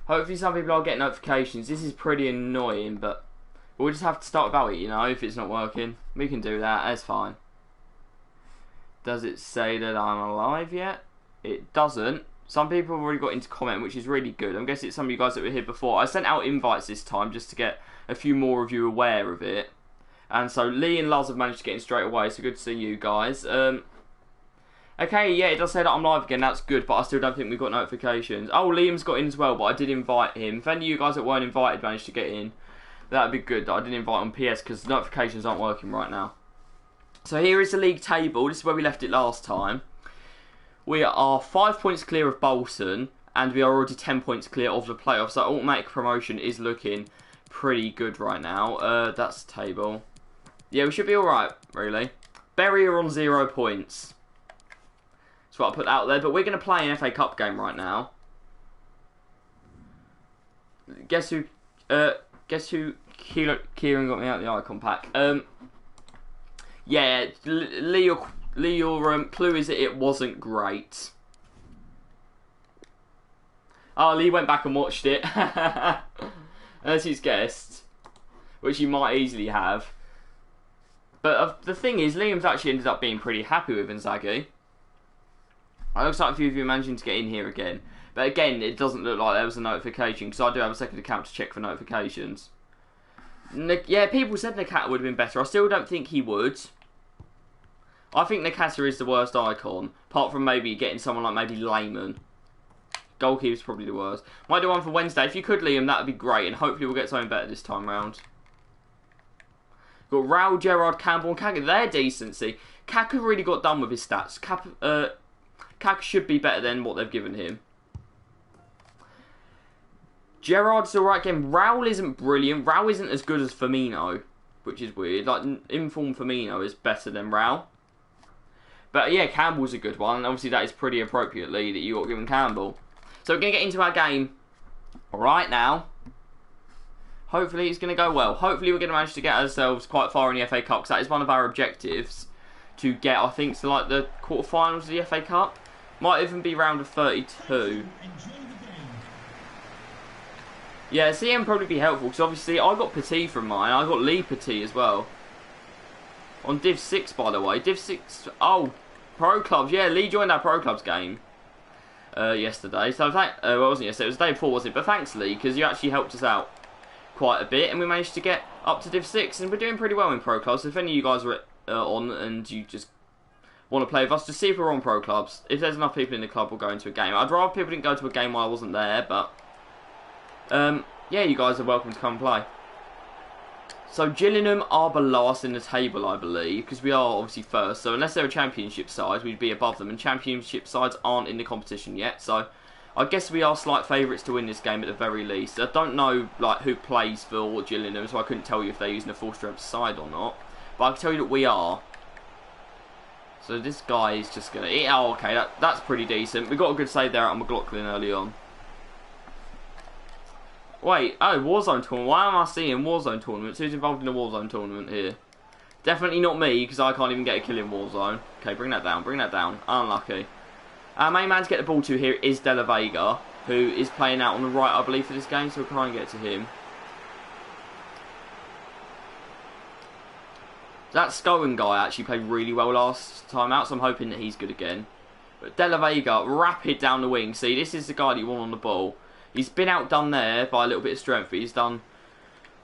Hopefully some people are getting notifications. This is pretty annoying, but we'll just have to start about it, you know, if it's not working. We can do that, that's fine. Does it say that I'm alive yet? It doesn't. Some people have already got into comment, which is really good. I'm guessing it's some of you guys that were here before. I sent out invites this time just to get a few more of you aware of it. And so Lee and Luz have managed to get in straight away, so good to see you guys. Okay, yeah, it does say that I'm live again, that's good, but I still don't think we've got notifications. Oh, Liam's got in as well, but I did invite him. If any of you guys that weren't invited managed to get in, that would be good that I didn't invite on PS, because notifications aren't working right now. So here is the league table. This is where we left it last time. We are 5 points clear of Bolton, and we are already 10 points clear of the playoffs, so automatic promotion is looking pretty good right now. That's the table. Yeah, we should be alright, really. Bury are on 0 points. That's what I put out there, but we're going to play an FA Cup game right now. Guess who Kieran got me out the icon pack. Yeah, Lee, your clue is that it wasn't great. Oh, Lee went back and watched it. As he's guessed, which you might easily have. But the thing is, Liam's actually ended up being pretty happy with Inzaghi. It looks like a few of you managing to get in here again. But again, it doesn't look like there was a notification, because I do have a second account to check for notifications. Yeah, people said Nakata would have been better. I still don't think he would. I think Nakata is the worst icon, apart from maybe getting someone like maybe Layman. Goalkeeper's probably the worst. Might do one for Wednesday. If you could, Liam, that would be great, and hopefully we'll get something better this time round. Got Raul, Gerrard, Campbell, and Kaka. They're decent, see. Kaka really got done with his stats. Kaka should be better than what they've given him. Gerrard's alright game. Raul isn't brilliant. Raul isn't as good as Firmino, which is weird. Like, informed Firmino is better than Raul. But yeah, Campbell's a good one. Obviously, that is pretty appropriately that you got given Campbell. So we're going to get into our game right now. Hopefully it's going to go well. Hopefully we're going to manage to get ourselves quite far in the FA Cup, because that is one of our objectives. To get, I think, to like the quarterfinals of the FA Cup. Might even be round of 32. Yeah, CM probably be helpful, because obviously I got Petit from mine. I got Lee Petit as well. On Div 6, by the way. Div 6, oh, Pro Clubs. Yeah, Lee joined our Pro Clubs game yesterday. So, well, it wasn't yesterday, it was the day before, wasn't it? But thanks, Lee, because you actually helped us out quite a bit. And we managed to get up to Div 6, and we're doing pretty well in Pro Clubs. So if any of you guys are on and you just want to play with us, just see if we're on Pro Clubs. If there's enough people in the club, we'll go into a game. I'd rather people didn't go to a game while I wasn't there, but yeah, you guys are welcome to come play. So Gillingham are below us in the table, I believe, because we are obviously first. So unless they're a championship side, we'd be above them, and championship sides aren't in the competition yet. So I guess we are slight favourites to win this game at the very least. I don't know like who plays for Gillingham, so I couldn't tell you if they're using a full strength side or not. But I can tell you that we are. So this guy is just going to... Oh, okay, that's pretty decent. We got a good save there at McLaughlin early on. Wait, oh, Warzone tournament. Why am I seeing Warzone tournaments? Who's involved in a Warzone tournament here? Definitely not me, because I can't even get a kill in Warzone. Okay, bring that down, bring that down. Unlucky. Our main man to get the ball to here is De La Vega, who is playing out on the right, I believe, for this game, so we'll try and get to him. That Scowen guy actually played really well last time out, so I'm hoping that he's good again. But De La Vega, rapid down the wing. See, this is the guy that you want on the ball. He's been outdone there by a little bit of strength, but he's done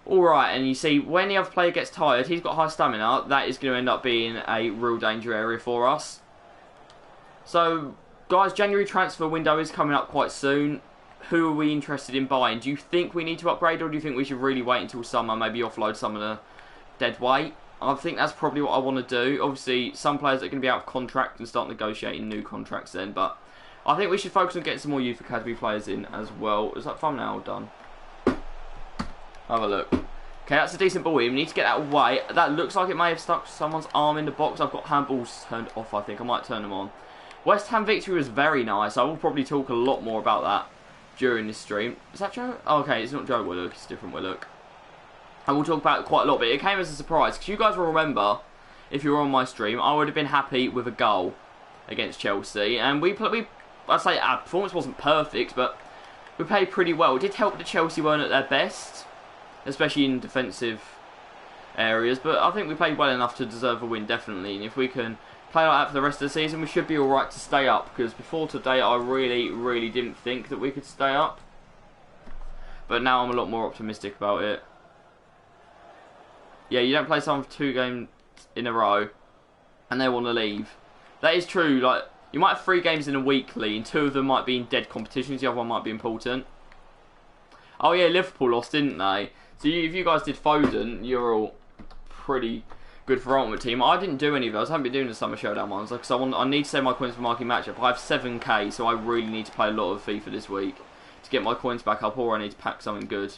alright. And you see, when the other player gets tired, he's got high stamina. That is going to end up being a real danger area for us. So, guys, January transfer window is coming up quite soon. Who are we interested in buying? Do you think we need to upgrade, or do you think we should really wait until summer, maybe offload some of the dead weight? I think that's probably what I want to do. Obviously, some players are going to be out of contract and start negotiating new contracts then, but I think we should focus on getting some more Youth Academy players in as well. Is that thumbnail done? Have a look. Okay, that's a decent ball here. We need to get that away. That looks like it may have stuck someone's arm in the box. I've got handballs turned off, I think. I might turn them on. West Ham victory was very nice. I will probably talk a lot more about that during this stream. Is that Joe? Oh, okay, it's not Joe Willock. It's a different Willock. And we'll talk about it quite a lot, but it came as a surprise. Because you guys will remember, if you were on my stream, I would have been happy with a goal against Chelsea. And I'd say our performance wasn't perfect, but we played pretty well. It did help that Chelsea weren't at their best, especially in defensive areas, but I think we played well enough to deserve a win, definitely. And if we can play like that for the rest of the season, we should be alright to stay up, because before today I really didn't think that we could stay up. But now I'm a lot more optimistic about it. Yeah, you don't play someone for 2 games in a row and they want to leave. That is true. Like, you might have 3 games in a weekly and 2 of them might be in dead competitions, the other one might be important. Oh yeah, Liverpool lost, didn't they? So if you guys did Foden, you're all pretty good for Ultimate Team. I didn't do any of those. I haven't been doing the Summer Showdown ones because I need to save my coins for marking matchup. I have 7k, so I really need to play a lot of FIFA this week to get my coins back up, or I need to pack something good.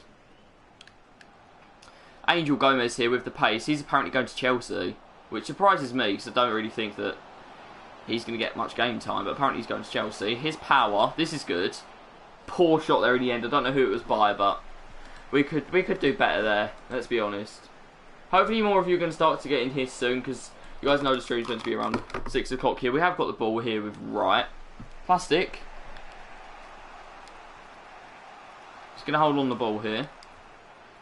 Angel Gomez here with the pace. He's apparently going to Chelsea, which surprises me because I don't really think that he's going to get much game time, but apparently he's going to Chelsea. His power, this is good. Poor shot there in the end. I don't know who it was by, but we could do better there, let's be honest. Hopefully more of you are going to start to get in here soon, because you guys know the stream's going to be around 6 o'clock here. We have got the ball here with Wright. Plastic. Just going to hold on the ball here.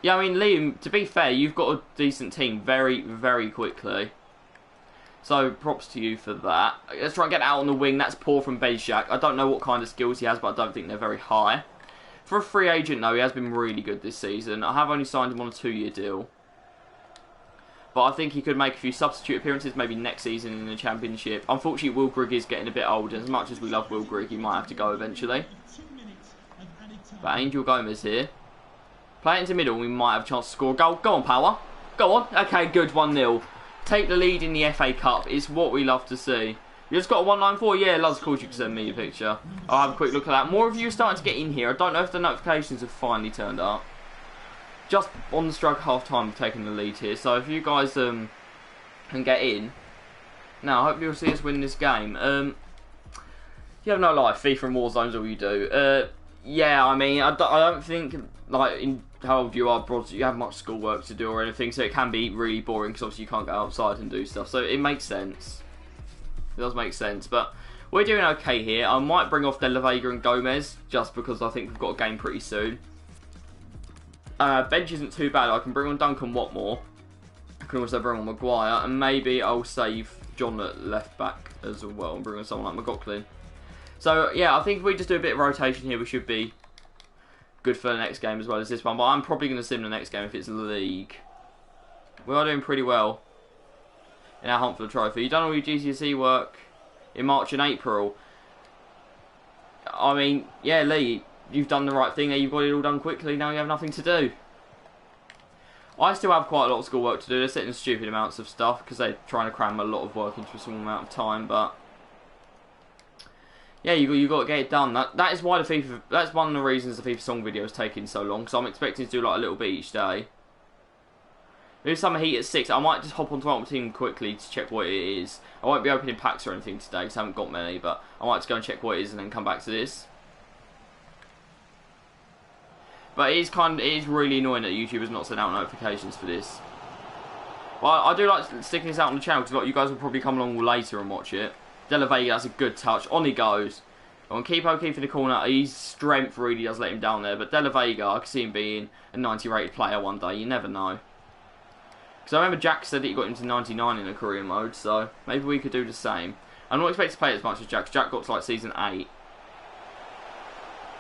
Yeah, I mean, Liam, to be fair, you've got a decent team very quickly. So, props to you for that. Let's try and get out on the wing. That's poor from Bezjak. I don't know what kind of skills he has, but I don't think they're very high. For a free agent, though, he has been really good this season. I have only signed him on a 2-year deal. But I think he could make a few substitute appearances, maybe next season in the Championship. Unfortunately, Will Grigg is getting a bit older. As much as we love Will Grigg, he might have to go eventually. But Angel Gomez here. Play it into middle, we might have a chance to score a goal. Go on, Power. Go on. Okay, good, 1-0. Take the lead in the FA Cup. It's what we love to see. You just got a 194? Yeah, Luz, of course you can send me a picture. I'll have a quick look at that. More of you are starting to get in here. I don't know if the notifications have finally turned up. Just on the stroke half time, we've taken the lead here. So if you guys can get in. Now, I hope you'll see us win this game. You have no life. FIFA and Warzone's all you do. Yeah, I mean, I don't think, like, in how old you are, you have much schoolwork to do or anything, so it can be really boring because obviously you can't go outside and do stuff. So it makes sense. It does make sense, but we're doing okay here. I might bring off De La Vega and Gomez just because I think we've got a game pretty soon. Bench isn't too bad. I can bring on Duncan Watmore. I can also bring on Maguire, and maybe I'll save John at left back as well and bring on someone like McLaughlin. So yeah, I think if we just do a bit of rotation here, we should be good for the next game as well as this one. But I'm probably going to sim the next game if it's league. We are doing pretty well in our hunt for the trophy. You've done all your GCSE work in March and April. I mean, yeah, Lee, you've done the right thing there. You've got it all done quickly. Now you have nothing to do. I still have quite a lot of schoolwork to do. They're setting stupid amounts of stuff because they're trying to cram a lot of work into a small amount of time. But yeah, you got to get it done. That is why the FIFA. That's one of the reasons the FIFA song video is taking so long. So I'm expecting to do like a little bit each day. Maybe Summer Heat at 6. I might just hop onto Ultimate Team quickly to check what it is. I won't be opening packs or anything today because I haven't got many. But I might just go and check what it is and then come back to this. But it is really annoying that YouTube has not sent out notifications for this. Well, I do like sticking this out on the channel because you guys will probably come along later and watch it. De La Vega, that's a good touch. On he goes. On ItzKbo YouTube in the corner. His strength really does let him down there. But De La Vega, I can see him being a 90 rated player one day. You never know. Because I remember Jack said that he got into 99 in a career mode. So maybe we could do the same. I'm not expecting to play as much as Jack. Jack got to like season 8.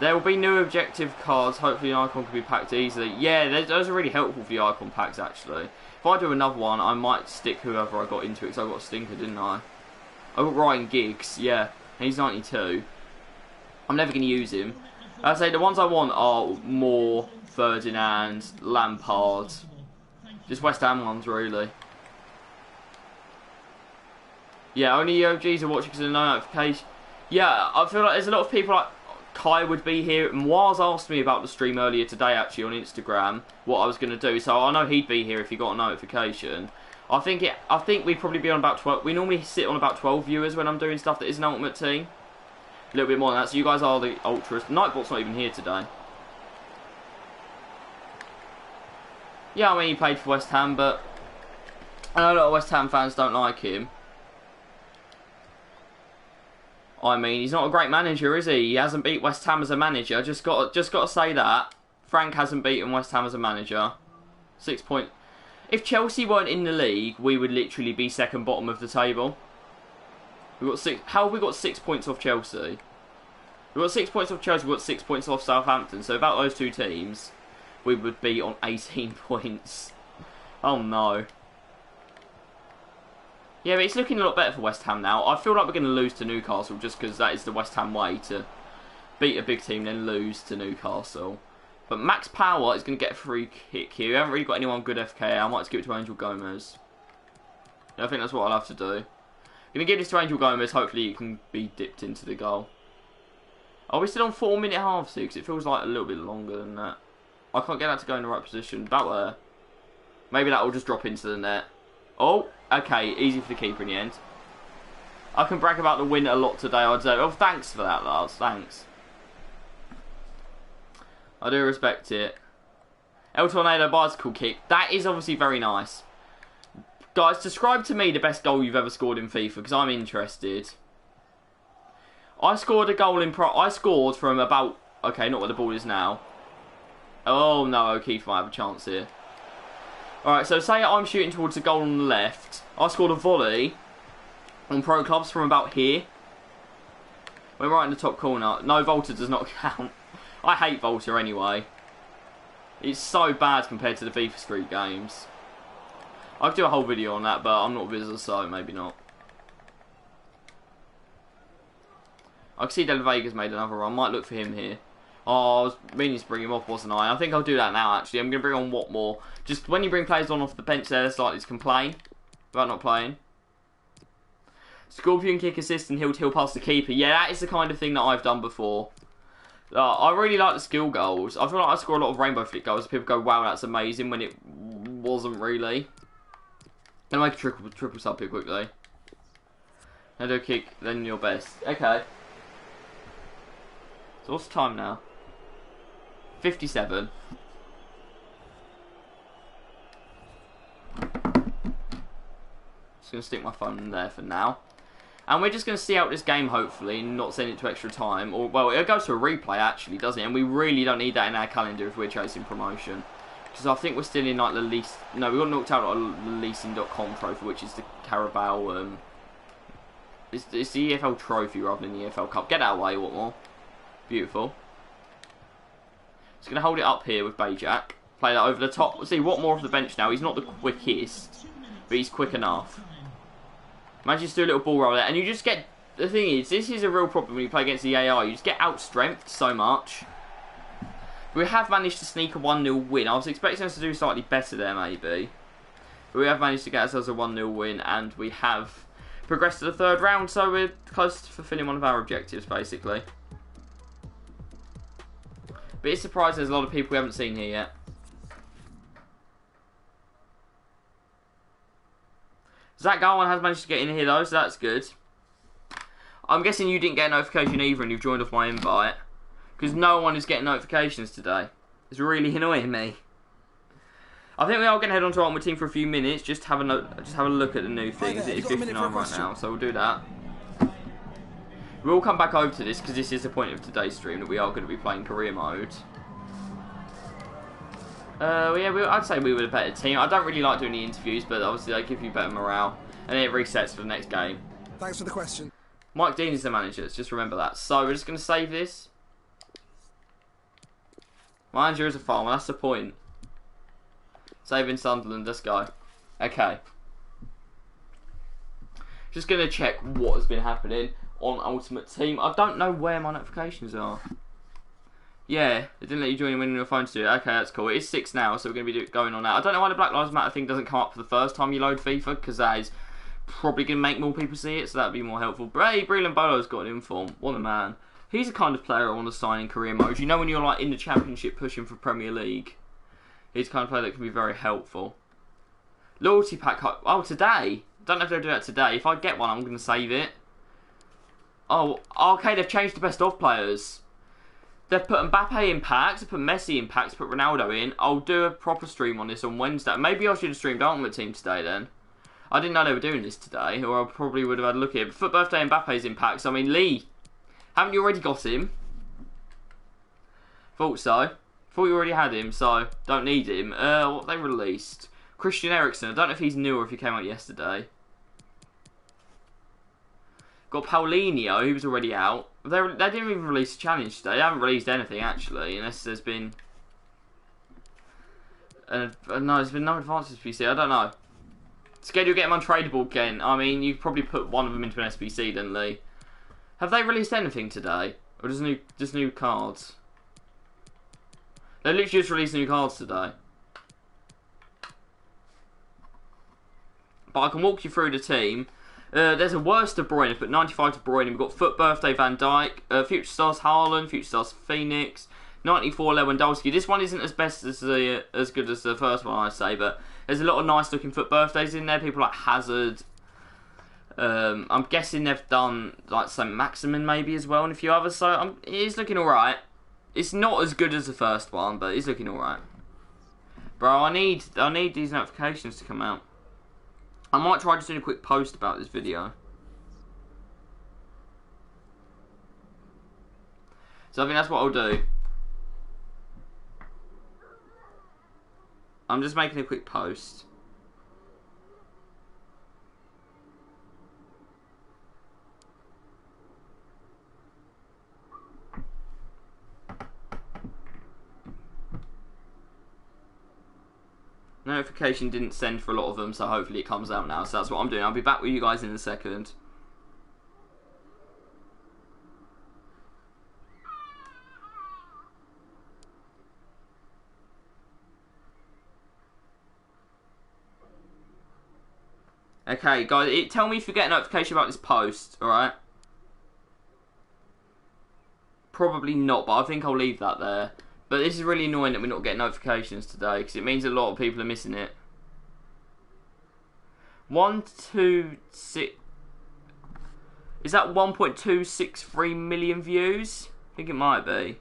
There will be new objective cards. Hopefully the icon can be packed easily. Yeah, those are really helpful for the icon packs actually. If I do another one, I might stick whoever I got into it. Because I got a stinker, didn't I? I got Ryan Giggs, yeah, and he's 92. I'm never going to use him. I'd say the ones I want are more Ferdinand, Lampard, just West Ham ones really. Yeah, only OGs are watching because of no notification. Yeah, I feel like there's a lot of people like Kai would be here. And Waz asked me about the stream earlier today actually on Instagram, what I was going to do. So I know he'd be here if he got a notification. I think we'd probably be on about 12. We normally sit on about 12 viewers when I'm doing stuff that isn't Ultimate Team. A little bit more than that. So you guys are the ultras. Nightbot's not even here today. Yeah, I mean he played for West Ham, but I know a lot of West Ham fans don't like him. I mean, he's not a great manager, is he? He hasn't beat West Ham as a manager. Just got to say that. Frank hasn't beaten West Ham as a manager. 6 points. If Chelsea weren't in the league, we would literally be second bottom of the table. We got 6. How have we got 6 points off Chelsea? We got 6 points off Chelsea. We got 6 points off Southampton. So without those two teams, we would be on 18 points. Oh no. Yeah, but it's looking a lot better for West Ham now. I feel like we're going to lose to Newcastle just because that is the West Ham way to beat a big team, then lose to Newcastle. But Max Power is going to get a free kick here. We haven't really got anyone good FK. I might just give it to Angel Gomez. Yeah, I think that's what I'll have to do. I'm going to give this to Angel Gomez. Hopefully it can be dipped into the goal. Are we still on 4-minute halves here? Because it feels like a little bit longer than that. I can't get that to go in the right position. About there. Maybe that will just drop into the net. Oh, okay. Easy for the keeper in the end. I can brag about the win a lot today, I'd say. Oh, thanks for that, Lars. Thanks. I do respect it. El Tornado bicycle kick. That is obviously very nice. Guys, describe to me the best goal you've ever scored in FIFA, because I'm interested. I scored a goal in I scored from about... Okay, not where the ball is now. Oh, no, O'Keefe might have a chance here. Alright, so say I'm shooting towards the goal on the left. I scored a volley on Pro Clubs from about here. We're right in the top corner. No, Volta does not count. I hate Volta anyway. It's so bad compared to the FIFA Street games. I'll do a whole video on that, but I'm not a visitor, so maybe not. I can see De La Vega's made another run. Might look for him here. Oh, I was meaning to bring him off, wasn't I? I think I'll do that now, actually. I'm going to bring on Watmore. Just when you bring players on off the bench, they're likely to complain about not playing. Scorpion kick assist and heel to heel past the keeper. Yeah, that is the kind of thing that I've done before. I really like the skill goals. I feel like I score a lot of rainbow flick goals. People go, wow, that's amazing, when it wasn't really. Gonna make a triple sub here quickly. Now do a kick, then your best. Okay. So what's the time now? 57. Just going to stick my phone in there for now. And we're just going to see out this game, hopefully, and not send it to extra time. Or, well, it goes to a replay, actually, doesn't it? And we really don't need that in our calendar if we're chasing promotion. Because I think we're still in, like, the least... No, we got knocked out on the leasing.com trophy, which is the Carabao... It's the EFL trophy rather than the EFL Cup. Get that away, what more? Beautiful. Just going to hold it up here with Bajak. Play that over the top. See, what more off the bench now? He's not the quickest, but he's quick enough. Imagine just do a little ball roll there. And you just get... The thing is, this is a real problem when you play against the AI. You just get out-strengthed so much. We have managed to sneak a 1-0 win. I was expecting us to do slightly better there, maybe. But we have managed to get ourselves a 1-0 win. And we have progressed to the third round. So we're close to fulfilling one of our objectives, basically. But it's surprising there's a lot of people we haven't seen here yet. Zach Garwan has managed to get in here though, so that's good. I'm guessing you didn't get a notification either and you've joined off my invite. Because no one is getting notifications today. It's really annoying me. I think we are going to head on to Ultimate Team for a few minutes. Just have a look at the new things. It is 59 right now, so we'll do that. We'll come back over to this because this is the point of today's stream that we are going to be playing career mode. Yeah, I'd say we were the better team. I don't really like doing the interviews, but obviously they give you better morale. And then it resets for the next game. Thanks for the question. Mike Dean is the manager, just remember that. So we're just going to save this. Manager is a farmer, that's the point. Saving Sunderland, let's go. Okay. Just going to check what has been happening on Ultimate Team. I don't know where my notifications are. Yeah, it didn't let you join in on your phone to do it. Okay, that's cool. It is 6 now, so we're going to be going on that. I don't know why the Black Lives Matter thing doesn't come up for the first time you load FIFA, because that is probably going to make more people see it, so that would be more helpful. But hey, Breland Bolo's got an inform. What a man. He's the kind of player I want to sign in career mode. You know when you're like in the Championship pushing for Premier League? He's the kind of player that can be very helpful. Loyalty pack. Oh, today. Don't know if they'll do that today. If I get one, I'm going to save it. Oh, okay, they've changed the best of players. They've put Mbappe in packs, they've put Messi in packs, put Ronaldo in. I'll do a proper stream on this on Wednesday. Maybe I should have streamed Ultimate Team today then. I didn't know they were doing this today, or I probably would have had a look at it. But Foot Birthday Mbappe's in packs. I mean, Lee Haven't you already got him? Thought so. Thought you already had him, so don't need him. What they released? Christian Eriksen. I don't know if he's new or if he came out yesterday. Got Paulinho, who was already out. They didn't even release a challenge today. They haven't released anything, actually, unless there's been... no, there's been no advances for PC. I don't know. Schedule get them untradeable again. I mean, you could probably put one of them into an SBC, didn't they? Have they released anything today? Or just new cards? They literally just released new cards today. But I can walk you through the team. There's a worst De Bruyne, but 95 De Bruyne. We've got Foot Birthday Van Dijk, Future Stars Haaland, Future Stars Phoenix, 94 Lewandowski. This one isn't as good as the first one, I'd say, but there's a lot of nice looking Foot Birthdays in there. People like Hazard. I'm guessing they've done like St. Maximin maybe as well, and a few others. So it is looking alright. It's not as good as the first one, but it's looking alright. Bro, I need these notifications to come out. I might try just doing a quick post about this video. So I think that's what I'll do. I'm just making a quick post. Notification didn't send for a lot of them, so hopefully it comes out now. So that's what I'm doing. I'll be back with you guys in a second. Okay, guys, tell me if you get a notification about this post, alright? Probably not, but I think I'll leave that there. But this is really annoying that we're not getting notifications today, because it means a lot of people are missing it. 126... Is that 1.263 million views? I think it might be.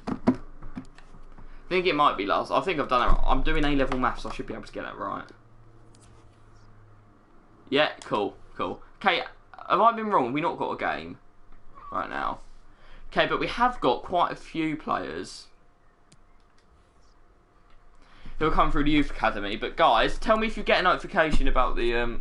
I think it might be last. I think I've done it right. I'm doing A-level maths, so I should be able to get that right. Yeah, cool, cool. Okay, have I been wrong? We've not got a game right now. Okay, but we have got quite a few players who will come through the youth academy. But guys, tell me if you get a notification about the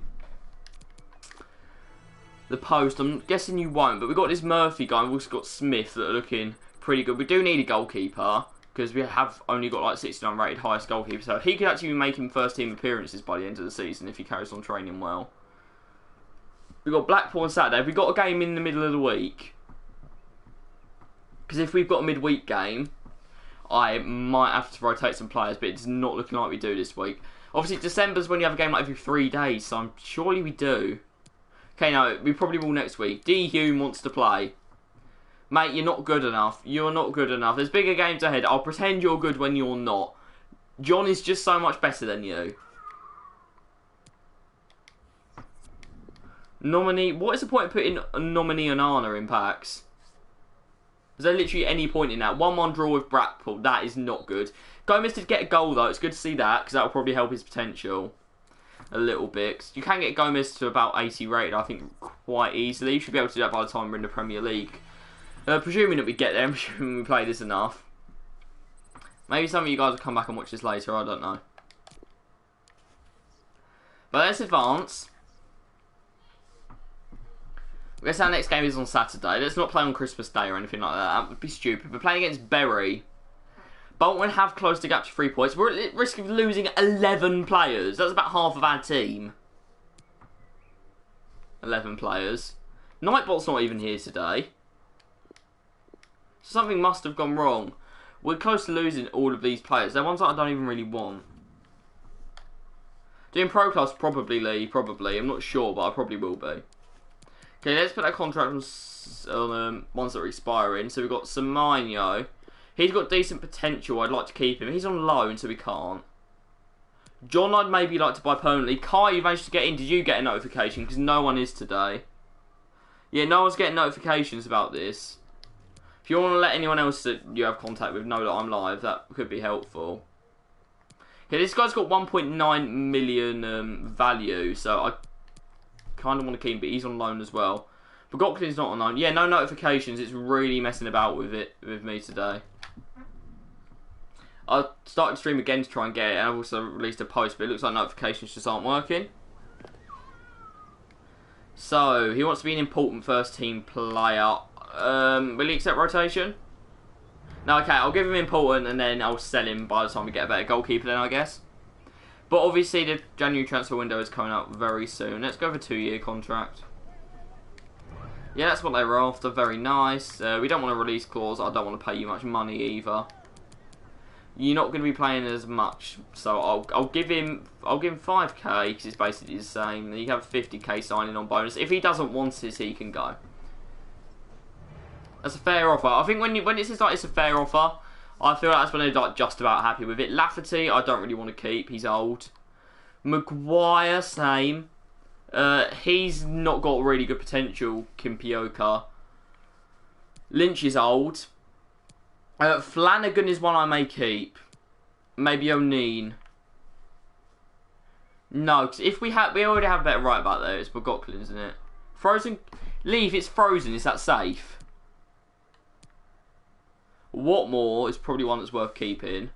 post. I'm guessing you won't, but we've got this Murphy guy and we've also got Smith that are looking pretty good. We do need a goalkeeper, because we have only got like 69 rated highest goalkeeper, so he could actually be making first team appearances by the end of the season if he carries on training well. We've got Blackpool on Saturday. Have we got a game in the middle of the week? Because if we've got a midweek game, I might have to rotate some players, but it's not looking like we do this week. Obviously, December's when you have a game like every 3 days, so surely we do. Okay, no, we probably will next week. D. Hume wants to play. Mate, you're not good enough. You're not good enough. There's bigger games ahead. I'll pretend you're good when you're not. John is just so much better than you. Nominee. What is the point of putting a nominee and Anna in packs? Is there literally any point in that? 1-1 draw with Blackpool. That is not good. Gomez did get a goal though. It's good to see that, because that will probably help his potential a little bit. You can get Gomez to about 80 rated, I think, quite easily. You should be able to do that by the time we're in the Premier League. Presuming that we get there, presuming we play this enough. Maybe some of you guys will come back and watch this later, I don't know. But let's advance. I guess our next game is on Saturday. Let's not play on Christmas Day or anything like that. That would be stupid. We're playing against Bury. Bolton have closed the gap to 3 points. We're at risk of losing 11 players. That's about half of our team. 11 players. Nightbot's not even here today. Something must have gone wrong. We're close to losing all of these players. They're ones that I don't even really want. Doing Pro Class, probably, Lee. Probably. I'm not sure, but I probably will be. Okay, let's put that contract on ones that are expiring. So we've got Semenyo. He's got decent potential. I'd like to keep him. He's on loan, so we can't. John, I'd maybe like to buy permanently. Kai, you managed to get in. Did you get a notification? Because no one is today. Yeah, no one's getting notifications about this. If you want to let anyone else that you have contact with know that I'm live, that could be helpful. Okay, this guy's got 1.9 million value, so kind of want to keep him, but he's on loan as well. But Goklin's not on loan. Yeah, no notifications. It's really messing about with me today. I started to stream again to try and get it, and I've also released a post, but it looks like notifications just aren't working. So, he wants to be an important first team player. Will he accept rotation? No, okay, I'll give him important, and then I'll sell him by the time we get a better goalkeeper then, I guess. But obviously, the January transfer window is coming up very soon. Let's go for a 2-year contract. Yeah, that's what they were after. Very nice. We don't want a release clause. I don't want to pay you much money either. You're not going to be playing as much, so I'll give him 5k because it's basically the same. Then you have 50k signing on bonus. If he doesn't want it, he can go. That's a fair offer. I think when it says like it's a fair offer, I feel like that's when they're like just about happy with it. Lafferty, I don't really want to keep. He's old. Maguire, same. He's not got really good potential. Kimpioka. Lynch is old. Flanagan is one I may keep. Maybe O'Neill. No, because if we already have a better right back there. It's McLaughlin, isn't it? Frozen. Leave. It's Frozen. Is that safe? Watmore is probably one that's worth keeping.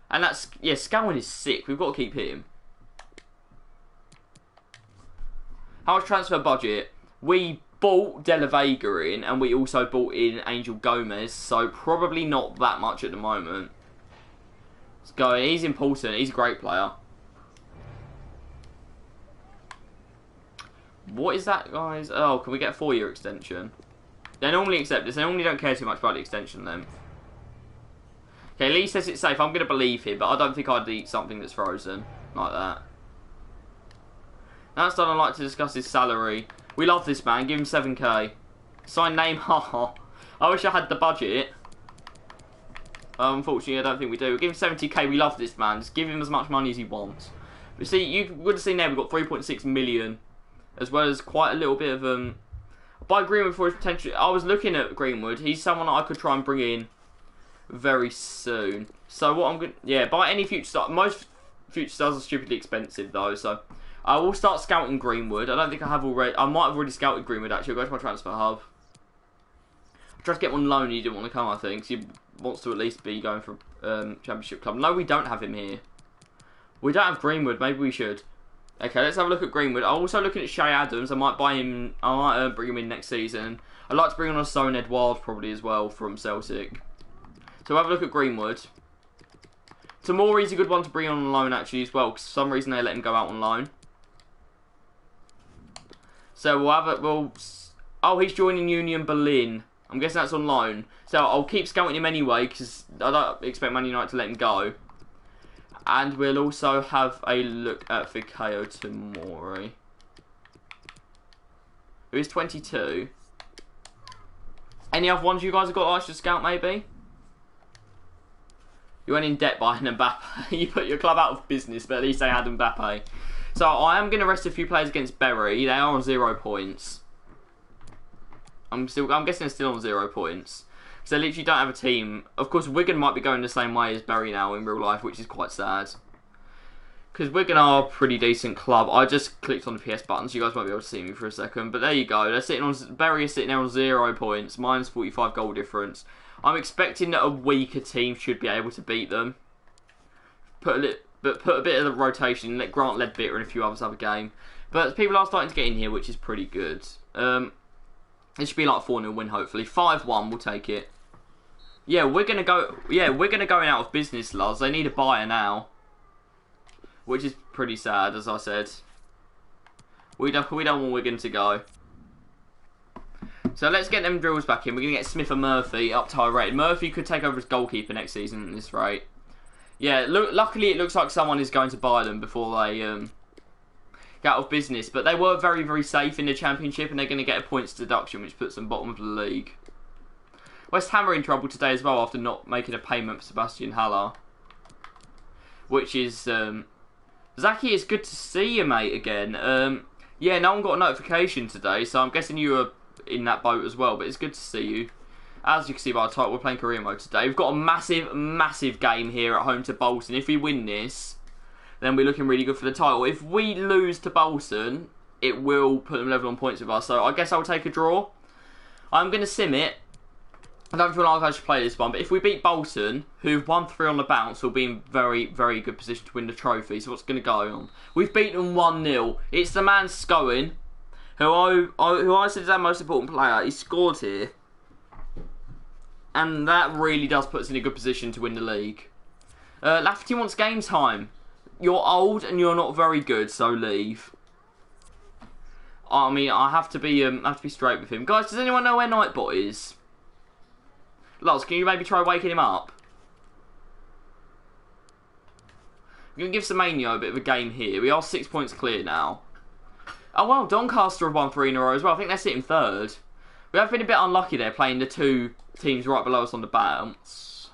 And that's Scowen is sick. We've got to keep him. How much transfer budget? We bought De La Vega in, and we also bought in Angel Gomez, so probably not that much at the moment. Let's go. He's important. He's a great player. What is that, guys? Oh, can we get a 4-year extension? They normally accept this. They normally don't care too much about the extension length. Okay, Lee says it's safe. I'm going to believe him, but I don't think I'd eat something that's frozen like that. That's done. I'd like to discuss his salary. We love this man. Give him 7k. Sign name. Haha. I wish I had the budget. Unfortunately, I don't think we do. Give him 70k. We love this man. Just give him as much money as he wants. But see, you would have seen there we've got 3.6 million, as well as quite a little bit of By Greenwood for his potential. I was looking at Greenwood. He's someone that I could try and bring in very soon. So what I'm going buy any future star. Most future stars are stupidly expensive though, so I will start scouting Greenwood. I don't think I have already. I might have already scouted Greenwood actually. I'll go to my transfer hub. I tried to get him on loan. He didn't want to come, I think. So he wants to at least be going for Championship club. No, we don't have him here. We don't have Greenwood. Maybe we should. Okay, let's have a look at Greenwood. I'm also looking at Shay Adams. I might buy him. I might bring him in next season. I'd like to bring on a Son Edouard probably as well from Celtic. So we'll have a look at Greenwood. Tamori's a good one to bring on loan actually as well, because for some reason they let him go out on loan. So we'll have a oh, he's joining Union Berlin. I'm guessing that's on loan. So I'll keep scouting him anyway because I don't expect Man United to let him go. And we'll also have a look at Fikayo Tomori, who is 22. Any other ones you guys have got I should scout maybe? You went in debt buying Mbappe. You put your club out of business, but at least they had Mbappe. So I am going to rest a few players against Bury. They are on 0 points. I'm guessing they're still on 0 points. So they literally don't have a team. Of course, Wigan might be going the same way as Bury now in real life, which is quite sad. Because Wigan are a pretty decent club. I just clicked on the PS button, so you guys might be able to see me for a second. But there you go. They're sitting on Bury is sitting there on 0 points, minus 45 goal difference. I'm expecting that a weaker team should be able to beat them. Put a bit of the rotation. Let Grant Leadbitter and a few others have a game. But people are starting to get in here, which is pretty good. It should be like 4-0 win, hopefully. 5-1, we'll take it. Yeah, we're gonna go. Yeah, we're gonna go out of business, Lars. They need a buyer now, which is pretty sad, as I said. We don't want Wigan to go. So let's get them drills back in. We're gonna get Smith and Murphy up to high rate. Murphy could take over as goalkeeper next season at this rate. Yeah, luckily it looks like someone is going to buy them before they get out of business. But they were very, very safe in the Championship, and they're going to get a points deduction, which puts them bottom of the league. West Ham are in trouble today as well after not making a payment for Sebastian Haller. Which is... Zaki, it's good to see you, mate, again. Yeah, no one got a notification today, so I'm guessing you were in that boat as well, but it's good to see you. As you can see by the title, we're playing career mode today. We've got a massive, massive game here at home to Bolton. If we win this, then we're looking really good for the title. If we lose to Bolton, it will put them level on points with us. So I guess I'll take a draw. I'm going to sim it. I don't feel like I should play this one, but if we beat Bolton, who've won 3 on the bounce, we'll be in very, very good position to win the trophy. So what's going to go on? We've beaten 1-0. It's the man Scowen, who I said is our most important player. He scored here. And that really does put us in a good position to win the league. Lafferty wants game time. You're old and you're not very good, so leave. I mean, I have to be straight with him. Guys, does anyone know where Nightbot is? Lots, can you maybe try waking him up? We're going to give Semenyo a bit of a game here. We are 6 points clear now. Oh well, Doncaster have won 3 in a row as well. I think they're sitting 3rd. We have been a bit unlucky there, playing the 2 teams right below us on the bounce.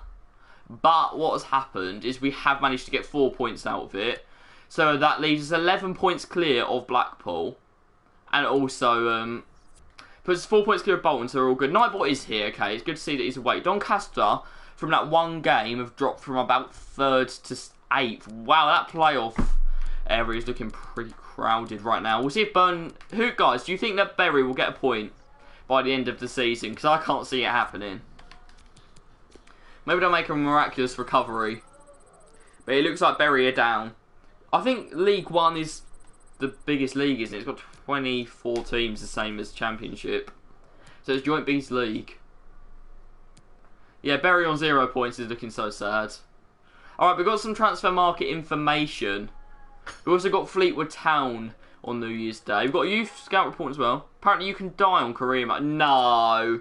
But what has happened is we have managed to get 4 points out of it. So that leaves us 11 points clear of Blackpool. And also puts us 4 points clear of Bolton, so we're all good. Nightbot is here, okay. It's good to see that he's awake. Doncaster, from that one game, have dropped from about 3rd to 8th. Wow, that playoff area is looking pretty crowded right now. We'll see if guys, do you think that Bury will get a point by the end of the season? Because I can't see it happening. Maybe they'll make a miraculous recovery. But it looks like Bury are down. I think League One is the biggest league, isn't it? It's got 24 teams, the same as Championship. So it's joint B's league. Yeah, Bury on 0 points is looking so sad. Alright, we've got some transfer market information. We've also got Fleetwood Town on New Year's Day. We've got a youth scout report as well. Apparently you can die on career mode. No.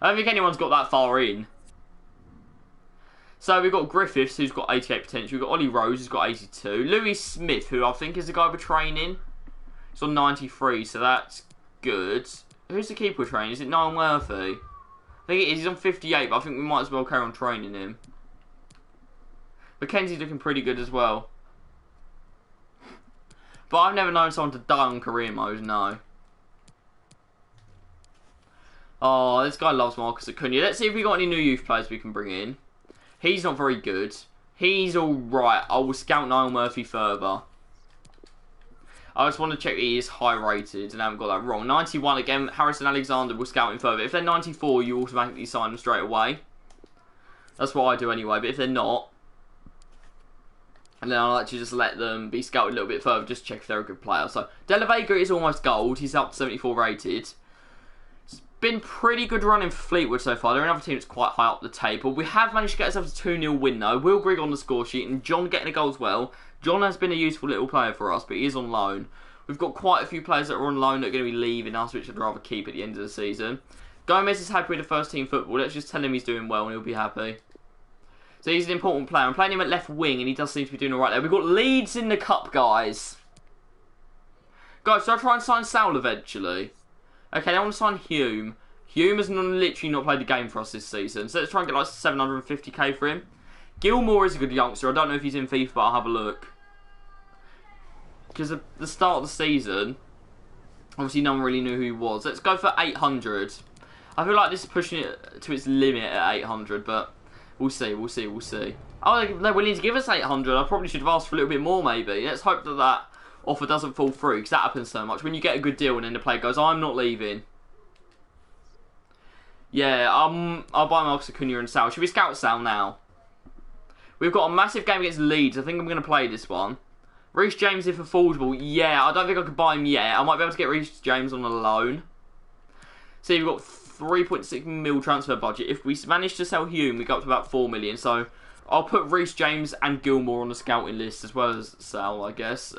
I don't think anyone's got that far in. So we've got Griffiths, who's got 88 potential. We've got Ollie Rose, who's got 82. Louis Smith, who I think is the guy we're training. He's on 93, so that's good. Who's the keeper we're training? Is it Niall Murphy? I think it is. He's on 58, but I think we might as well carry on training him. Mackenzie's looking pretty good as well. But I've never known someone to die on career mode, no. Oh, this guy loves Marcus Acuna. Let's see if we got any new youth players we can bring in. He's not very good. He's alright. I will scout Niall Murphy further. I just want to check he is high rated, and I haven't got that wrong. 91 again, Harrison Alexander will scout him further. If they're 94, you automatically sign them straight away. That's what I do anyway, but if they're not, and then I'll actually just let them be scouted a little bit further, just check if they're a good player. So, De La Vega is almost gold. He's up to 74 rated. It's been pretty good running for Fleetwood so far. They're another team that's quite high up the table. We have managed to get ourselves a 2-0 win though. Will Grigg on the score sheet and John getting a goal as well. John has been a useful little player for us, but he is on loan. We've got quite a few players that are on loan that are going to be leaving us, which I'd rather keep at the end of the season. Gomez is happy with the first team football. Let's just tell him he's doing well and he'll be happy. So he's an important player. I'm playing him at left wing and he does seem to be doing alright there. We've got Leeds in the cup, guys. Guys, should I try and sign Sowell eventually? Okay, I want to sign Hume. Hume has literally not played the game for us this season. So let's try and get like 750k for him. Gilmore is a good youngster. I don't know if he's in FIFA, but I'll have a look. Because at the start of the season, obviously no one really knew who he was. Let's go for 800. I feel like this is pushing it to its limit at 800, but we'll see, we'll see, we'll see. Oh, they're willing to give us 800. I probably should have asked for a little bit more, maybe. Let's hope that that offer doesn't fall through, because that happens so much. When you get a good deal and then the player goes, I'm not leaving. Yeah, I'll buy Marcus Acuna and Sal. Should we scout Sal now? We've got a massive game against Leeds. I think I'm going to play this one. Reece James, if affordable. Yeah, I don't think I could buy him yet. I might be able to get Reece James on a loan. See, we've got 3.6 mil transfer budget. If we manage to sell Hume, we go up to about 4 million. So I'll put Reece James and Gilmore on the scouting list as well as Sal, I guess.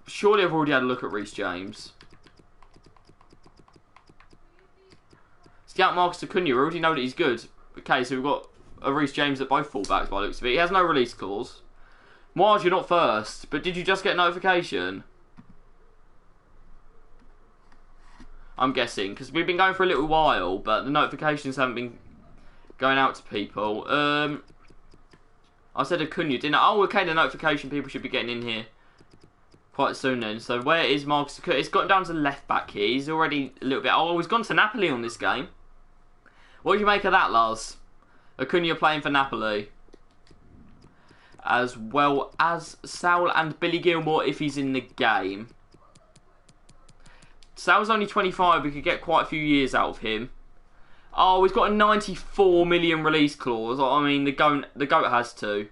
Surely I've already had a look at Reece James. Scout Marcus Acuna. We already know that he's good. Okay, so we've got a Reece James at both fullbacks by the looks of it. He has no release clause. Moaz, you're not first, but did you just get a notification? I'm guessing, because we've been going for a little while, but the notifications haven't been going out to people. I said Acuna, didn't I? Oh, okay, the notification people should be getting in here quite soon then. So where is Marcus Acuna? It's gotten down to left back here. He's already a little bit... Oh, he's gone to Napoli on this game. What do you make of that, Lars? Acuna playing for Napoli. As well as Sowell and Billy Gilmore if he's in the game. Sal's only 25. We could get quite a few years out of him. Oh, he's got a 94 million release clause. I mean, the goat has to.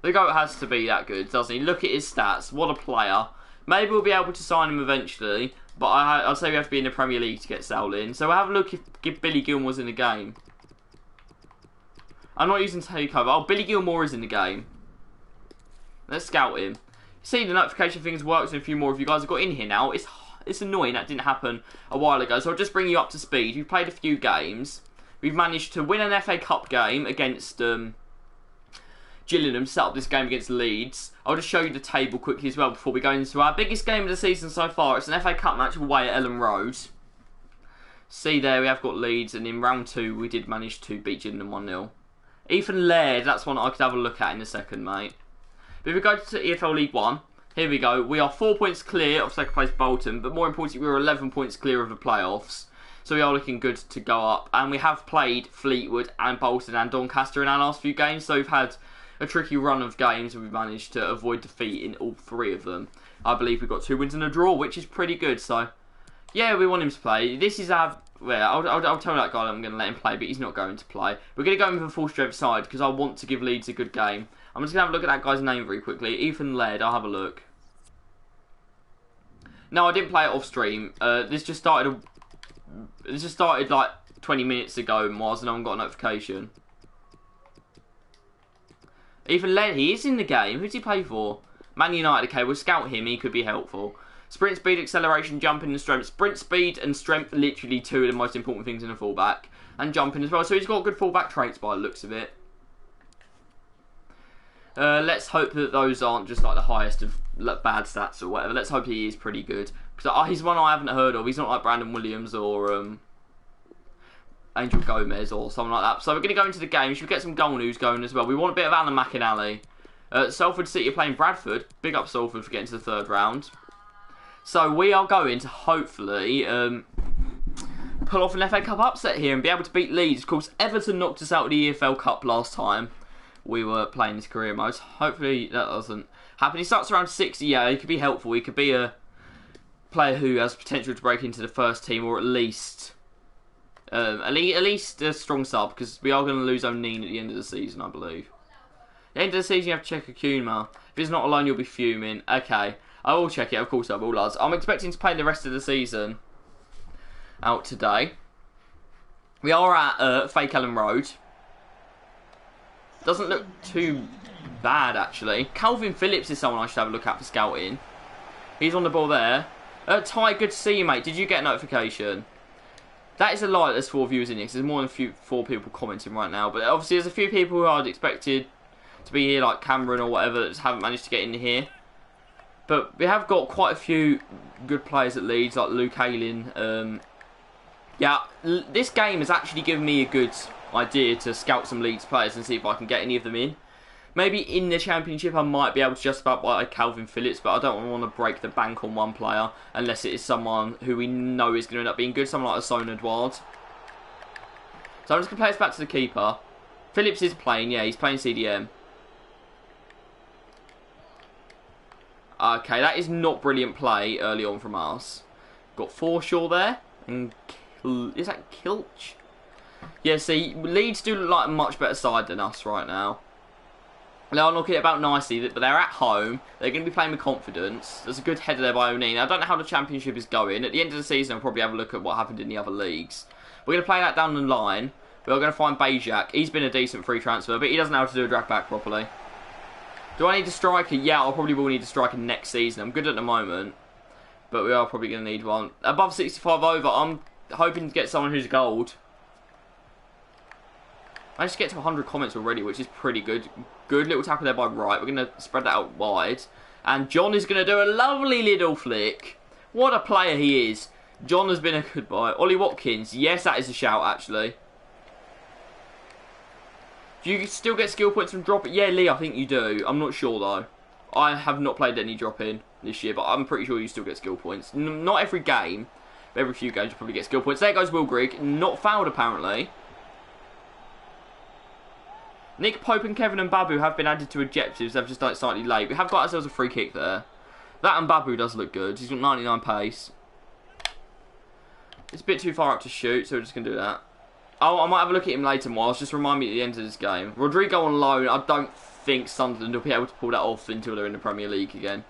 The GOAT has to be that good, doesn't he? Look at his stats. What a player. Maybe we'll be able to sign him eventually, but I'd say we have to be in the Premier League to get Sal in. So we'll have a look if Billy Gilmore's in the game. I'm not using takeover. Oh, Billy Gilmore is in the game. Let's scout him. See, the notification thing has worked, and a few more of you guys have got in here now. It's annoying that didn't happen a while ago, so I'll just bring you up to speed. We've played a few games. We've managed to win an FA Cup game against Gillingham, set up this game against Leeds. I'll just show you the table quickly as well before we go into our biggest game of the season so far. It's an FA Cup match away at Ellen Road. See there, we have got Leeds, and in round 2 we did manage to beat Gillingham 1-0. Ethan Laird, that's one I could have a look at in a second, mate. But if we go to EFL League 1, here we go. We are 4 points clear of second place Bolton, but more importantly, we're 11 points clear of the playoffs. So we are looking good to go up. And we have played Fleetwood and Bolton and Doncaster in our last few games, so we've had a tricky run of games and we've managed to avoid defeat in all 3 of them. I believe we've got 2 wins and a draw, which is pretty good. So, yeah, we want him to play. This is our... Well, I'll tell that guy that I'm going to let him play, but he's not going to play. We're going to go in with a full strength side because I want to give Leeds a good game. I'm just going to have a look at that guy's name very quickly. Ethan Laird, I'll have a look. No, I didn't play it off stream. This just started like 20 minutes ago, and I haven't got a notification. Ethan Laird, he is in the game. Who's he play for? Man United. Okay, we'll scout him. He could be helpful. Sprint speed, acceleration, jumping and strength. Sprint speed and strength, literally 2 of the most important things in a fullback. And jumping as well. So he's got good fullback traits by the looks of it. Let's hope that those aren't just like the highest of bad stats or whatever. Let's hope he is pretty good. Because he's one I haven't heard of. He's not like Brandon Williams or Angel Gomez or something like that. So we're going to go into the game. Should we get some goal news going as well? We want a bit of Alan McInally. Salford City are playing Bradford. Big up Salford for getting to the 3rd round. So we are going to hopefully pull off an FA Cup upset here and be able to beat Leeds. Of course, Everton knocked us out of the EFL Cup last time we were playing this career mode. Hopefully that doesn't happen. He starts around 60. Yeah, he could be helpful. He could be a player who has potential to break into the first team, or at least a strong sub, because we are going to lose O'Neill at the end of the season, I believe. At the end of the season, you have to check Akuma. If he's not alone, you'll be fuming. Okay. I will check it, of course I will, lads. I'm expecting to play the rest of the season out today. We are at Fake Ellen Road. Doesn't look too bad, actually. Calvin Phillips is someone I should have a look at for scouting. He's on the ball there. Ty, good to see you, mate. Did you get a notification? That is a lie, there's 4 viewers in here, because there's more than 4 people commenting right now. But obviously there's a few people who I'd expected to be here, like Cameron or whatever, that just haven't managed to get in here. But we have got quite a few good players at Leeds, like Luke Ayling. Yeah, this game has actually given me a good idea to scout some Leeds players and see if I can get any of them in. Maybe in the Championship I might be able to just about buy Calvin Phillips, but I don't want to break the bank on one player unless it is someone who we know is going to end up being good, someone like Son Edouard. So I'm just going to play this back to the keeper. Phillips is playing, yeah, he's playing CDM. Okay, that is not brilliant play early on from us. Got Forshaw there. And is that Kilch? Yeah, see, Leeds do look like a much better side than us right now. They'll knock it about nicely, but they're at home. They're going to be playing with confidence. There's a good header there by O'Neill. I don't know how the Championship is going. At the end of the season, I'll probably have a look at what happened in the other leagues. We're going to play that down the line. We're going to find Bajak. He's been a decent free transfer, but he doesn't know how to do a drag back properly. Do I need a striker? Yeah, I probably will need a striker next season. I'm good at the moment, but we are probably going to need one. Above 65 over, I'm hoping to get someone who's gold. I managed to get to 100 comments already, which is pretty good. Good little tackle there by Wright. We're going to spread that out wide. And John is going to do a lovely little flick. What a player he is. John has been a good buy. Ollie Watkins. Yes, that is a shout, actually. Do you still get skill points from drop? Yeah, Lee, I think you do. I'm not sure, though. I have not played any drop-in this year, but I'm pretty sure you still get skill points. Not every game, but every few games you probably get skill points. There goes Will Grigg. Not fouled, apparently. Nick Pope and Kevin and Babu have been added to objectives. They've just done it slightly late. We have got ourselves a free kick there. That and Babu does look good. He's got 99 pace. It's a bit too far up to shoot, so we're just going to do that. Oh, I might have a look at him later, Miles. Just remind me at the end of this game. Rodrigo on loan. I don't think Sunderland will be able to pull that off until they're in the Premier League again.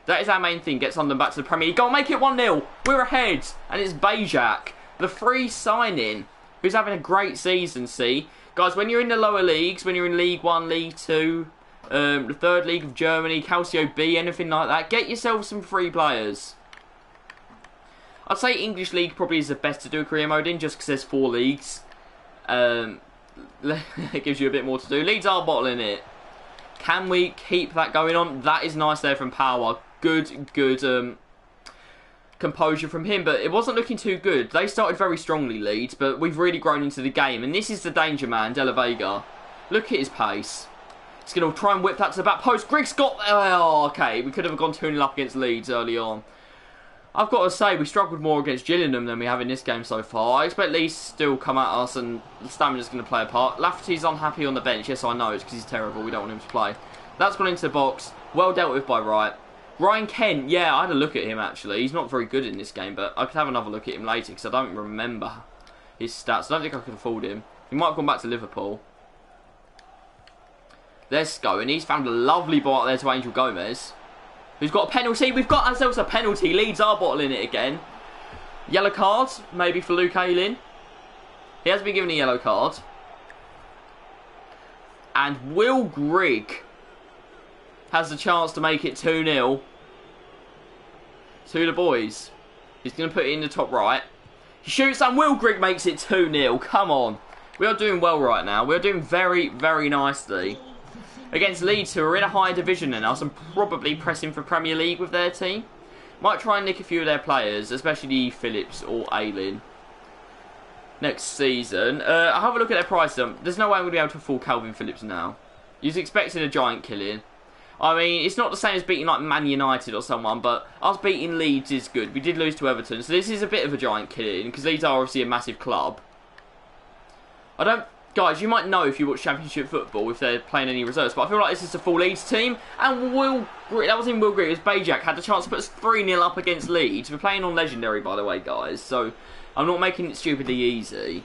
That is our main thing. Get Sunderland back to the Premier League. Go on, make it 1-0. We're ahead. And it's Bajak, the free signing, who's having a great season, see? Guys, when you're in the lower leagues, when you're in League 1, League 2, the third league of Germany, Calcio B, anything like that, get yourself some free players. I'd say English League probably is the best to do a career mode in, just because there's 4 leagues. It gives you a bit more to do. Leeds are bottling it. Can we keep that going on? That is nice there from Power. Good composure from him, but it wasn't looking too good. They started very strongly, Leeds, but we've really grown into the game, and this is the danger man, De La Vega. Look at his pace. He's going to try and whip that to the back post. Griggs got... Oh, okay, we could have gone 2-0 up against Leeds early on. I've got to say, we struggled more against Gillingham than we have in this game so far. I expect Leeds still come at us, and the stamina's going to play a part. Lafferty's unhappy on the bench. Yes, I know, it's because he's terrible. We don't want him to play. That's gone into the box. Well dealt with by Wright. Ryan Kent, yeah, I had a look at him actually. He's not very good in this game, but I could have another look at him later because I don't remember his stats. I don't think I could afford him. He might have gone back to Liverpool. There's Sko, and he's found a lovely ball out there to Angel Gomez, who's got a penalty. We've got ourselves a penalty. Leeds are bottling it again. Yellow card, maybe for Luke Ayling. He has been given a yellow card. And Will Grigg has the chance to make it 2-0 to the boys. He's going to put it in the top right. He shoots and Will Grigg makes it 2-0. Come on. We are doing well right now. We are doing very, very nicely. Against Leeds, who are in a higher division than us and probably pressing for Premier League with their team. Might try and nick a few of their players, especially Phillips or Ayling, next season. I'll have a look at their price. There's no way I'm going to be able to afford Calvin Phillips now. He's expecting a giant killing. I mean, it's not the same as beating like Man United or someone, but us beating Leeds is good. We did lose to Everton, so this is a bit of a giant killing, because Leeds are obviously a massive club. Guys, you might know if you watch Championship football if they're playing any reserves, but I feel like this is a full Leeds team, and that was in Will Grigg, it was Bajak, had the chance to put us 3-0 up against Leeds. We're playing on Legendary, by the way, guys, so I'm not making it stupidly easy.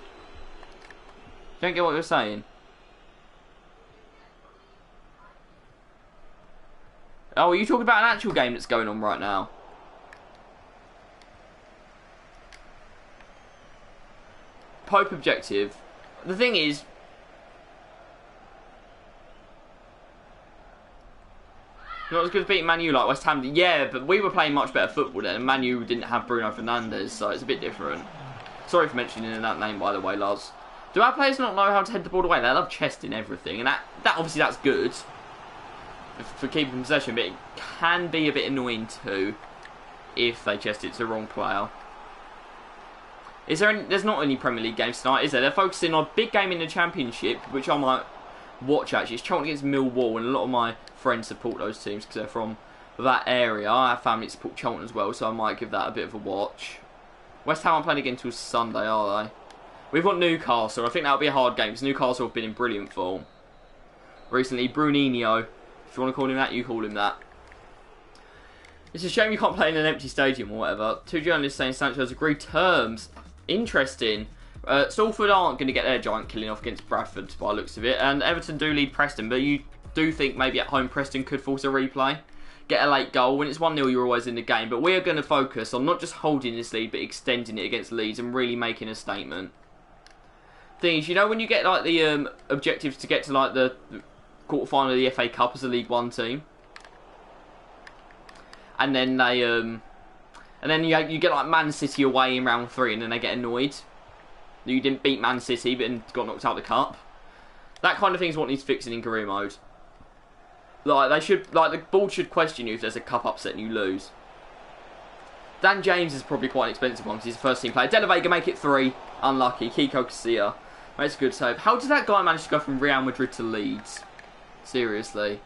Don't get what you're saying. Oh, are you talking about an actual game that's going on right now? Pope objective. The thing is, not as good as beating Man U like West Ham. Yeah, but we were playing much better football then, and Man U didn't have Bruno Fernandes, so it's a bit different. Sorry for mentioning that name, by the way, Lars. Do our players not know how to head the ball away? They love chesting everything, and that obviously that's good for keeping possession, but it can be a bit annoying too if they chest it to the wrong player. There's not any Premier League games tonight, is there? They're focusing on a big game in the Championship, which I might watch actually. It's Charlton against Millwall, and a lot of my friends support those teams because they're from that area. I have family that support Charlton as well, so I might give that a bit of a watch. West Ham aren't playing again until Sunday, are they? We've got Newcastle. I think that'll be a hard game because Newcastle have been in brilliant form recently. Bruninho, if you want to call him that, you call him that. It's a shame you can't play in an empty stadium or whatever. 2 journalists saying Sanchez agreed terms. Interesting. Salford aren't going to get their giant killing off against Bradford by the looks of it, and Everton do lead Preston, but you do think maybe at home Preston could force a replay, get a late goal. When it's 1-0 you're always in the game, but we are going to focus on not just holding this lead but extending it against Leeds and really making a statement. Thing is, you know when you get like the objectives to get to like the quarter-final of the FA Cup as a League 1 team, and then they and then you get like Man City away in round 3 and then they get annoyed that you didn't beat Man City but got knocked out of the cup. That kind of thing is what needs fixing in career mode. Like the board should question you if there's a cup upset and you lose. Dan James is probably quite an expensive one because he's a first team player. De La Vega make it 3. Unlucky. Kiko Casilla makes a good save. How did that guy manage to go from Real Madrid to Leeds? Seriously.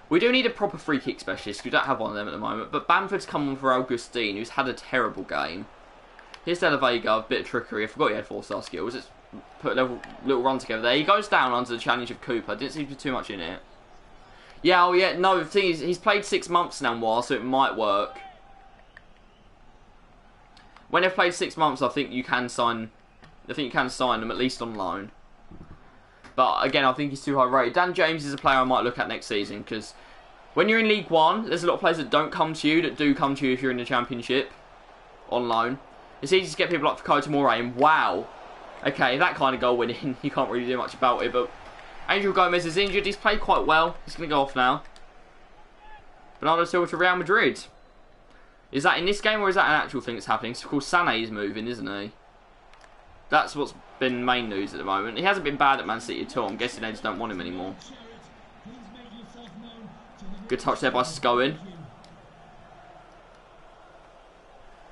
We do need a proper free kick specialist. We don't have one of them at the moment. But Bamford's come on for Augustine, who's had a terrible game. Here's De La Vega, a bit of trickery. I forgot he had 4-star skills. Let's put a little run together there. He goes down under the challenge of Cooper. Didn't seem to be too much in it. Yeah, oh yeah, no, the thing is, he's played 6 months now, more, so it might work. When they've played 6 months, I think you can sign them, at least on loan. But again, I think he's too high rated. Dan James is a player I might look at next season, because when you're in League One, there's a lot of players that don't come to you, that do come to you if you're in the Championship, on loan. It's easy to get people like Fikayo Tomori, and wow. Okay, that kind of goal went in. You can't really do much about it, but Angel Gomez is injured. He's played quite well. He's going to go off now. Bernardo Silva to Real Madrid. Is that in this game, or is that an actual thing that's happening? So, of course, Sané is moving, isn't he? That's what's been main news at the moment. He hasn't been bad at Man City at all. I'm guessing they just don't want him anymore. Good touch there by Scowen.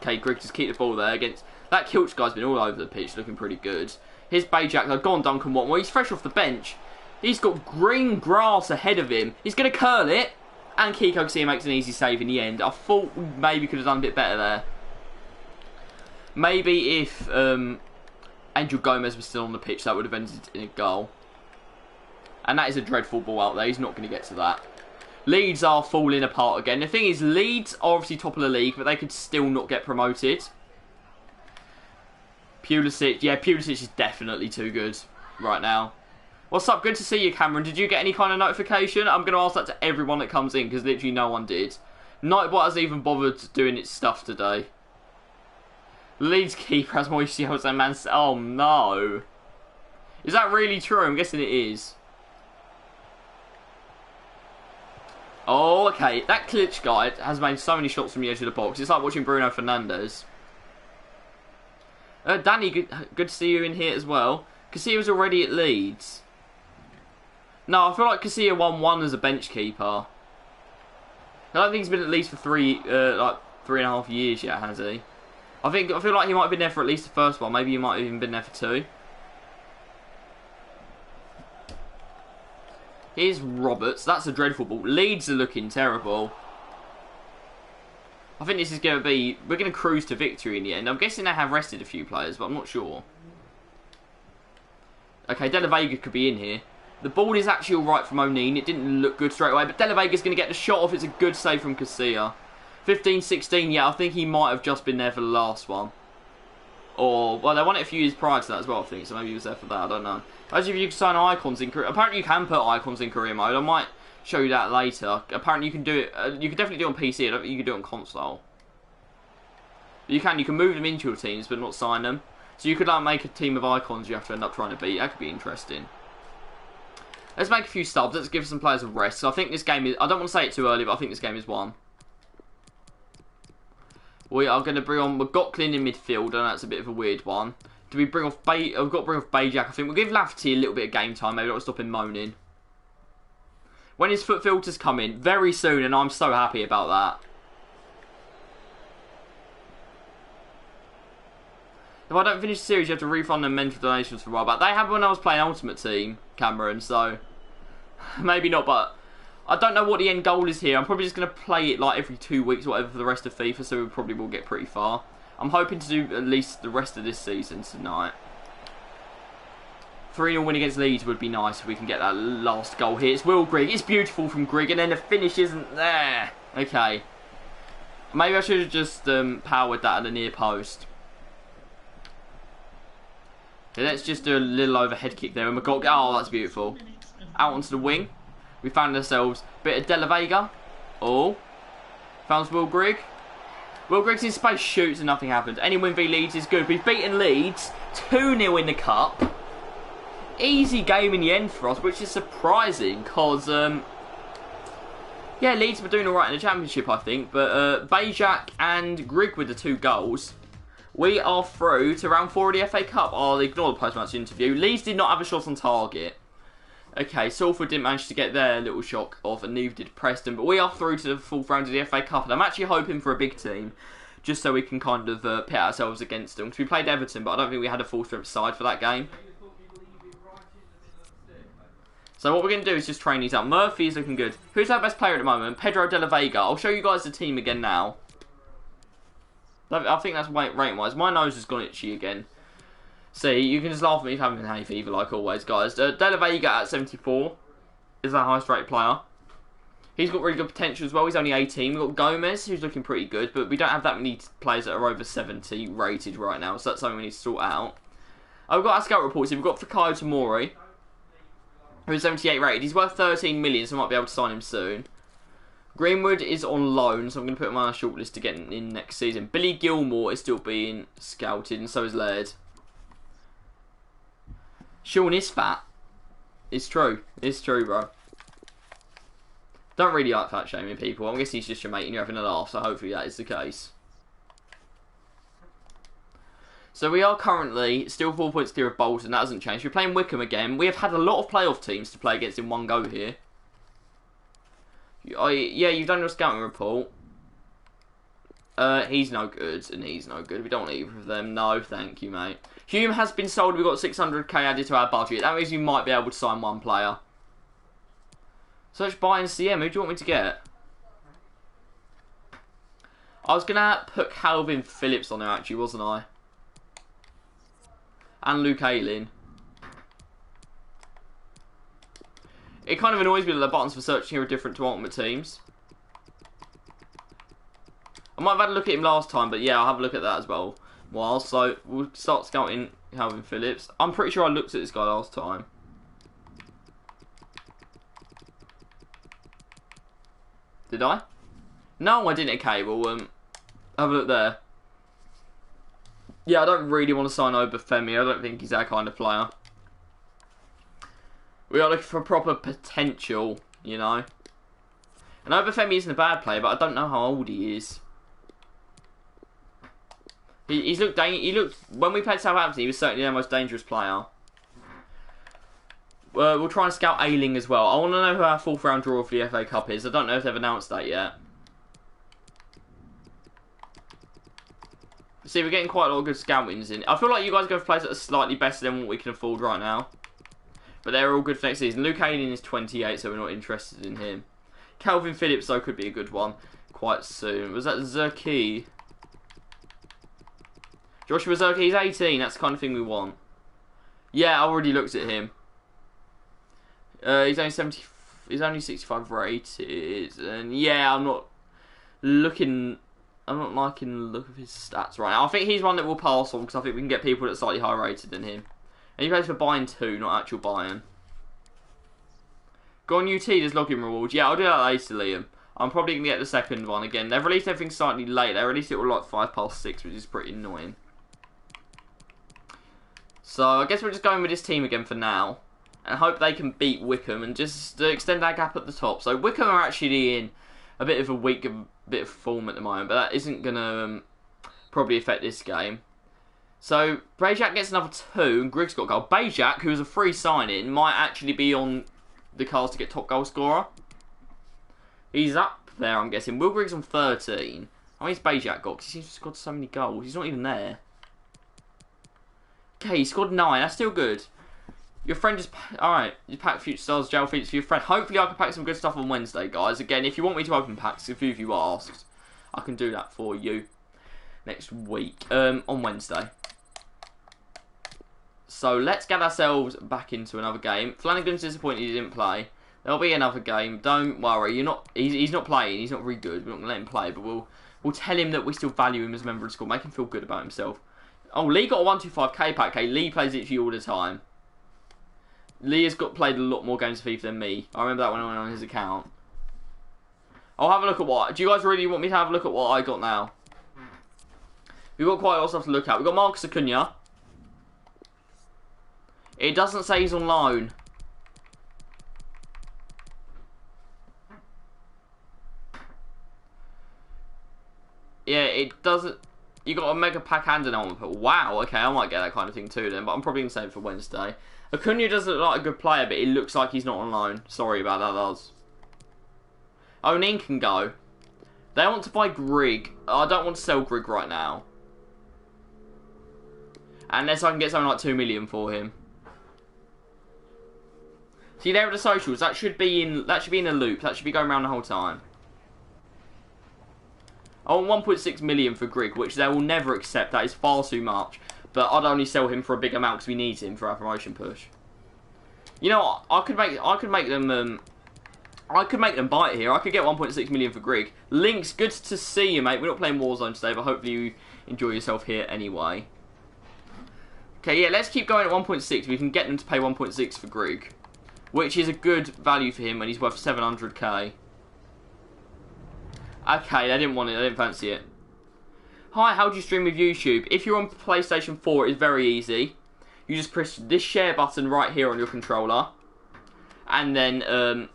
Okay, Grigg just keep the ball there against... That Kilch guy's been all over the pitch, looking pretty good. Here's Bajak, though. Go on, Duncan Watmore. He's fresh off the bench. He's got green grass ahead of him. He's going to curl it. And Kiko Casilla makes an easy save in the end. I thought we maybe could have done a bit better there. Maybe if Angel Gomez was still on the pitch, that would have ended in a goal. And that is a dreadful ball out there. He's not going to get to that. Leeds are falling apart again. The thing is, Leeds are obviously top of the league, but they could still not get promoted. Pulisic. Yeah, Pulisic is definitely too good right now. What's up? Good to see you, Cameron. Did you get any kind of notification? I'm going to ask that to everyone that comes in, because literally no one did. Nightbot hasn't even bothered doing its stuff today. Leeds keeper has more UCLs than Man City. Oh, no. Is that really true? I'm guessing it is. Oh, okay. That Klitsch guy has made so many shots from the edge of the box. It's like watching Bruno Fernandes. Danny, good to see you in here as well. Casilla was already at Leeds. No, I feel like Casilla won one as a bench keeper. I don't think he's been at Leeds for 3.5 years yet, has he? I feel like he might have been there for at least the first one. Maybe he might have even been there for 2. Here's Roberts. That's a dreadful ball. Leeds are looking terrible. I think this is going to be... We're going to cruise to victory in the end. I'm guessing they have rested a few players, but I'm not sure. Okay, De La Vega could be in here. The ball is actually alright from O'Neill. It didn't look good straight away, but De La Vega's going to get the shot off. It's a good save from Casilla. 15-16, yeah, I think he might have just been there for the last one. Or, well, they won it a few years prior to that as well, I think, so maybe he was there for that, I don't know. As if you can sign icons in career... Apparently you can put icons in career mode. I might show you that later. Apparently you can do it... you can definitely do it on PC. I don't think you can do it on console. But you can move them into your teams, but not sign them. So you could like make a team of icons you have to end up trying to beat. That could be interesting. Let's make a few subs. Let's give some players a rest. So I think this game is... I don't want to say it too early, but I think this game is won. We are going to bring on McLaughlin in midfield. I know that's a bit of a weird one. Do we bring off I've got to bring off Bajak, I think. We'll give Lafferty a little bit of game time. Maybe not stop him moaning. When his foot filters come in, very soon, and I'm so happy about that. If I don't finish the series, you have to refund them mental donations for a while back. They happened when I was playing Ultimate Team, Cameron, so... Maybe not, but... I don't know what the end goal is here. I'm probably just going to play it like every 2 weeks or whatever for the rest of FIFA, so we probably will get pretty far. I'm hoping to do at least the rest of this season tonight. 3-0 win against Leeds would be nice if we can get that last goal here. It's Will Grigg. It's beautiful from Grigg, and then the finish isn't there. Okay. Maybe I should have just powered that at the near post. Okay, let's just do a little overhead kick there. And McLaughlin, oh, that's beautiful. Out onto the wing. We found ourselves a bit of De La Vega. Oh. Found Will Grigg. Will Grigg's in space, shoots, and nothing happens. Any win v Leeds is good. We've beaten Leeds 2-0 in the cup. Easy game in the end for us, which is surprising, because, yeah, Leeds were doing alright in the Championship, I think. But Bajak and Grigg with the 2 goals. We are through to round 4 of the FA Cup. I'll ignore the post-match interview. Leeds did not have a shot on target. Okay, Salford didn't manage to get their little shock off, and neither did Preston. But we are through to the 4th round of the FA Cup, and I'm actually hoping for a big team, just so we can kind of pit ourselves against them. Because we played Everton, but I don't think we had a full-strength side for that game. So what we're going to do is just train these up. Murphy is looking good. Who's our best player at the moment? Pedro De La Vega. I'll show you guys the team again now. I think that's rating-wise. My nose has gone itchy again. See, you can just laugh at me for having hay fever like always, guys. De La Vega at 74 is our highest rated player. He's got really good potential as well. He's only 18. We've got Gomez, who's looking pretty good, but we don't have that many players that are over 70 rated right now, so that's something we need to sort out. We've got our scout reports here. We've got Fikayo Tomori, who's 78 rated. He's worth 13 million, so I might be able to sign him soon. Greenwood is on loan, so I'm going to put him on our shortlist to get in next season. Billy Gilmore is still being scouted, and so is Laird. Sean is fat. It's true. It's true, bro. Don't really like fat shaming people. I'm guessing he's just your mate and you're having a laugh, so hopefully that is the case. So we are currently still 4 points clear of Bolton. That hasn't changed. We're playing Wickham again. We have had a lot of playoff teams to play against in one go here. Yeah, you've done your scouting report. He's no good, and he's no good. We don't want either of them. No, thank you, mate. Hume has been sold. We've got 600k added to our budget. That means you might be able to sign one player. Search buy and CM. Who do you want me to get? I was going to put Calvin Phillips on there, actually, wasn't I? And Luke Ayling. It kind of annoys me that the buttons for searching here are different to Ultimate Teams. I might have had a look at him last time, but yeah, I'll have a look at that as well. So we'll start scouting Calvin Phillips. I'm pretty sure I looked at this guy last time. Did I? No, I didn't. Okay, well, have a look there. Yeah, I don't really want to sign Obafemi. I don't think he's that kind of player. We are looking for proper potential, you know. And Obafemi isn't a bad player, but I don't know how old he is. He looked when we played Southampton, he was certainly their most dangerous player. We'll try and scout Ayling as well. I want to know who our 4th round draw for the FA Cup is. I don't know if they've announced that yet. See, we're getting quite a lot of good scout wins in. I feel like you guys go for players that are slightly better than what we can afford right now. But they're all good for next season. Luke Ayling is 28, so we're not interested in him. Calvin Phillips, though, could be a good one quite soon. Was that Zerkey? Joshua Zerkey, he's 18. That's the kind of thing we want. Yeah, I already looked at him. He's only 70. He's only 65 rated, and yeah, I'm not liking the look of his stats right now. I think he's one that we'll pass on because I think we can get people that's slightly higher rated than him. And he plays for Bayern 2, not actual Bayern. Go on UT, there's login rewards. Yeah, I'll do that later, Liam. I'm probably going to get the second one again. They've released everything slightly late. They released it all like 6:05, which is pretty annoying. So I guess we're just going with this team again for now. And hope they can beat Wickham and just extend our gap at the top. So Wickham are actually in a bit of a weak bit of form at the moment, but that isn't going to probably affect this game. So Bajak gets another 2 and Griggs got a goal. Bajak, who was a free sign-in, might actually be on the cards to get top goal scorer. He's up there, I'm guessing. Will Griggs on 13. How many's Bajak got? Because he seems to have scored so many goals. He's not even there. Okay, he scored 9. That's still good. Your friend just... Alright, you pack Future Stars gel features for your friend. Hopefully I can pack some good stuff on Wednesday, guys. Again, if you want me to open packs, a few of you asked, I can do that for you next week. On Wednesday. So let's get ourselves back into another game. Flanagan's disappointed he didn't play. There'll be another game. Don't worry. He's not playing. He's not very good. We're not going to let him play, but we'll tell him that we still value him as a member of the squad. Make him feel good about himself. Oh, Lee got a 125k pack. Okay, Lee plays it for you all the time. Lee has played a lot more games of FIFA than me. I remember that when I went on his account. I'll have a look at what... Do you guys really want me to have a look at what I got now? We've got quite a lot of stuff to look at. We've got Marcus Acuna. It doesn't say he's on loan. Yeah, it doesn't... You got a mega pack and an element. Wow, okay, I might get that kind of thing too then, but I'm probably going to save it for Wednesday. Acuna doesn't look like a good player, but he looks like he's not on loan. Sorry about that, lads. O'Neill can go. They want to buy Grig. I don't want to sell Grig right now. Unless I can get something like 2 million for him. See, there are the socials. That should be in a loop. That should be going around the whole time. I want 1.6 million for Grig, which they will never accept. That is far too much. But I'd only sell him for a big amount because we need him for our promotion push. You know what? I could make them I could make them bite here. I could get 1.6 million for Grig. Links, good to see you, mate. We're not playing Warzone today, but hopefully you enjoy yourself here anyway. Okay, yeah, let's keep going at 1.6. We can get them to pay 1.6 for Grig, which is a good value for him when he's worth 700k. Okay, I didn't want it. I didn't fancy it. Hi, how do you stream with YouTube? If you're on PlayStation 4, it's very easy. You just press this share button right here on your controller. And then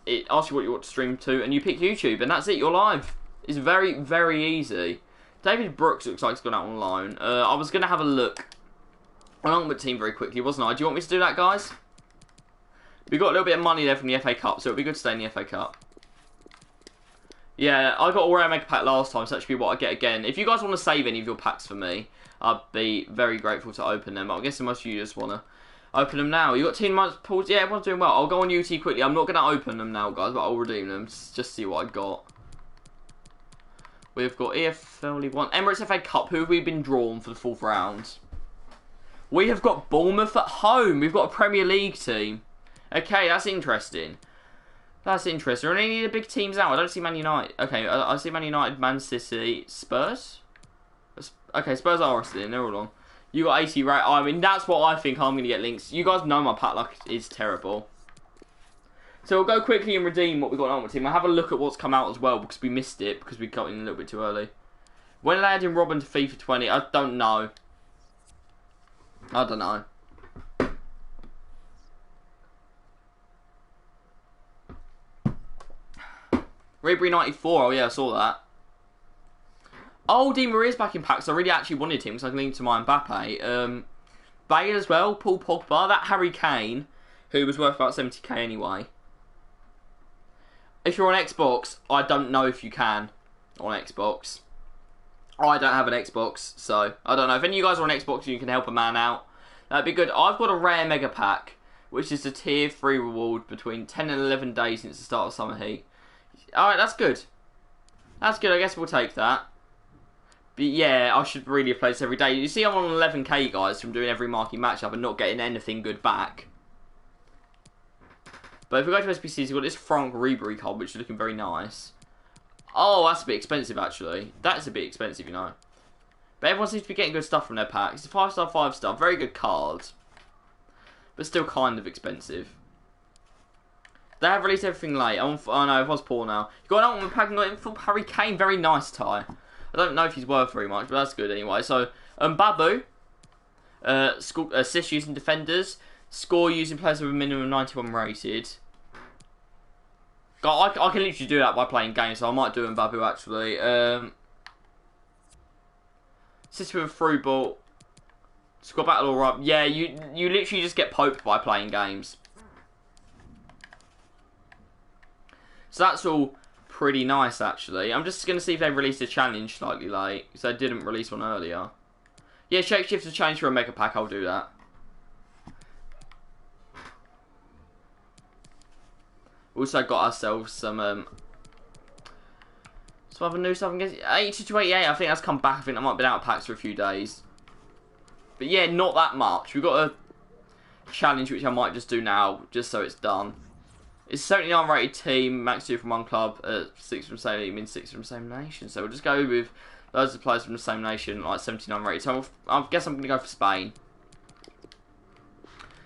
it asks you what you want to stream to, and you pick YouTube, and that's it, you're live. It's very, very easy. David Brooks looks like he's gone out on loan. I was going to have a look on Ultimate Team very quickly, wasn't I? Do you want me to do that, guys? We got a little bit of money there from the FA Cup, so it'll be good to stay in the FA Cup. Yeah, I got a rare mega pack last time, so that should be what I get again. If you guys want to save any of your packs for me, I'd be very grateful to open them. But I'm guessing most of you just want to open them now. You got 10 months pause. Yeah, everyone's doing well. I'll go on UT quickly. I'm not going to open them now, guys, but I'll redeem them. Just see what I got. We've got EFL League 1. Emirates FA Cup. Who have we been drawn for the 4th round? We have got Bournemouth at home. We've got a Premier League team. Okay, that's interesting. That's interesting. Are any of the big teams out? I don't see Man United. Okay, I see Man United, Man City, Spurs. Okay, Spurs are still in. They're all on. You got 80 right. I mean, that's what I think I'm going to get links. You guys know my pack luck is terrible. So we'll go quickly and redeem what we got on with team. I'll have a look at what's come out as well because we missed it because we got in a little bit too early. When are they adding Robin to FIFA 20? I don't know. I don't know. Ribery 94. Oh yeah, I saw that. Oh, Di Maria's back in packs. I really actually wanted him because I can link him to my Mbappe. Bale as well, Paul Pogba, that Harry Kane, who was worth about 70k anyway. If you're on Xbox, I don't know if you can on Xbox. I don't have an Xbox, so I don't know. If any of you guys are on Xbox, you can help a man out. That'd be good. I've got a rare mega pack, which is a tier 3 reward between 10 and 11 days since the start of summer heat. Alright, that's good. That's good, I guess we'll take that. But yeah, I should really have played this every day. You see I'm on 11k, guys, from doing every marquee matchup and not getting anything good back. But if we go to SBCs, we've got this Frank Ribery card, which is looking very nice. Oh, that's a bit expensive, actually. That's a bit expensive, you know. But everyone seems to be getting good stuff from their packs. It's a 5-star, 5-star. Very good card. But still kind of expensive. They have released everything late. Oh no, it was poor now. You got an ultimate pack and got it for Harry Kane. Very nice tie. I don't know if he's worth very much, but that's good anyway. So, Babu. Assist using defenders. Score using players with a minimum of 91 rated. God, I can literally do that by playing games, so I might do Babu actually. Assist with a through ball. Score battle alright. Yeah, you literally just get poked by playing games. So that's all pretty nice, actually. I'm just going to see if they released a challenge slightly late, because they didn't release one earlier. Yeah, Shapeshift's a challenge for a mega pack. I'll do that. Also got ourselves some other new stuff. I'm guessing 80 to 88. I think that's come back. I think that might have been out of packs for a few days. But yeah, not that much. We've got a challenge which I might just do now, just so it's done. It's 79 rated team, max 2 from one club, 6 from same team, 6 from same nation. So we'll just go with loads of players from the same nation, like 79 rated. So I guess I'm going to go for Spain.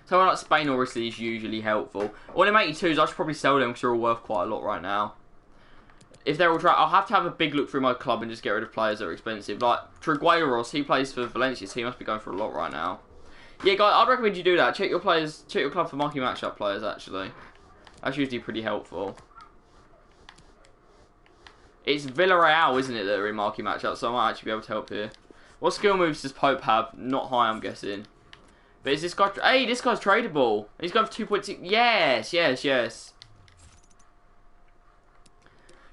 Someone like Spain obviously is usually helpful. All them 82s, I should probably sell them because they're all worth quite a lot right now. If they're all I'll have to have a big look through my club and just get rid of players that are expensive. Like Trigueros, he plays for Valencia, so he must be going for a lot right now. Yeah, guys, I'd recommend you do that. Check your players, check your club for marquee matchup players, actually. That's usually pretty helpful. It's Villarreal, isn't it, that are in marquee matchup, so I might actually be able to help here. What skill moves does Pope have? Not high, I'm guessing. But is this guy... Hey, this guy's tradable. He's going for 2.6... Yes, yes, yes.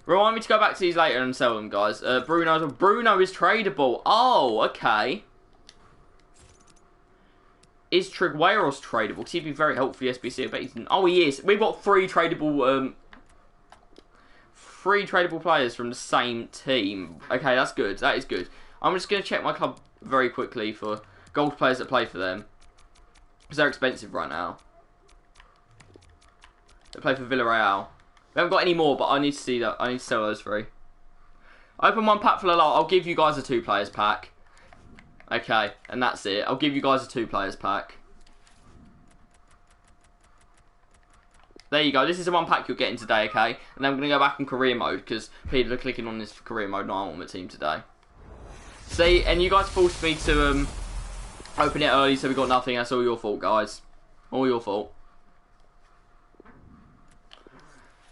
Remind me to go back to these later and sell them, guys. Bruno is tradable. Oh, okay. Is Trigueros tradable? Because he'd be very helpful for the SBC. I bet he's... Oh, he is. We've got three tradable players from the same team. Okay, that's good. That is good. I'm just going to check my club very quickly for gold players that play for them. Because they're expensive right now. They play for Villarreal. We haven't got any more, but I need to see that. I need to sell those 3. Open 1 pack for the lot. I'll give you guys a 2 players pack. Okay, and that's it. I'll give you guys a 2 players pack. There you go. This is the 1 pack you're getting today, okay? And then I'm going to go back in career mode because people are clicking on this career mode and I want my team today. See, and you guys forced me to open it early, so we got nothing. That's all your fault, guys. All your fault.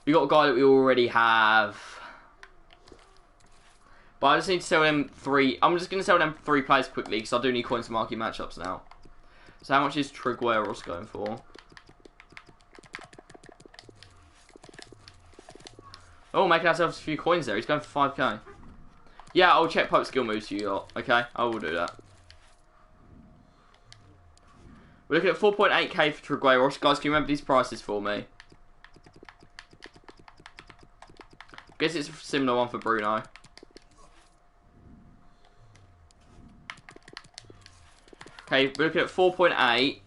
We got a guy that we already have. But I just need to sell them 3. I'm just going to sell them 3 players quickly because I do need coins to marquee matchups now. So how much is Trigueros going for? Oh, making ourselves a few coins there. He's going for 5k. Yeah, I'll check Pope skill moves for you lot. Okay, I will do that. We're looking at 4.8k for Trigueros. Guys, can you remember these prices for me? Guess it's a similar one for Bruno. Okay, we're looking at 4.8.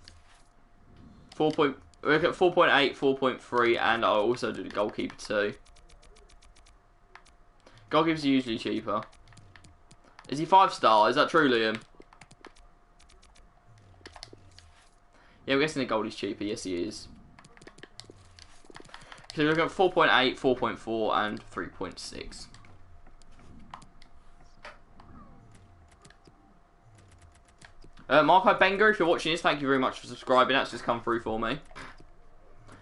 We're looking at 4.8, 4.3, and I'll also do the goalkeeper too. Goalkeepers are usually cheaper. Is he 5-star? Is that true, Liam? Yeah, I'm guessing the gold is cheaper. Yes, he is. So we're looking at 4.8, 4.4, and 3.6. Marco Benga, if you're watching this, thank you very much for subscribing. That's just come through for me.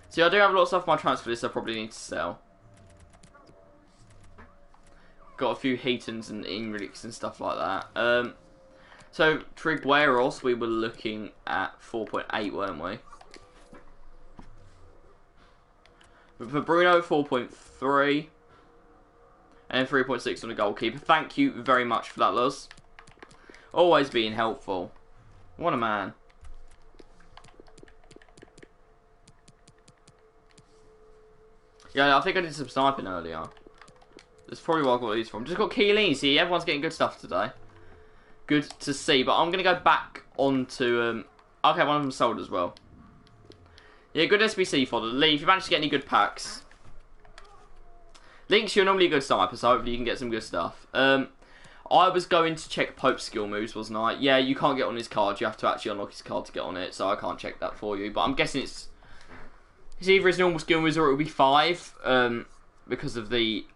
See, I do have a lot of stuff on my transfer list I probably need to sell. Got a few Heatons and Ingrix and stuff like that. So, Trigueros, we were looking at 4.8, weren't we? But for Bruno, 4.3. And 3.6 on the goalkeeper. Thank you very much for that, Luz. Always being helpful. What a man. Yeah, I think I did some sniping earlier. That's probably where I got these from. Just got Keeley. See, everyone's getting good stuff today. Good to see. But I'm going to go back onto... okay, one of them sold as well. Yeah, good SBC fodder. Lee, if you manage to get any good packs. Links, you're normally a good sniper, so hopefully you can get some good stuff. I was going to check Pope's skill moves, wasn't I? Yeah, you can't get on his card. You have to actually unlock his card to get on it, so I can't check that for you. But I'm guessing it's either his normal skill moves or it will be 5 because of the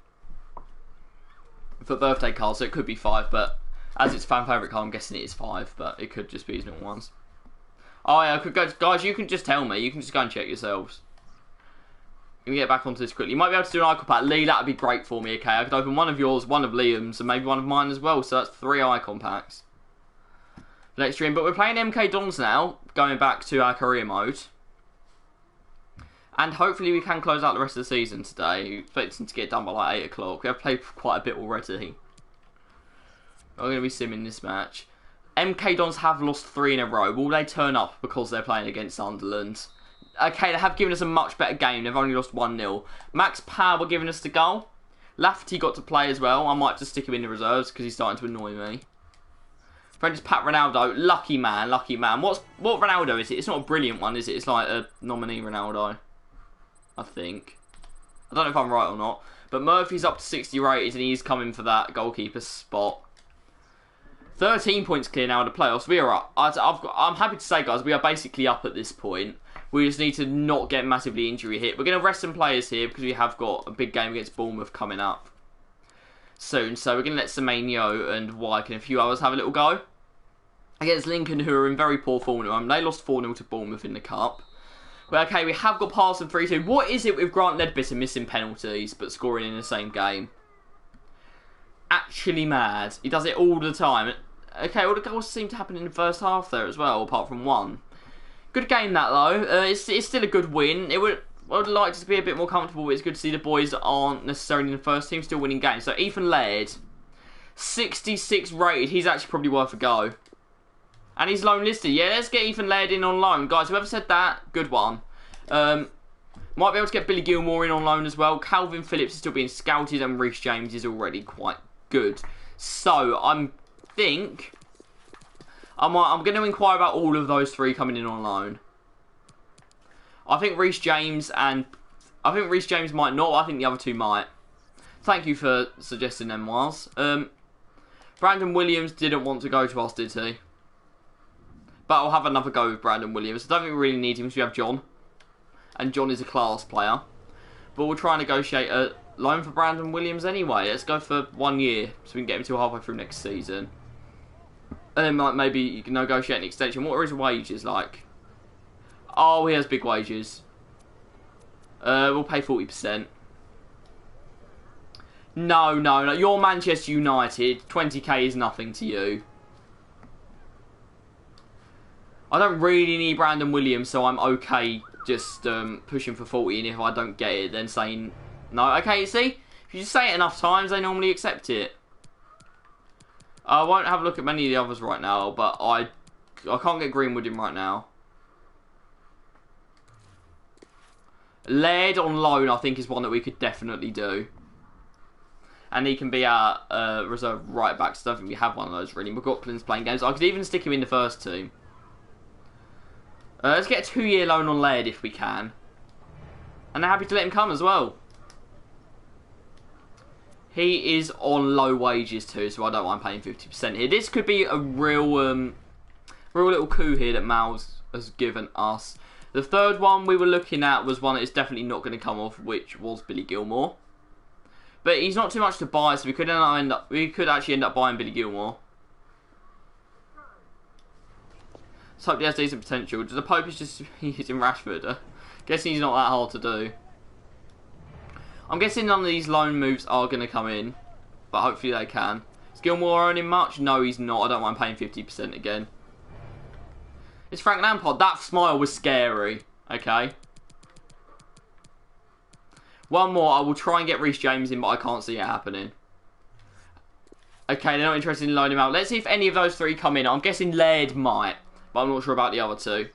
birthday card, so it could be 5. But as it's fan favourite card, I'm guessing it is 5, but it could just be his normal ones. Oh yeah, I could go, guys. You can just tell me. You can just go and check yourselves. Let me get back onto this quickly. You might be able to do an icon pack. Lee, that would be great for me, okay? I could open one of yours, one of Liam's, and maybe one of mine as well. So that's 3 icon packs for next stream. But we're playing MK Dons now, going back to our career mode. And hopefully we can close out the rest of the season today. Expecting to get done by like 8 o'clock. We have played quite a bit already. I'm going to be simming this match. MK Dons have lost 3 in a row. Will they turn up because they're playing against Sunderland? Okay, they have given us a much better game. They've only lost 1-0. Max Power giving us the goal. Lafferty got to play as well. I might just stick him in the reserves because he's starting to annoy me. Friend is Pat Ronaldo. Lucky man, lucky man. What Ronaldo is it? It's not a brilliant one, is it? It's like a nominee Ronaldo, I think. I don't know if I'm right or not. But Murphy's up to 60 rated and he's coming for that goalkeeper spot. 13 points clear now in the playoffs. We are up. I'm happy to say, guys, we are basically up at this point. We just need to not get massively injury hit. We're going to rest some players here because we have got a big game against Bournemouth coming up soon. So we're going to let Semenyo and Wyke and a few others have a little go against Lincoln, who are in very poor form at the moment. They lost 4-0 to Bournemouth in the Cup. Well, okay, we have got Parson 3-2. What is it with Grant Ledbetter missing penalties but scoring in the same game? Actually mad. He does it all the time. Okay, all the goals seem to happen in the first half there as well, apart from one. Good game that though. It's still a good win. I would like to be a bit more comfortable, but it's good to see the boys that aren't necessarily in the first team still winning games. So Ethan Laird, 66 rated. He's actually probably worth a go. And he's loan listed. Yeah, let's get Ethan Laird in on loan. Guys, whoever said that, good one. Might be able to get Billy Gilmore in on loan as well. Calvin Phillips is still being scouted and Reece James is already quite good. So, I'm going to inquire about all of those 3 coming in on loan. I think Reece James and... I think Reece James might not. I think the other two might. Thank you for suggesting them, Miles. Brandon Williams didn't want to go to us, did he? But I'll have another go with Brandon Williams. I don't think we really need him because we have John. And John is a class player. But we'll try and negotiate a loan for Brandon Williams anyway. Let's go for 1 year so we can get him till halfway through next season. And then like, maybe you can negotiate an extension. What are his wages like? Oh, he has big wages. We'll pay 40%. No. You're Manchester United. 20k is nothing to you. I don't really need Brandon Williams, so I'm okay just pushing for 40, and if I don't get it, then saying no. Okay, see? If you just say it enough times, they normally accept it. I won't have a look at many of the others right now, but I can't get Greenwood in right now. Laird on loan, I think, is one that we could definitely do. And he can be our reserve right back, so I don't think we have one of those really. McLaughlin's playing games. I could even stick him in the first team. Let's get a 2-year loan on Laird if we can. And they're happy to let him come as well. He is on low wages too, so I don't mind paying 50% here. This could be a real little coup here that Mal's has given us. The third one we were looking at was one that is definitely not going to come off, which was Billy Gilmore. But he's not too much to buy, so we could actually end up buying Billy Gilmore. Let's hope he has decent potential. The Pope is just he's in Rashford. Guessing he's not that hard to do. I'm guessing none of these loan moves are going to come in, but hopefully they can. Is Gilmore earning much? No, he's not. I don't mind paying 50% again. It's Frank Lampard. That smile was scary. Okay. One more. I will try and get Reece James in, but I can't see it happening. Okay, they're not interested in loaning him out. Let's see if any of those three come in. I'm guessing Laird might, but I'm not sure about the other two.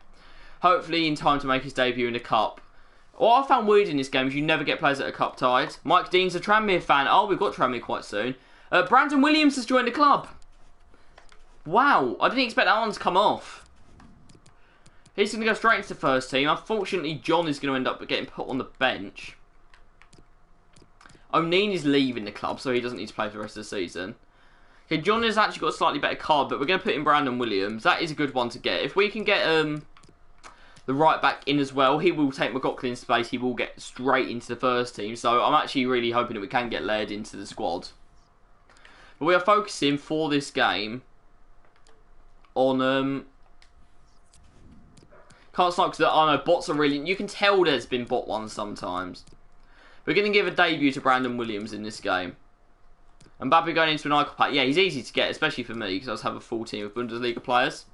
Hopefully in time to make his debut in the Cup. What I found weird in this game is you never get players that are Cup tied. Mike Dean's a Tranmere fan. Oh, we've got Tranmere quite soon. Brandon Williams has joined the club. Wow, I didn't expect that one to come off. He's going to go straight into the first team. Unfortunately, John is going to end up getting put on the bench. O'Neill is leaving the club, so he doesn't need to play for the rest of the season. Okay, John has actually got a slightly better card, but we're going to put in Brandon Williams. That is a good one to get. If we can get the right back in as well, he will take McLaughlin's space. He will get straight into the first team. So I'm actually really hoping that we can get Laird into the squad. But we are focusing for this game on can't start because I know bots are really. You can tell there's been bot ones sometimes. We're going to give a debut to Brandon Williams in this game. And Mbappe going into an icon pack. Yeah, he's easy to get, especially for me, because I just have a full team of Bundesliga players.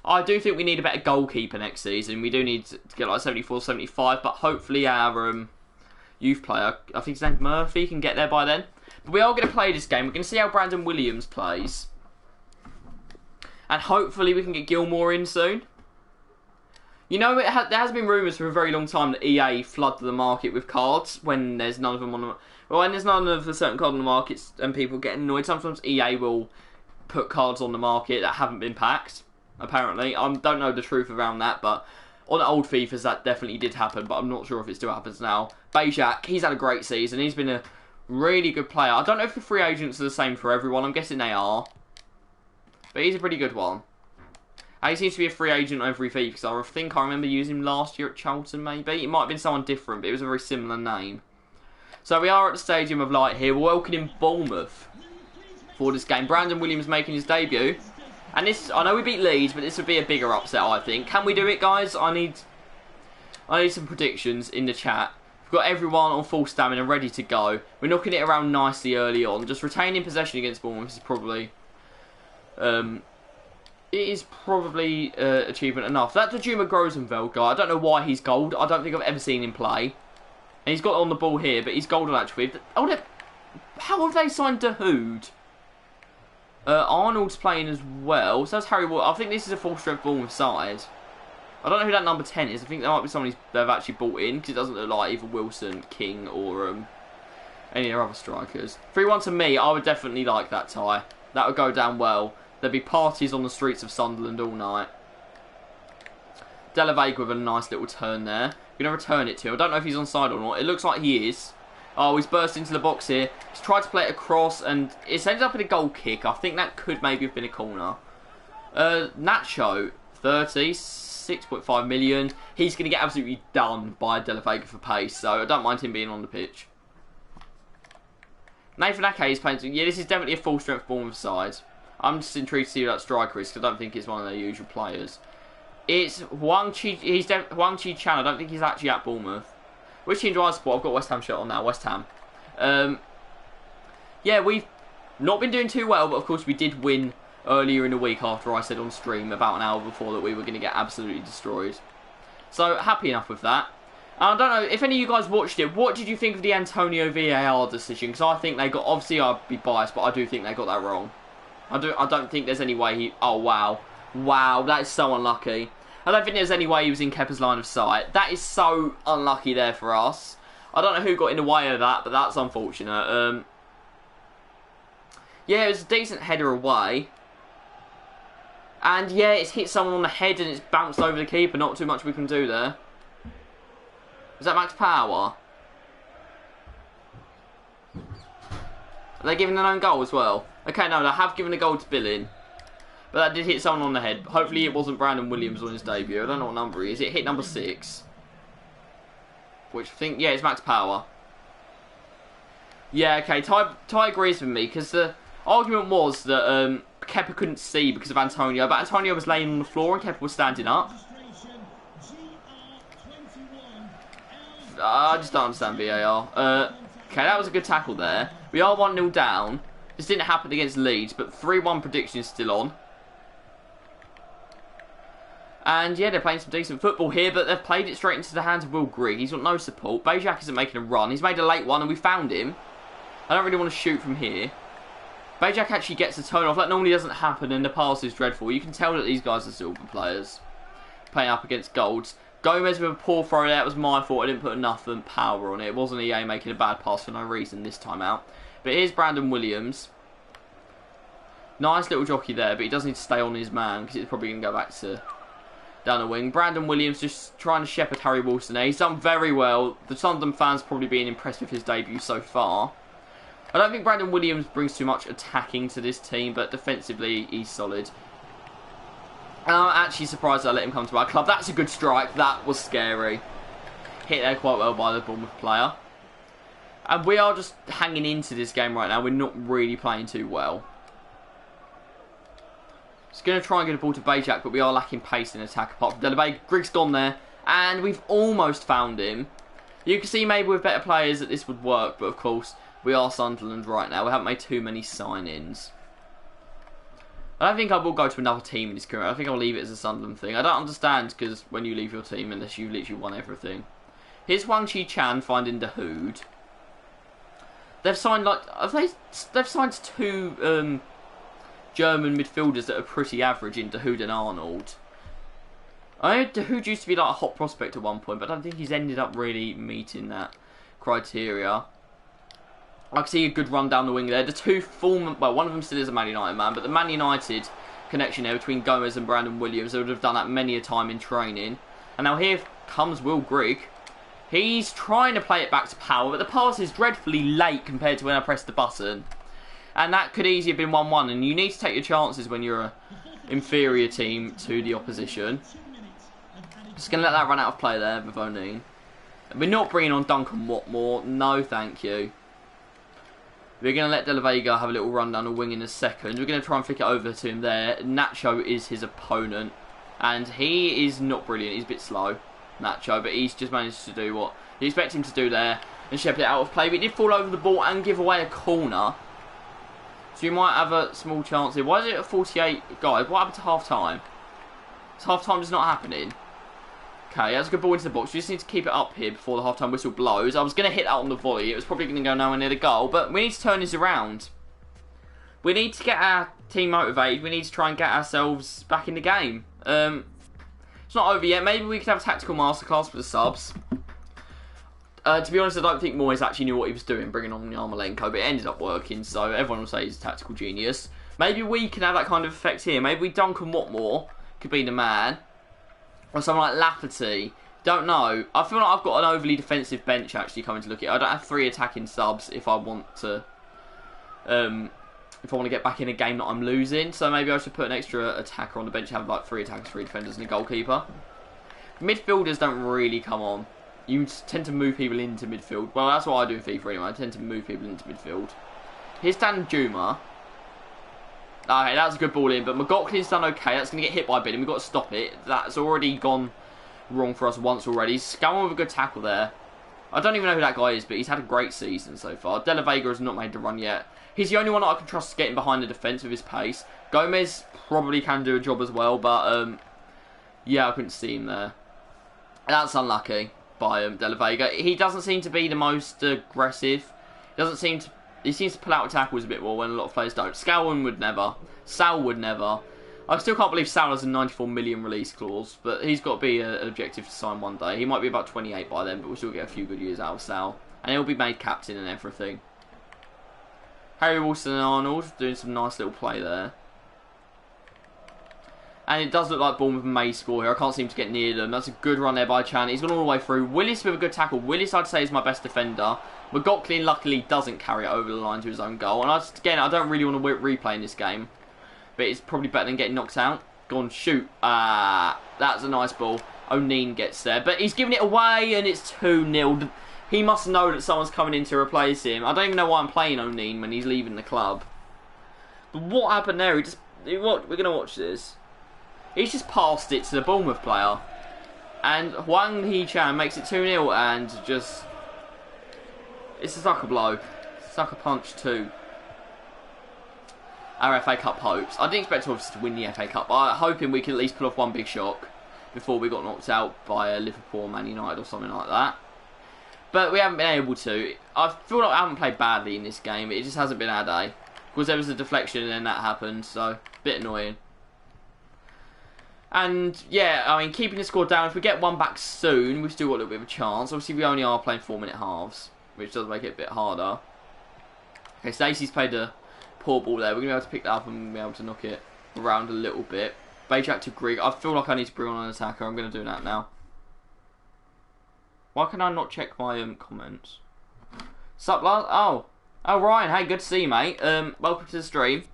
I do think we need a better goalkeeper next season. We do need to get like 74, 75, but hopefully our youth player, I think his name's Murphy, can get there by then. But we are going to play this game. We're going to see how Brandon Williams plays. And hopefully we can get Gilmore in soon. You know, there has been rumours for a very long time that EA flood the market with cards when there's none of them on the... Well, when there's none of a certain card on the market and people get annoyed, sometimes EA will put cards on the market that haven't been packed, apparently. I don't know the truth around that, but on old FIFAs that definitely did happen, but I'm not sure if it still happens now. Bajak, he's had a great season. He's been a really good player. I don't know if the free agents are the same for everyone. I'm guessing they are. But he's a pretty good one. He seems to be a free agent every FIFA, because I think I remember using him last year at Charlton, maybe. It might have been someone different, but it was a very similar name. So we are at the Stadium of Light here. We're welcoming Bournemouth for this game. Brandon Williams making his debut. And this, I know we beat Leeds, but this would be a bigger upset, I think. Can we do it, guys? I need some predictions in the chat. We've got everyone on full stamina and ready to go. We're knocking it around nicely early on. Just retaining possession against Bournemouth is probably... it is probably achievement enough. That Djuma Grozenveld guy, I don't know why he's gold. I don't think I've ever seen him play. And he's got on the ball here, but he's gold on actually. Oh, how have they signed Dahoud? Arnold's playing as well. So that's Harry Ward. I think this is a full-strength Bournemouth side. I don't know who that number 10 is. I think that might be someone they've actually bought in, because it doesn't look like either Wilson, King, or any of their other strikers. 3-1 to me, I would definitely like that tie. That would go down well. There'd be parties on the streets of Sunderland all night. De La Vega with a nice little turn there. We're going to return it to him. I don't know if he's onside or not. It looks like he is. Oh, he's burst into the box here. He's tried to play it across, and it's ended up in a goal kick. I think that could maybe have been a corner. Nacho, 30, 6.5 million. He's going to get absolutely done by De La Vega for pace, so I don't mind him being on the pitch. Nathan Ake is playing... Yeah, this is definitely a full-strength Bournemouth side. I'm just intrigued to see who that striker is, because I don't think it's one of their usual players. It's Wang Chi Chan. I don't think he's actually at Bournemouth. Which team do I support? I've got West Ham shirt on now. West Ham. Yeah, we've not been doing too well, but of course we did win earlier in the week after I said on stream about an hour before that we were going to get absolutely destroyed. So, happy enough with that. And I don't know, if any of you guys watched it, what did you think of the Antonio VAR decision? Because I think they got... Obviously, I'd be biased, but I do think they got that wrong. I don't think there's any way he... Oh, wow. Wow, that is so unlucky. I don't think there's any way he was in Kepa's line of sight. That is so unlucky there for us. I don't know who got in the way of that, but that's unfortunate. Yeah, it was a decent header away. And yeah, it's hit someone on the head and it's bounced over the keeper. Not too much we can do there. Is that max power? Are they giving an own goal as well? Okay, no, they have given a goal to Billing. But that did hit someone on the head. Hopefully it wasn't Brandon Williams on his debut. I don't know what number he is. It hit number 6. Which I think, yeah, it's max power. Yeah, okay, Ty agrees with me. Because the argument was that Kepa couldn't see because of Antonio. But Antonio was laying on the floor and Kepa was standing up. I just don't understand VAR. Okay, that was a good tackle there. We are 1-0 down. This didn't happen against Leeds, but 3-1 prediction is still on. And yeah, they're playing some decent football here, but they've played it straight into the hands of Will Grigg. He's got no support. Bajak isn't making a run. He's made a late one, and we found him. I don't really want to shoot from here. Bajak actually gets a turn off. That normally doesn't happen, and the pass is dreadful. You can tell that these guys are silver players. Playing up against golds. Gomez with a poor throw there. That was my fault. I didn't put enough power on it. It wasn't EA making a bad pass for no reason this time out. But here's Brandon Williams. Nice little jockey there, but he does need to stay on his man because it's probably going to go back to down the wing. Brandon Williams just trying to shepherd Harry Wilson there. He's done very well. The Sunderland fans probably being impressed with his debut so far. I don't think Brandon Williams brings too much attacking to this team, but defensively he's solid. And I'm actually surprised I let him come to our club. That's a good strike. That was scary. Hit there quite well by the Bournemouth player. And we are just hanging into this game right now. We're not really playing too well. Just going to try and get a ball to Bajak, but we are lacking pace in attack apart from De La Vega. Grigg's gone there. And we've almost found him. You can see maybe with better players that this would work, but of course, we are Sunderland right now. We haven't made too many sign-ins. I don't think I will go to another team in this career. I think I'll leave it as a Sunderland thing. I don't understand, because when you leave your team, unless you've literally won everything. Here's Wang Chi Chan finding Dahoud. They've signed, like, they've signed 2 German midfielders that are pretty average in Dahoud and Arnold. I know Dahoud used to be like a hot prospect at one point, but I don't think he's ended up really meeting that criteria. I can see a good run down the wing there. The 2 former... Well, one of them still is a Man United man, but the Man United connection there between Gomez and Brandon Williams, they would have done that many a time in training. And now here comes Will Grigg. He's trying to play it back to power, but the pass is dreadfully late compared to when I pressed the button. And that could easily have been 1-1, and you need to take your chances when you're an inferior team to the opposition. Just going to let that run out of play there, Bavonine. We're not bringing on Duncan Watmore. No, thank you. We're going to let De La Vega have a little run down the wing in a second. We're going to try and flick it over to him there. Nacho is his opponent. And he is not brilliant. He's a bit slow, Nacho. But he's just managed to do what you expect him to do there. And shepherd it out of play. But he did fall over the ball and give away a corner. So you might have a small chance here. Why is it at 48? Guys, what happened to half-time? Is half-time just not happening? Okay, that's a good ball into the box. We just need to keep it up here before the half-time whistle blows. I was going to hit that on the volley. It was probably going to go nowhere near the goal. But we need to turn this around. We need to get our team motivated. We need to try and get ourselves back in the game. It's not over yet. Maybe we could have a tactical masterclass for the subs. To be honest, I don't think Moyes actually knew what he was doing, bringing on Yarmolenko. But it ended up working, so everyone will say he's a tactical genius. Maybe we can have that kind of effect here. Maybe Duncan Watmore could be the man. Or someone like Lafferty Don't know. I feel like I've got an overly defensive bench actually coming to look at it. I don't have 3 attacking subs if I want to get back in a game that I'm losing. So maybe I should put an extra attacker on the bench, have like 3 attackers, 3 defenders and a goalkeeper. Midfielders don't really come on. You tend to move people into midfield. Well, that's what I do in FIFA anyway. I tend to move people into midfield. Here's Dan Juma. Okay, that's a good ball in, but McLaughlin's done okay. That's going to get hit by Billy. We've got to stop it. That's already gone wrong for us once already. Scowen with a good tackle there. I don't even know who that guy is, but he's had a great season so far. De La Vega has not made the run yet. He's the only one that I can trust getting behind the defence with his pace. Gomez probably can do a job as well, but yeah, I couldn't see him there. That's unlucky by De La Vega. He doesn't seem to be the most aggressive. He seems to pull out tackles a bit more when a lot of players don't. Scowen would never. Sal would never. I still can't believe Sal has a 94 million release clause, but he's got to be an objective to sign one day. He might be about 28 by then, but we'll still get a few good years out of Sal. And he'll be made captain and everything. Harry Wilson-Arnold doing some nice little play there. And it does look like Bournemouth may score here. I can't seem to get near them. That's a good run there by Chan. He's gone all the way through. Willis with a good tackle. Willis, I'd say, is my best defender. McLaughlin, luckily, doesn't carry it over the line to his own goal. And I don't really want to replay in this game. But it's probably better than getting knocked out. Go on, shoot. That's a nice ball. O'Neill gets there. But he's giving it away, and it's 2-0. He must know that someone's coming in to replace him. I don't even know why I'm playing O'Neill when he's leaving the club. But what happened there? We're going to watch this. He's just passed it to the Bournemouth player. And Hwang Hee-chan makes it 2-0 and just... It's a sucker blow. Sucker punch 2. Our FA Cup hopes. I didn't expect obviously to win the FA Cup, but I'm hoping we can at least pull off one big shock before we got knocked out by Liverpool or Man United or something like that. But we haven't been able to. I feel like I haven't played badly in this game. It just hasn't been our day. Because there was a deflection and then that happened, so a bit annoying. And yeah, I mean, keeping the score down, if we get one back soon, we've still got a little bit of a chance. Obviously, we only are playing 4-minute halves, which does make it a bit harder. Okay, Stacey's played a poor ball there. We're going to be able to pick that up and be able to knock it around a little bit. Bajak to Greg. I feel like I need to bring on an attacker. I'm going to do that now. Why can I not check my comments? Sup, lad? Oh, Ryan. Hey, good to see you, mate. Welcome to the stream.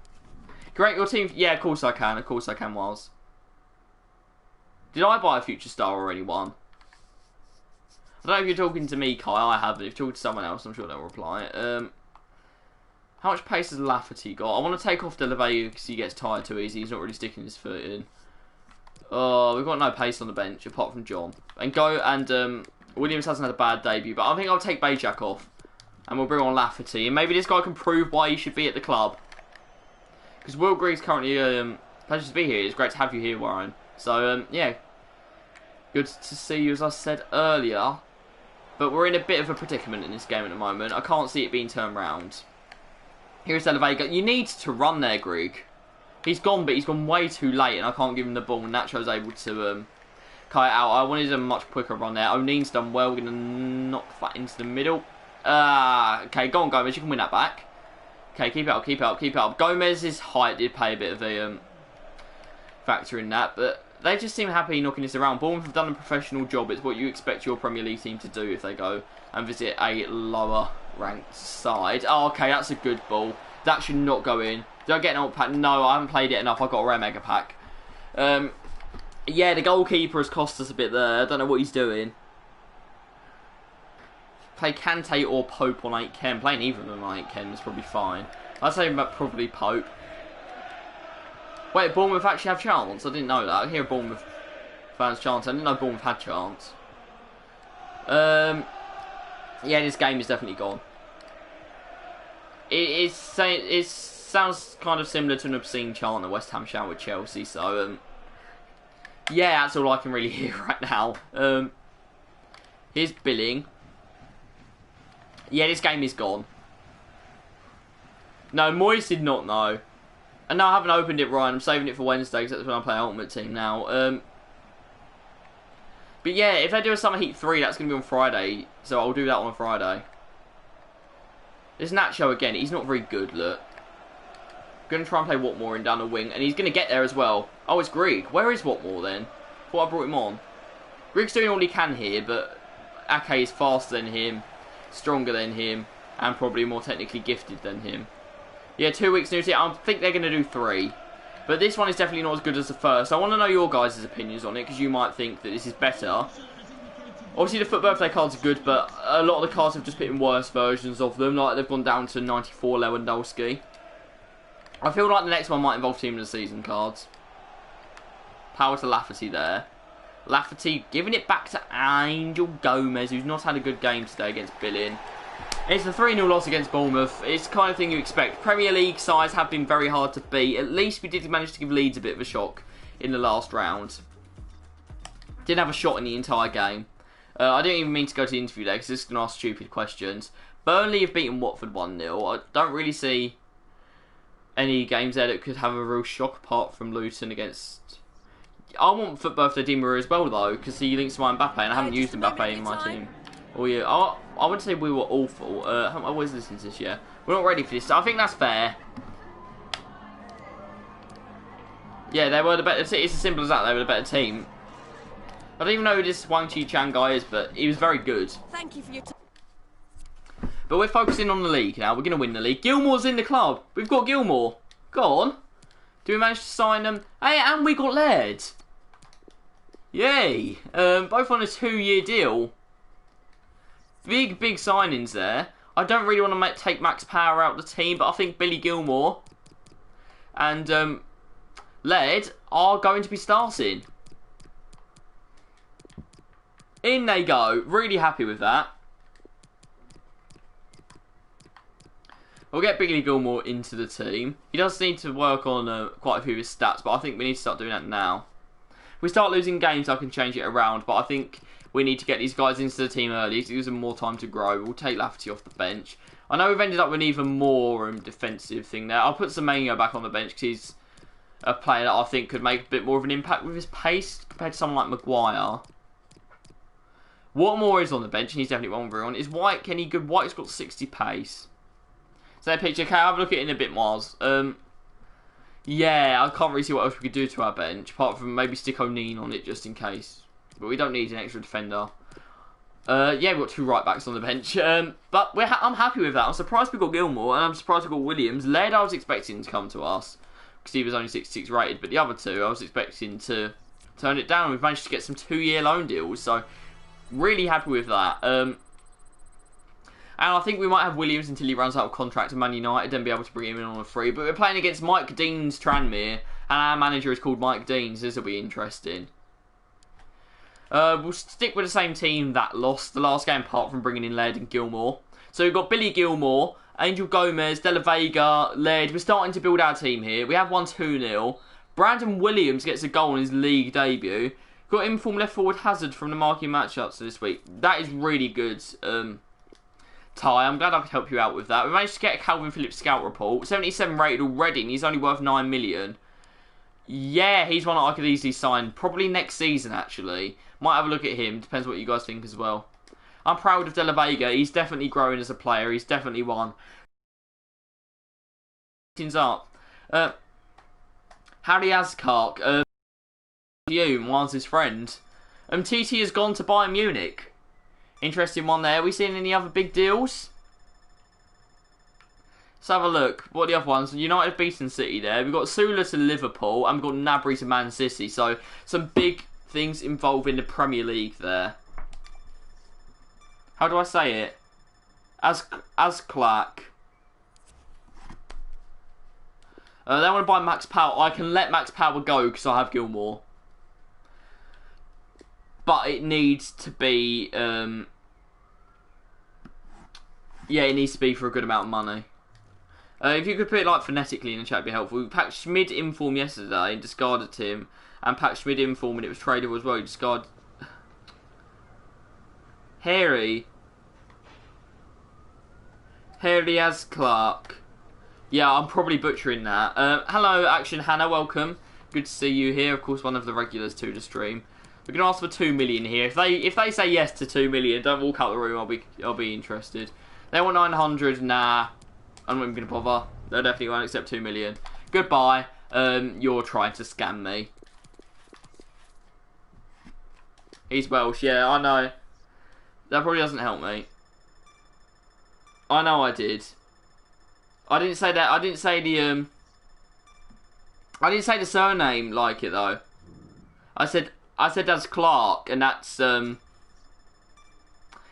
Great, your team. Yeah, of course I can. Of course I can, Wiles. Did I buy a Future Star or anyone? I don't know if you're talking to me, Kai. I haven't. If you're talking to someone else, I'm sure they'll reply. How much pace has Lafferty got? I want to take off De La Vega because he gets tired too easy. He's not really sticking his foot in. Oh, we've got no pace on the bench apart from John. And Williams hasn't had a bad debut, but I think I'll take Bajak off. And we'll bring on Lafferty. And maybe this guy can prove why he should be at the club. Because Will Greig's currently... pleasure to be here. It's great to have you here, Warren. So, yeah. Good to see you, as I said earlier. But we're in a bit of a predicament in this game at the moment. I can't see it being turned round. Here's De La Vega. You need to run there, Greg. He's gone, but he's gone way too late, and I can't give him the ball. And Nacho's able to cut it out. I wanted a much quicker run there. O'Neill's done well. We're going to knock that into the middle. Okay, go on, Gomez. You can win that back. Okay, keep it up, keep it up, keep it up. Gomez's height did play a bit of a factor in that, but they just seem happy knocking this around. Bournemouth have done a professional job. It's what you expect your Premier League team to do if they go and visit a lower ranked side. Oh, okay, that's a good ball. That should not go in. Did I get an old pack? No, I haven't played it enough. I got a rare mega pack. Yeah, the goalkeeper has cost us a bit there. I don't know what he's doing. Play Kante or Pope on 8-Chem. Playing either of them on 8-Chem is probably fine. I'd say probably Pope. Wait, Bournemouth actually have chance? I didn't know that. I hear Bournemouth fans chance. I didn't know Bournemouth had chance. Yeah, this game is definitely gone. It sounds kind of similar to an obscene chant that West Ham shout with Chelsea. So, yeah, that's all I can really hear right now. Here's Billing. Yeah, this game is gone. No, Moyes did not know. And no, I haven't opened it, Ryan. I'm saving it for Wednesday because that's when I play Ultimate Team now. But yeah, if they do a Summer Heat 3, that's going to be on Friday. So I'll do that on a Friday. There's Nacho again. He's not very good, look. Going to try and play Watmore in down the wing. And he's going to get there as well. Oh, it's Greig. Where is Watmore then? Thought I brought him on. Griggs doing all he can here, but Ake is faster than him, stronger than him, and probably more technically gifted than him. Yeah, 2 weeks new. I think they're going to do 3. But this one is definitely not as good as the first. I want to know your guys' opinions on it, because you might think that this is better. Obviously, the Foot Birthday cards are good, but a lot of the cards have just been worse versions of them. Like, they've gone down to 94 Lewandowski. I feel like the next one might involve Team of the Season cards. Power to Lafferty there. Lafferty giving it back to Angel Gomez, who's not had a good game today against Billing. It's a 3-0 loss against Bournemouth. It's the kind of thing you expect. Premier League sides have been very hard to beat. At least we did manage to give Leeds a bit of a shock in the last round. Didn't have a shot in the entire game. I didn't even mean to go to the interview there because this is going to ask stupid questions. Burnley have beaten Watford 1-0. I don't really see any games there that could have a real shock apart from Luton against... I want Foot Birthday Di Maria as well though, because he links to my Mbappe and I haven't used Mbappe in my team. Oh yeah, I wouldn't say we were awful. I always listen to this, yeah. We're not ready for this. I think that's fair. Yeah, they were the better team. It's as simple as that. They were the better team. I don't even know who this Wang Chi-Chan guy is, but he was very good. Thank you for your But we're focusing on the league now. We're going to win the league. Gilmore's in the club. We've got Gilmore. Go on. Do we manage to sign them? Hey, and we got Laird. Yay. Both on a 2-year deal. Big signings there. I don't really want to take Max Power out of the team, but I think Billy Gilmore and Laird are going to be starting. In they go. Really happy with that. We'll get Billy Gilmore into the team. He does need to work on quite a few of his stats, but I think we need to start doing that now. If we start losing games, I can change it around, but I think we need to get these guys into the team early to give them more time to grow. We'll take Lafferty off the bench. I know we've ended up with an even more defensive thing there. I'll put Semenyo back on the bench because he's a player that I think could make a bit more of an impact with his pace compared to someone like Maguire. Watmore is on the bench and he's definitely one for everyone. Is White any good? White's got 60 pace. So that picture, okay, I'll have a look at it in a bit, Mars. Yeah, I can't really see what else we could do to our bench, apart from maybe stick O'Neill on it just in case. But we don't need an extra defender. Yeah, we've got 2 right-backs on the bench. But I'm happy with that. I'm surprised we got Gilmore, and I'm surprised we got Williams. Laird I was expecting to come to us, because he was only 66 rated, but the other 2 I was expecting to turn it down. We've managed to get some 2-year loan deals, so really happy with that. And I think we might have Williams until he runs out of contract at Man United, then be able to bring him in on a free. But we're playing against Mike Dean's Tranmere, and our manager is called Mike Deans. This will be interesting. We'll stick with the same team that lost the last game, apart from bringing in Laird and Gilmore. So we've got Billy Gilmore, Angel Gomez, De La Vega, Laird. We're starting to build our team here. We have won 2-0. Brandon Williams gets a goal in his league debut. Got informed left forward Hazard from the marquee matchups this week. That is really good. Ty, I'm glad I could help you out with that. We managed to get a Calvin Phillips scout report. 77 rated already, and he's only worth 9 million. Yeah, he's one that I could easily sign. Probably next season, actually. Might have a look at him. Depends what you guys think as well. I'm proud of De La Vega. He's definitely growing as a player. He's definitely one. Things up. Harry Askark. Mine's his friend. TT has gone to Bayern Munich. Interesting one there. We seen any other big deals? Let's have a look. What are the other ones? United beaten City there. We've got Sula to Liverpool and we've got Gnabry to Man City. So some big things involving the Premier League there. How do I say it? Asclark. They want to buy Max Power. I can let Max Power go because I have Gilmore. But it needs to be, yeah, it needs to be for a good amount of money. If you could put it like phonetically in the chat, it'd be helpful. We packed Schmid in form yesterday and discarded him, and packed Schmid in form when it was tradable as well. You discard Harry as Clark. Yeah, I'm probably butchering that. Hello, Action Hannah, welcome. Good to see you here. Of course, one of the regulars to the stream. We're gonna ask for 2 million here. If they say yes to 2 million, don't walk out the room. I'll be interested. They want 900. Nah, I'm not even gonna bother. They definitely won't accept 2 million. Goodbye. You're trying to scam me. He's Welsh, yeah, I know. That probably doesn't help me. I know I did. I didn't say that. I didn't say the surname like it though. I said that's Clark, and that's yeah,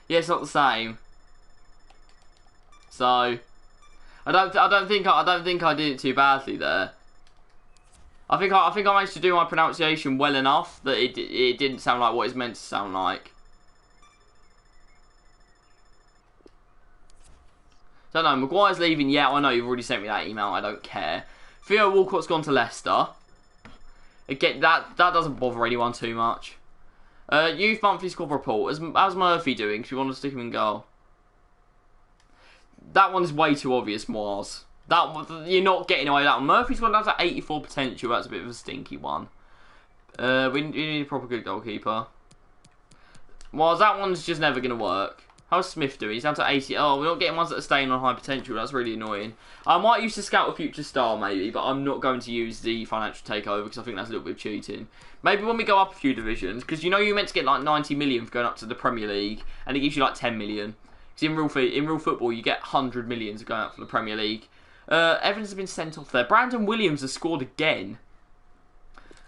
it's not the same. So I don't think I did it too badly there. I think I managed to do my pronunciation well enough that it didn't sound like what it's meant to sound like. Don't know. Maguire's leaving. Yeah, I know you've already sent me that email. I don't care. Theo Walcott's gone to Leicester. Again, that doesn't bother anyone too much. Youth monthly squad report. How's Murphy doing? Because you want to stick him in goal. That one's way too obvious, Moaz. You're not getting away with that one. Murphy's gone down to 84 potential. That's a bit of a stinky one. We need a proper good goalkeeper. Moaz, that one's just never going to work. How's Smith doing? He's down to 80. Oh, we're not getting ones that are staying on high potential. That's really annoying. I might use to scout a future star, maybe, but I'm not going to use the financial takeover because I think that's a little bit of cheating. Maybe when we go up a few divisions, because you know you're meant to get like 90 million for going up to the Premier League, and it gives you like 10 million. Because in real football, you get 100 millions going up for the Premier League. Evans has been sent off there. Brandon Williams has scored again.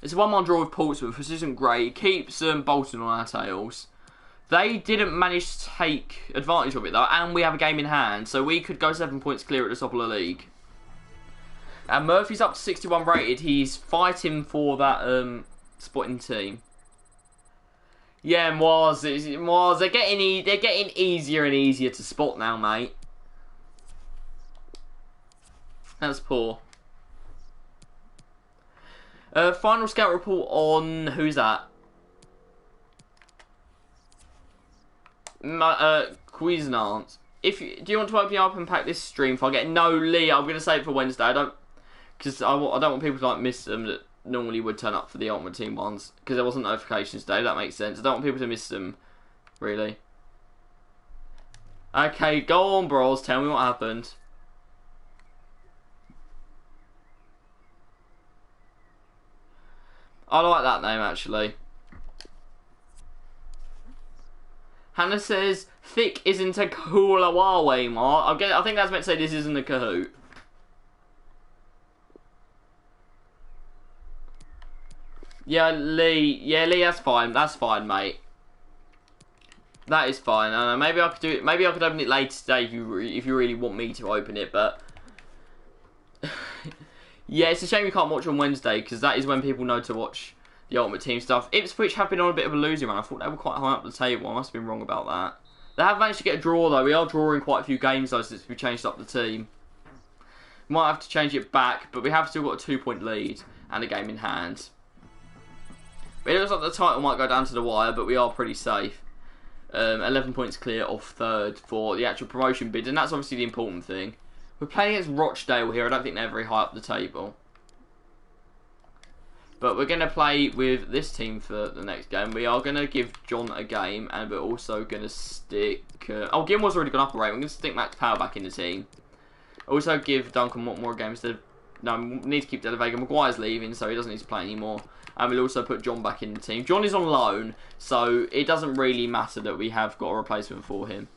It's a 1-1 draw with Portsmouth, which isn't great. It keeps Bolton on our tails. They didn't manage to take advantage of it though, and we have a game in hand, so we could go 7 points clear at the top of the league. And Murphy's up to 61 rated. He's fighting for that spot in team. Yeah, Moaz. They're getting easier and easier to spot now, mate. That's poor. Final scout report on who's that? Cuisinart. Do you want to open up and pack this stream? If I get no Lee, I'm gonna save it for Wednesday. Because I don't want people to like miss them that normally would turn up for the Ultimate Team ones because there wasn't notifications today. That makes sense. I don't want people to miss them. Really. Okay, go on, bros. Tell me what happened. I like that name actually. Hannah says, thick isn't a Huawei, Mark. I think that's meant to say this isn't a Kahoot. Yeah, Lee, that's fine. That's fine, mate. That is fine. Maybe I could do it. Maybe I could open it later today if you really want me to open it, but yeah, it's a shame you can't watch on Wednesday because that is when people know to watch the Ultimate Team stuff. Ipswich have been on a bit of a losing run. I thought they were quite high up the table. I must have been wrong about that. They have managed to get a draw though. We are drawing quite a few games though since we changed up the team. Might have to change it back, but we have still got a 2-point lead and a game in hand. But it looks like the title might go down to the wire, but we are pretty safe. 11 points clear off third for the actual promotion bid, and that's obviously the important thing. We're playing against Rochdale here. I don't think they're very high up the table. But we're going to play with this team for the next game. We are going to give John a game, and we're also going to stick... oh, Gilmore's already gone up a rate. We're going to stick Max Power back in the team. Also give Duncan more games. No, we need to keep De La Vega. Maguire's leaving, so he doesn't need to play anymore. And we'll also put John back in the team. John is on loan, so it doesn't really matter that we have got a replacement for him.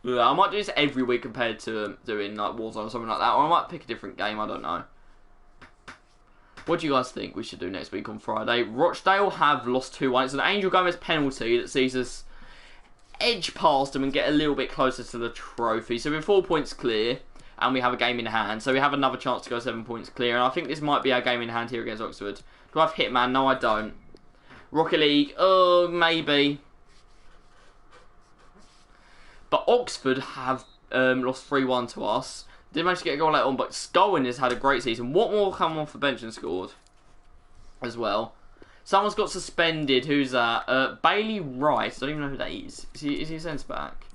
I might do this every week compared to doing like Warzone or something like that. Or I might pick a different game, I don't know. What do you guys think we should do next week on Friday? Rochdale have lost 2-1. It's an Angel Gomez penalty that sees us edge past them and get a little bit closer to the trophy. So we're 4 points clear and we have a game in hand. So we have another chance to go 7 points clear. And I think this might be our game in hand here against Oxford. Do I have Hitman? No, I don't. Rocket League? Oh, maybe. But Oxford have lost 3-1 to us. Didn't manage to get a goal later on, but Scowen has had a great season. What more come off the bench and scored as well? Someone's got suspended. Who's that? Bailey Rice. I don't even know who that is. Is he a centre back?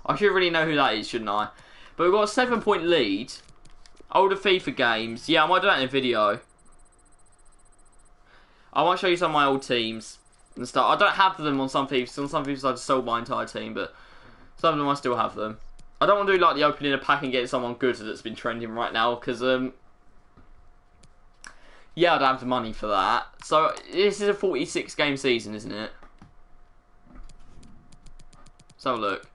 I should really know who that is, shouldn't I? But we've got a 7-point lead. Older FIFA games. Yeah, I might do that in a video. I might show you some of my old teams and stuff. I don't have them on some FIFA. On some FIFA, I've sold my entire team, but some of them I still have them. I don't want to do like the opening a pack and getting someone good that's been trending right now because Yeah, I don't have the money for that. So, this is a 46 game season, isn't it? Let's have a look.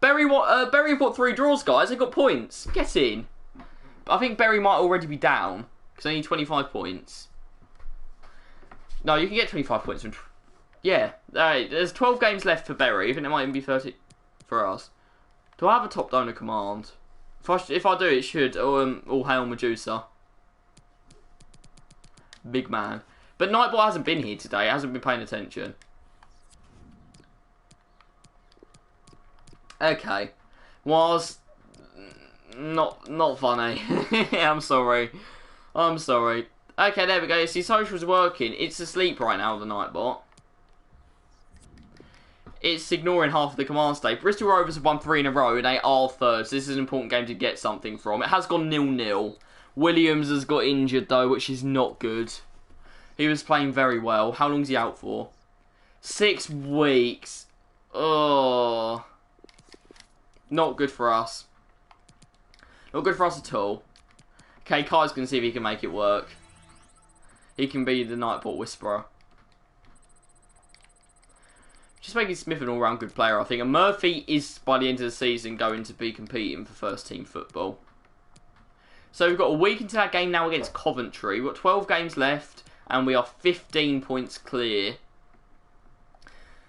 Bury have got 3 draws, guys. They've got points. Get in. I think Bury might already be down. Because they need 25 points. No, you can get 25 points from... Yeah. There's 12 games left for Bury. I think there might even be 30 for us. Do I have a top donor command? If I do, it should. All hail Medusa. Big man. But Nightbot hasn't been here today. He hasn't been paying attention. Okay. Was not funny. I'm sorry. I'm sorry. Okay, there we go. See, social's working. It's asleep right now, the Nightbot. It's ignoring half of the command state. Bristol Rovers have won 3 in a row and they are third. So this is an important game to get something from. It has gone 0-0. Williams has got injured though, which is not good. He was playing very well. How long's he out for? 6 weeks. Oh. Not good for us. Not good for us at all. Okay, Kai's going to see if he can make it work. He can be the Nightbot Whisperer. Just making Smith an all-round good player, I think. And Murphy is, by the end of the season, going to be competing for first-team football. So we've got a week into that game now against Coventry. We've got 12 games left, and we are 15 points clear.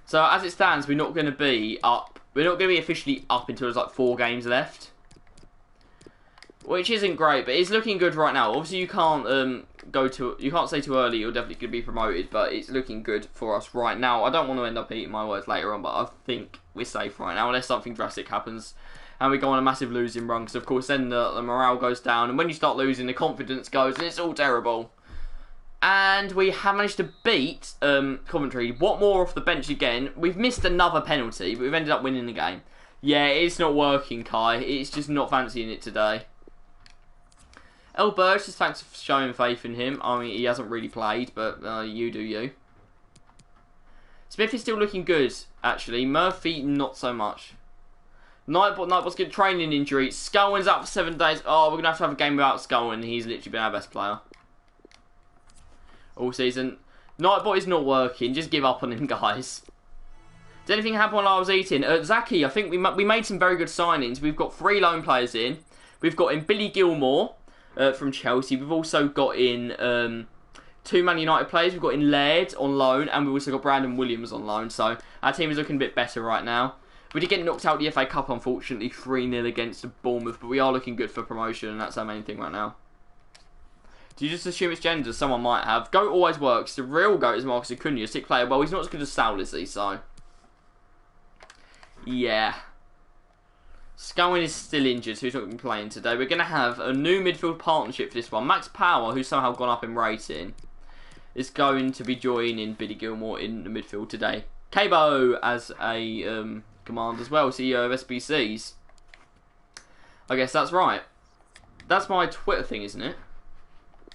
So as it stands, we're not going to be up. We're not going to be officially up until there's like 4 games left. Which isn't great, but it's looking good right now. Obviously, you can't you can't say too early you're definitely going to be promoted, but it's looking good for us right now. I don't want to end up eating my words later on, but I think we're safe right now, unless something drastic happens and we go on a massive losing run. Because of course, then the morale goes down, and when you start losing, the confidence goes, and it's all terrible. And we have managed to beat Coventry. Watmore off the bench again. We've missed another penalty, but we've ended up winning the game. Yeah, it's not working, Kai. It's just not fancying it today. El Burge, just thanks for showing faith in him. I mean, he hasn't really played, but you do you. Smith is still looking good, actually. Murphy, not so much. Nightbot's good training injury. Scullin's out for 7 days. Oh, we're going to have a game without Scullin. He's literally been our best player all season. Nightbot is not working. Just give up on him, guys. Did anything happen while I was eating? Zaki, I think we made some very good signings. We've got 3 loan players in. We've got in Billy Gilmore from Chelsea. We've also got in 2 Man United players. We've got in Laird on loan, and we've also got Brandon Williams on loan. So our team is looking a bit better right now. We did get knocked out of the FA Cup, unfortunately, 3-0 against Bournemouth, but we are looking good for promotion, and that's our main thing right now. Do you just assume it's gender? Someone might have. GOAT always works. The real GOAT is Marcus Acuna, a sick player. Well, he's not as good as Sal, is he? So, yeah. Scowen is still injured, so he's not going to be playing today. We're going to have a new midfield partnership for this one. Max Power, who's somehow gone up in rating, is going to be joining Billy Gilmore in the midfield today. ItzKbo as a command as well, CEO of SBCs. I guess that's right. That's my Twitter thing, isn't it?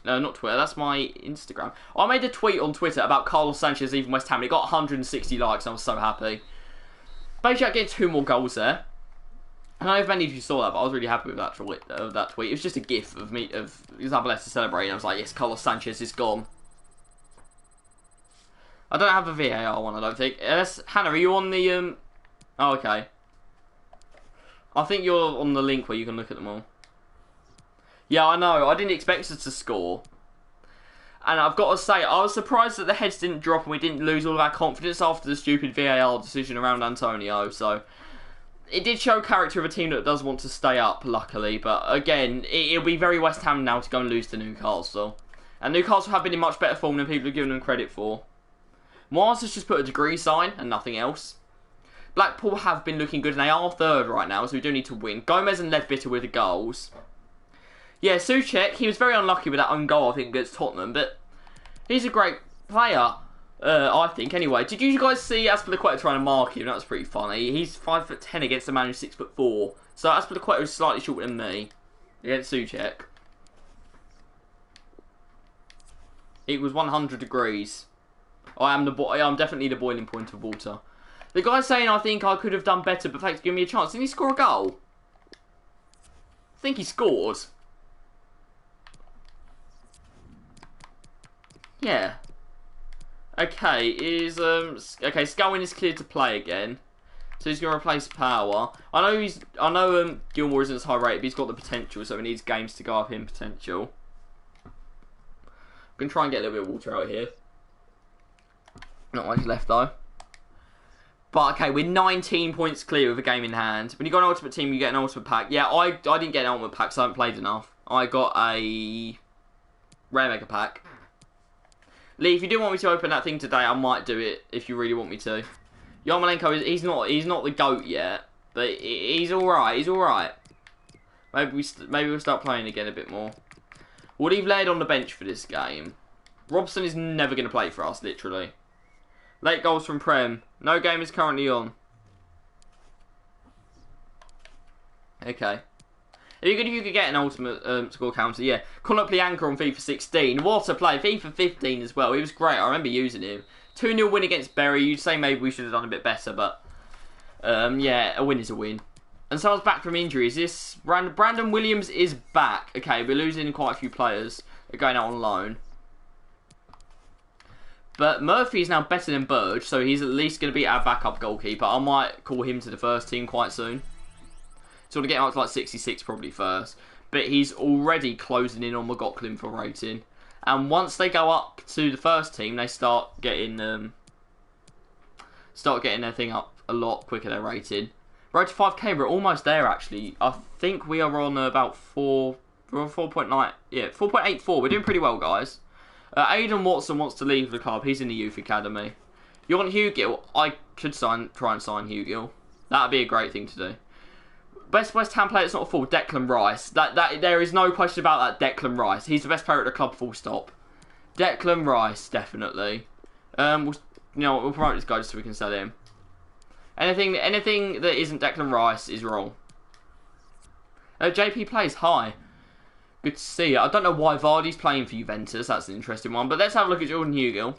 No, not Twitter. That's my Instagram. I made a tweet on Twitter about Carlos Sanchez leaving West Ham. It got 160 likes. I was so happy. Basically, I get 2 more goals there. I don't know if many of you saw that, but I was really happy with that tweet. It was just a gif of me, of Isabella to celebrate. And I was like, yes, Carlos Sanchez is gone. I don't have a VAR one, I don't think. Hannah, are you on the... Oh, okay. I think you're on the link where you can look at them all. Yeah, I know. I didn't expect us to score. And I've got to say, I was surprised that the heads didn't drop and we didn't lose all of our confidence after the stupid VAR decision around Antonio. So, it did show character of a team that does want to stay up, luckily. But again, it'll be very West Ham now to go and lose to Newcastle. And Newcastle have been in much better form than people are giving them credit for. Mars has just put a degree sign and nothing else. Blackpool have been looking good and they are third right now, so we do need to win. Gomez and Ledbetter with the goals. Yeah, Souček, he was very unlucky with that own goal, I think, against Tottenham, but he's a great player, I think, anyway. Did you guys see Azpilicueta trying to mark him? That was pretty funny. He's 5'10" against a man who's 6'4". So Azpilicueta was slightly shorter than me against Souček. It was 100 degrees. I am definitely the boiling point of water. The guy's saying I think I could have done better, but thanks for giving me a chance. Didn't he score a goal? I think he scored. Yeah. Okay, okay, Sculwin is cleared to play again. So he's gonna replace Power. I know Gilmore isn't as high rated, but he's got the potential, so he needs games to go up in potential. I'm gonna try and get a little bit of water out here. Not much left though. But okay, we're 19 points clear with a game in hand. When you got an ultimate team, you get an ultimate pack. Yeah, I didn't get an ultimate pack, so I haven't played enough. I got a rare mega pack. Lee, if you do want me to open that thing today, I might do it if you really want me to. Yarmolenko, he's not the GOAT yet, but he's alright, he's alright. Maybe we'll start playing again a bit more. We'll leave Laird on the bench for this game. Robson is never going to play for us, literally. Late goals from Prem. No game is currently on. Okay. If you could get an ultimate score counter, yeah. Conor Plianka on FIFA 16. What a play. FIFA 15 as well. He was great. I remember using him. 2-0 win against Bury. You'd say maybe we should have done a bit better, but yeah, a win is a win. And someone's back from injury. Is this Brandon Williams is back. Okay, we're losing quite a few players. They're going out on loan. But Murphy is now better than Burge, so he's at least going to be our backup goalkeeper. I might call him to the first team quite soon. So to get him up to like 66 probably first. But he's already closing in on McLaughlin for rating. And once they go up to the first team, they start getting their thing up a lot quicker, their rating. Road to 5k, we're almost there actually. I think we are on about 4.9, yeah, 4.84. We're doing pretty well, guys. Aidan Watson wants to leave the club. He's in the youth academy. You want Hugh Gill? I could try and sign Hugh Gill. That'd be a great thing to do. Best West Ham player that's not a fool, Declan Rice. There is no question about that. Declan Rice. He's the best player at the club. Full stop. Declan Rice, definitely. We'll promote this guy just so we can sell him. Anything that isn't Declan Rice is wrong. JP plays high. Good to see it. I don't know why Vardy's playing for Juventus. That's an interesting one. But let's have a look at Jordan Hugill.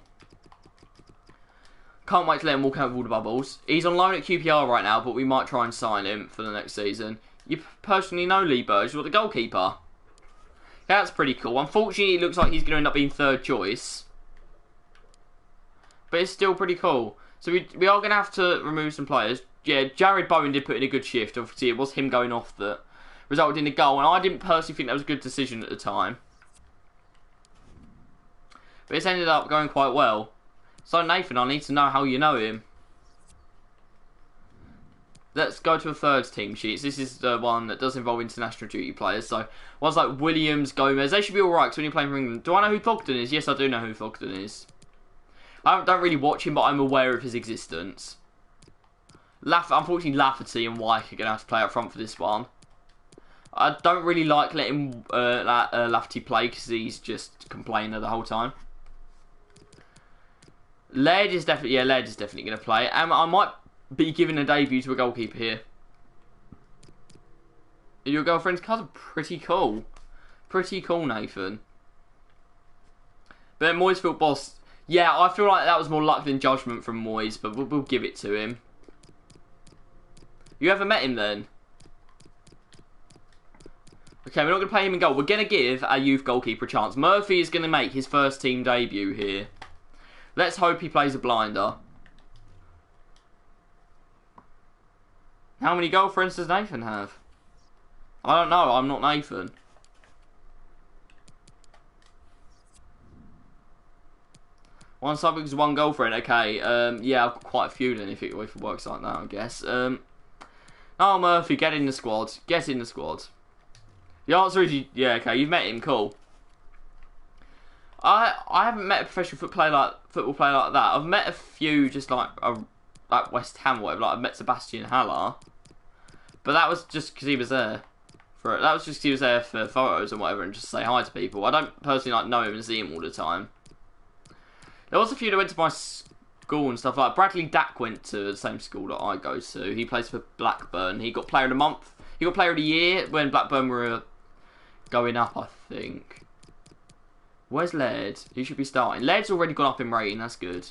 Can't wait to let him walk out with all the bubbles. He's on loan at QPR right now, but we might try and sign him for the next season. You personally know Lee Burge, you're the goalkeeper. That's pretty cool. Unfortunately, it looks like he's going to end up being third choice. But it's still pretty cool. So we are going to have to remove some players. Yeah, Jared Bowen did put in a good shift. Obviously, it was him going off that resulted in a goal. And I didn't personally think that was a good decision at the time. But it's ended up going quite well. So Nathan, I need to know how you know him. Let's go to a third team sheets. This is the one that does involve international duty players. So ones like Williams, Gomez, they should be alright because when you're playing for England. Do I know who Thogden is? Yes, I do know who Thogden is. I don't really watch him, but I'm aware of his existence. Unfortunately, Lafferty and Wyke are going to have to play up front for this one. I don't really like letting Lafferty play because he's just a complainer the whole time. Laird is definitely going to play. And I might be giving a debut to a goalkeeper here. Your girlfriend's cousin? Pretty cool. Pretty cool, Nathan. But Moyesfield boss. Yeah, I feel like that was more luck than judgment from Moyes, but we'll give it to him. You ever met him then? Okay, we're not going to play him in goal. We're going to give our youth goalkeeper a chance. Murphy is going to make his first team debut here. Let's hope he plays a blinder. How many girlfriends does Nathan have? I don't know. I'm not Nathan. One subject is one girlfriend. Okay. Yeah, I've got quite a few then if it works like that, I guess. Oh, Murphy, get in the squad. Get in the squad. The answer is yeah. Okay, you've met him. Cool. I haven't met a professional football player like that. I've met a few just like West Ham or whatever. Like I've met Sebastian Haller, but that was just because he was there. That was just because he was there for photos and whatever, and just say hi to people. I don't personally know him and see him all the time. There was a few that went to my school and stuff like Bradley Dack went to the same school that I go to. He plays for Blackburn. He got player of the month. He got player of the year when Blackburn were going up, I think. Where's Laird? He should be starting. Laird's already gone up in rating. That's good.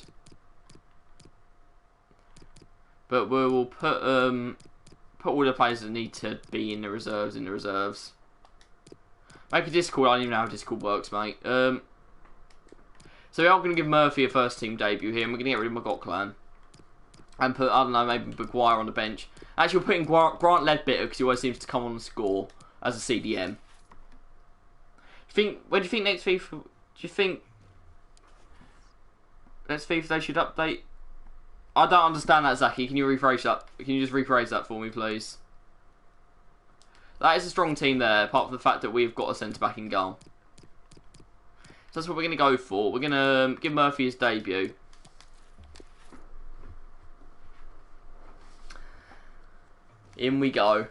But we'll put all the players that need to be in the reserves. Make a Discord. I don't even know how Discord works, mate. So we are going to give Murphy a first team debut here, and we're going to get rid of McLaughlin. And put, I don't know, maybe Maguire on the bench. Actually, we're putting Grant Ledbetter because he always seems to come on and score as a CDM. Where do you think next FIFA? Do you think next FIFA they should update? I don't understand that, Zaki. Can you rephrase that? Can you just rephrase that for me, please? That is a strong team there, apart from the fact that we've got a centre back in goal. So that's what we're going to go for. We're going to give Murphy his debut. In we go.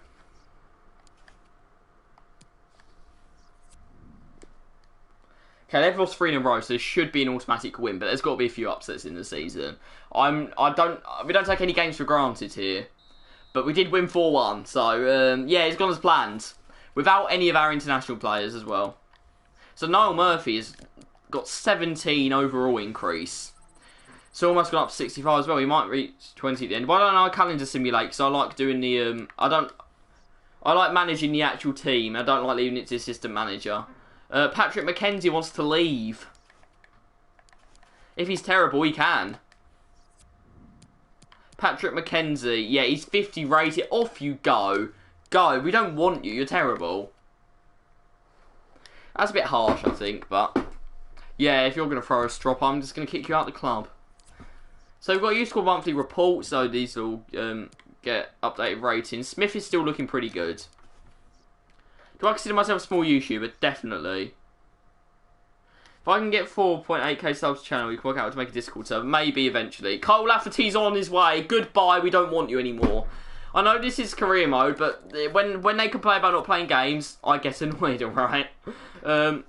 Okay, they've lost 3 in a row, so this should be an automatic win, but there's got to be a few upsets in the season. We don't take any games for granted here, but we did win 4-1, so yeah, it's gone as planned, without any of our international players as well. So Niall Murphy has got 17 overall increase, so almost gone up to 65 as well. He might reach 20 at the end. But I don't know calendar simulate, because I like doing the I like managing the actual team. I don't like leaving it to the assistant manager. Patrick McKenzie wants to leave. If he's terrible, he can. Patrick McKenzie, yeah, he's 50 rated. Off you go. Go, we don't want you, you're terrible. That's a bit harsh, I think, but yeah, if you're going to throw a strop, I'm just going to kick you out of the club. So we've got a ItzKbo monthly report, so these will get updated ratings. Smith is still looking pretty good. Do I consider myself a small YouTuber? Definitely. If I can get 4.8k subs channel, we can work out how to make a Discord server. Maybe eventually. Cole Lafferty's on his way. Goodbye, we don't want you anymore. I know this is career mode, but when they complain about not playing games, I get annoyed, alright? I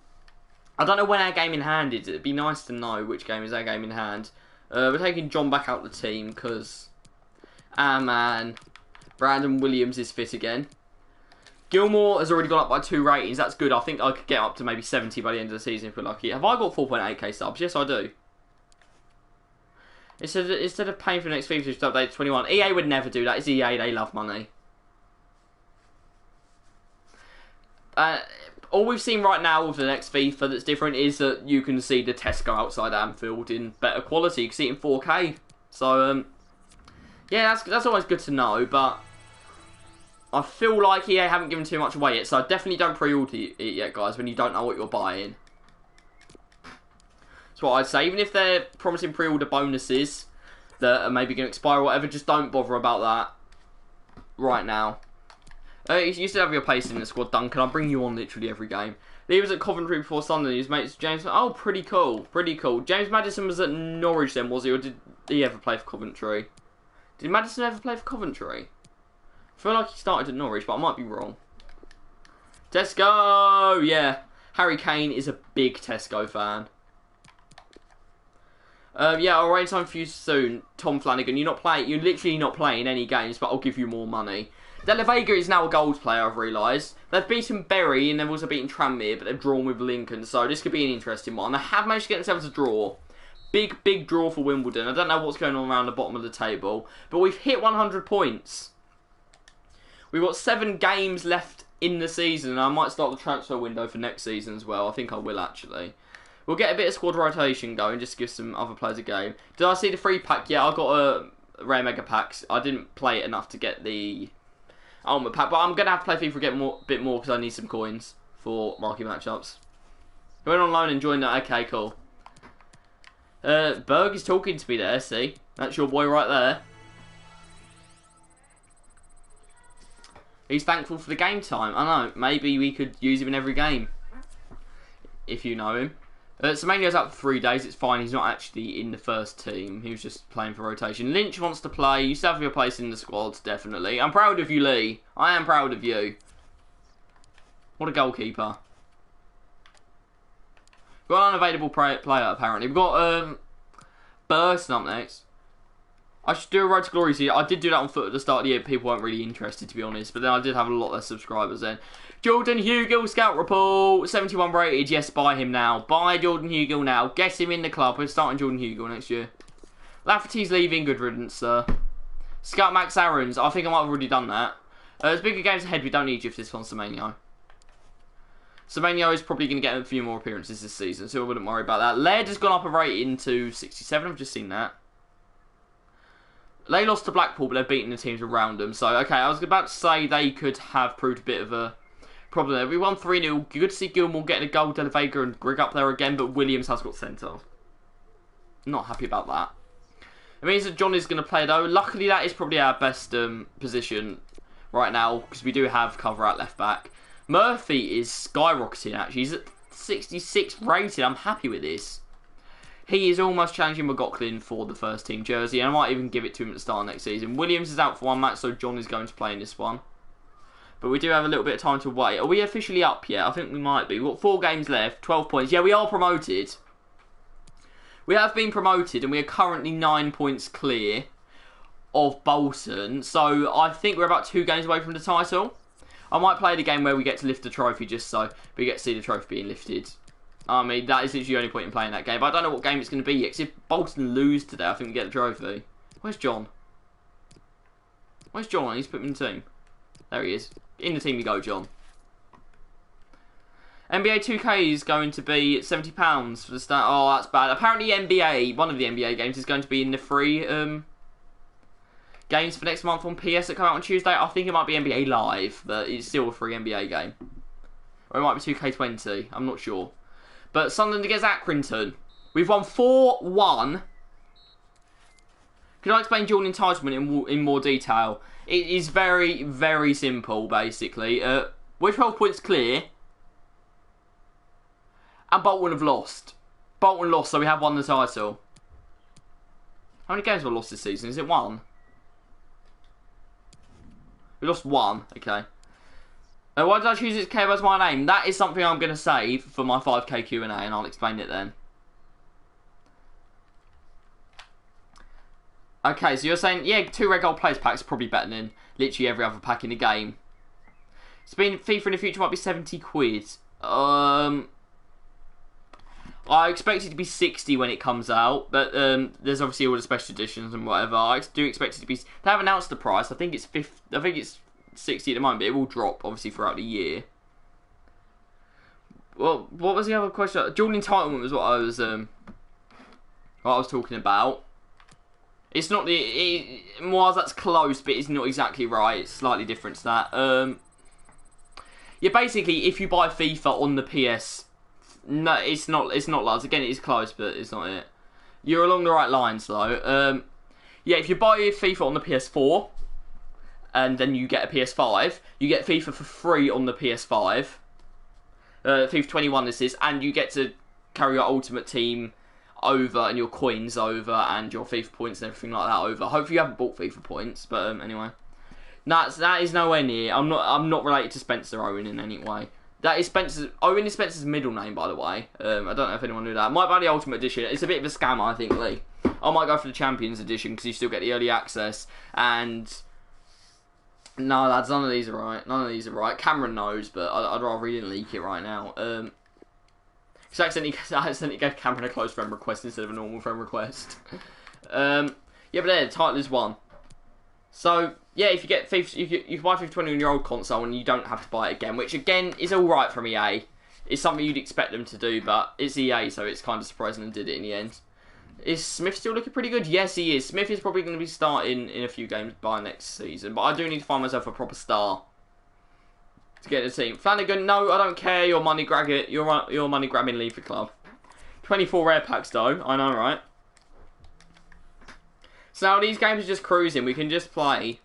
don't know when our game in hand is. It'd be nice to know which game is our game in hand. We're taking John back out of the team, because... ah, man. Brandon Williams is fit again. Gilmore has already gone up by 2 ratings. That's good. I think I could get up to maybe 70 by the end of the season if we're lucky. Have I got 4.8k subs? Yes, I do. Instead of paying for the next FIFA to update to 21, EA would never do that. It's EA. They love money. All we've seen right now with the next FIFA that's different is that you can see the Tesco outside Anfield in better quality. You can see it in 4K. So, yeah, that's always good to know, but I feel like EA haven't given too much away yet, so definitely don't pre-order it yet, guys, when you don't know what you're buying. That's what I'd say. Even if they're promising pre-order bonuses that are maybe going to expire or whatever, just don't bother about that right now. You still have your place in the squad, Duncan. I'll bring you on literally every game. He was at Coventry before Sunderland. His mates James. Oh, pretty cool. Pretty cool. James Maddison was at Norwich then, was he? Or did he ever play for Coventry? Did Maddison ever play for Coventry? I feel like he started at Norwich, but I might be wrong. Tesco! Yeah. Harry Kane is a big Tesco fan. Yeah, I'll raise time for you soon, Tom Flanagan. You're literally not playing any games, but I'll give you more money. De La Vega is now a gold player, I've realised. They've beaten Bury and they've also beaten Tranmere, but they've drawn with Lincoln, so this could be an interesting one. They have managed to get themselves a draw. Big draw for Wimbledon. I don't know what's going on around the bottom of the table, but we've hit 100 points. We've got 7 games left in the season, and I might start the transfer window for next season as well. I think I will, actually. We'll get a bit of squad rotation going, just to give some other players a game. Did I see the free pack? Yeah, I got a rare mega packs. I didn't play it enough to get the ultimate pack, but I'm going to have to play FIFA to get a bit more, because I need some coins for marquee matchups. Going on loan and joined that. Okay, cool. Berg is talking to me there, see? That's your boy right there. He's thankful for the game time. I know, maybe we could use him in every game. If you know him. Semenyo's out for 3 days, it's fine. He's not actually in the first team. He was just playing for rotation. Lynch wants to play. You still have your place in the squad, definitely. I'm proud of you, Lee. I am proud of you. What a goalkeeper. We've got an unavailable player, apparently. We've got Burst up next. I should do a Road to Glory series. I did do that on foot at the start of the year. People weren't really interested, to be honest. But then I did have a lot less subscribers then. Jordan Hugill, Scout Report. 71 rated. Yes, buy him now. Buy Jordan Hugill now. Get him in the club. We're starting Jordan Hugill next year. Lafferty's leaving. Good riddance, sir. Scout Max Aarons. I think I might have already done that. There's bigger games ahead. We don't need you for this one, Semenyo. Semenyo is probably going to get a few more appearances this season, so I wouldn't worry about that. Laird has gone up a rating to 67. I've just seen that. They lost to Blackpool, but they're beating the teams around them. So, okay, I was about to say they could have proved a bit of a problem there. We won 3-0. Good to see Gilmore getting a goal, De La Vega and Grigg up there again, but Williams has got sent off. Not happy about that. It means that John is going to play, though. Luckily, that is probably our best position right now, because we do have cover at left back. Murphy is skyrocketing, actually. He's at 66 rated. I'm happy with this. He is almost challenging McLaughlin for the first team jersey, and I might even give it to him at the start of next season. Williams is out for one match, so John is going to play in this one. But we do have a little bit of time to wait. Are we officially up yet? I think we might be. We've got 4 games left, 12 points. Yeah, we are promoted. We have been promoted, and we are currently 9 points clear of Bolton. So I think we're about 2 games away from the title. I might play the game where we get to lift the trophy just so we get to see the trophy being lifted. I mean, that is literally the only point in playing that game. But I don't know what game it's going to be yet. Because if Bolton lose today, I think we get the trophy. Where's John? Where's John? He's put me in the team. There he is. In the team you go, John. NBA 2K is going to be £70 for the start. Oh, that's bad. Apparently NBA, one of the NBA games, is going to be in the free games for next month on PS that come out on Tuesday. I think it might be NBA Live, but it's still a free NBA game. Or it might be 2K20. I'm not sure. But Sunderland against Accrington. We've won 4-1. Can I explain dual entitlement in more detail? It is very, very simple, basically. We're 12 points clear. And Bolton have lost. Bolton lost, so we have won the title. How many games have we lost this season? Is it 1? We lost 1, okay. Why did I choose ItzKbo as my name? That is something I'm going to save for my 5k Q&A, and I'll explain it then. Okay, so you're saying, yeah, 2 red gold players packs are probably better than literally every other pack in the game. It's been FIFA in the future might be 70 quid. I expect it to be 60 when it comes out, but there's obviously all the special editions and whatever. I do expect it to be. They haven't announced the price. I think it's 60 at the moment, but it will drop obviously throughout the year. Well, what was the other question? Dual entitlement was what I was talking about. It's not Moaz, that's close, but it's not exactly right. It's slightly different to that. Yeah, basically, if you buy FIFA on the PS, no, it's not Lars. Again, it is close, but it's not it. You're along the right lines, though. Yeah, if you buy FIFA on the PS4, and then you get a PS5, you get FIFA for free on the PS5. FIFA 21 this is, and you get to carry your Ultimate Team over and your coins over and your FIFA points and everything like that over. Hopefully you haven't bought FIFA points, but anyway. That is nowhere near. I'm not related to Spencer Owen in any way. That is Owen is Spencer's middle name, by the way. I don't know if anyone knew that. Might buy the Ultimate Edition. It's a bit of a scam, I think, Lee. I might go for the Champions Edition because you still get the early access. And no, lads, none of these are right. None of these are right. Cameron knows, but I'd rather he didn't leak it right now. I accidentally gave Cameron a close friend request instead of a normal friend request. Yeah, but there, the title is 1. So, yeah, if you get FIFA, you can buy FIFA 20 on your old console and you don't have to buy it again, which again is alright from EA. It's something you'd expect them to do, but it's EA, so it's kind of surprising they did it in the end. Is Smith still looking pretty good? Yes, he is. Smith is probably going to be starting in a few games by next season, but I do need to find myself a proper star to get in the team. Flanagan, no, I don't care. Your money grabbing leave the club. 24 rare packs though. I know, right? So now these games are just cruising. We can just play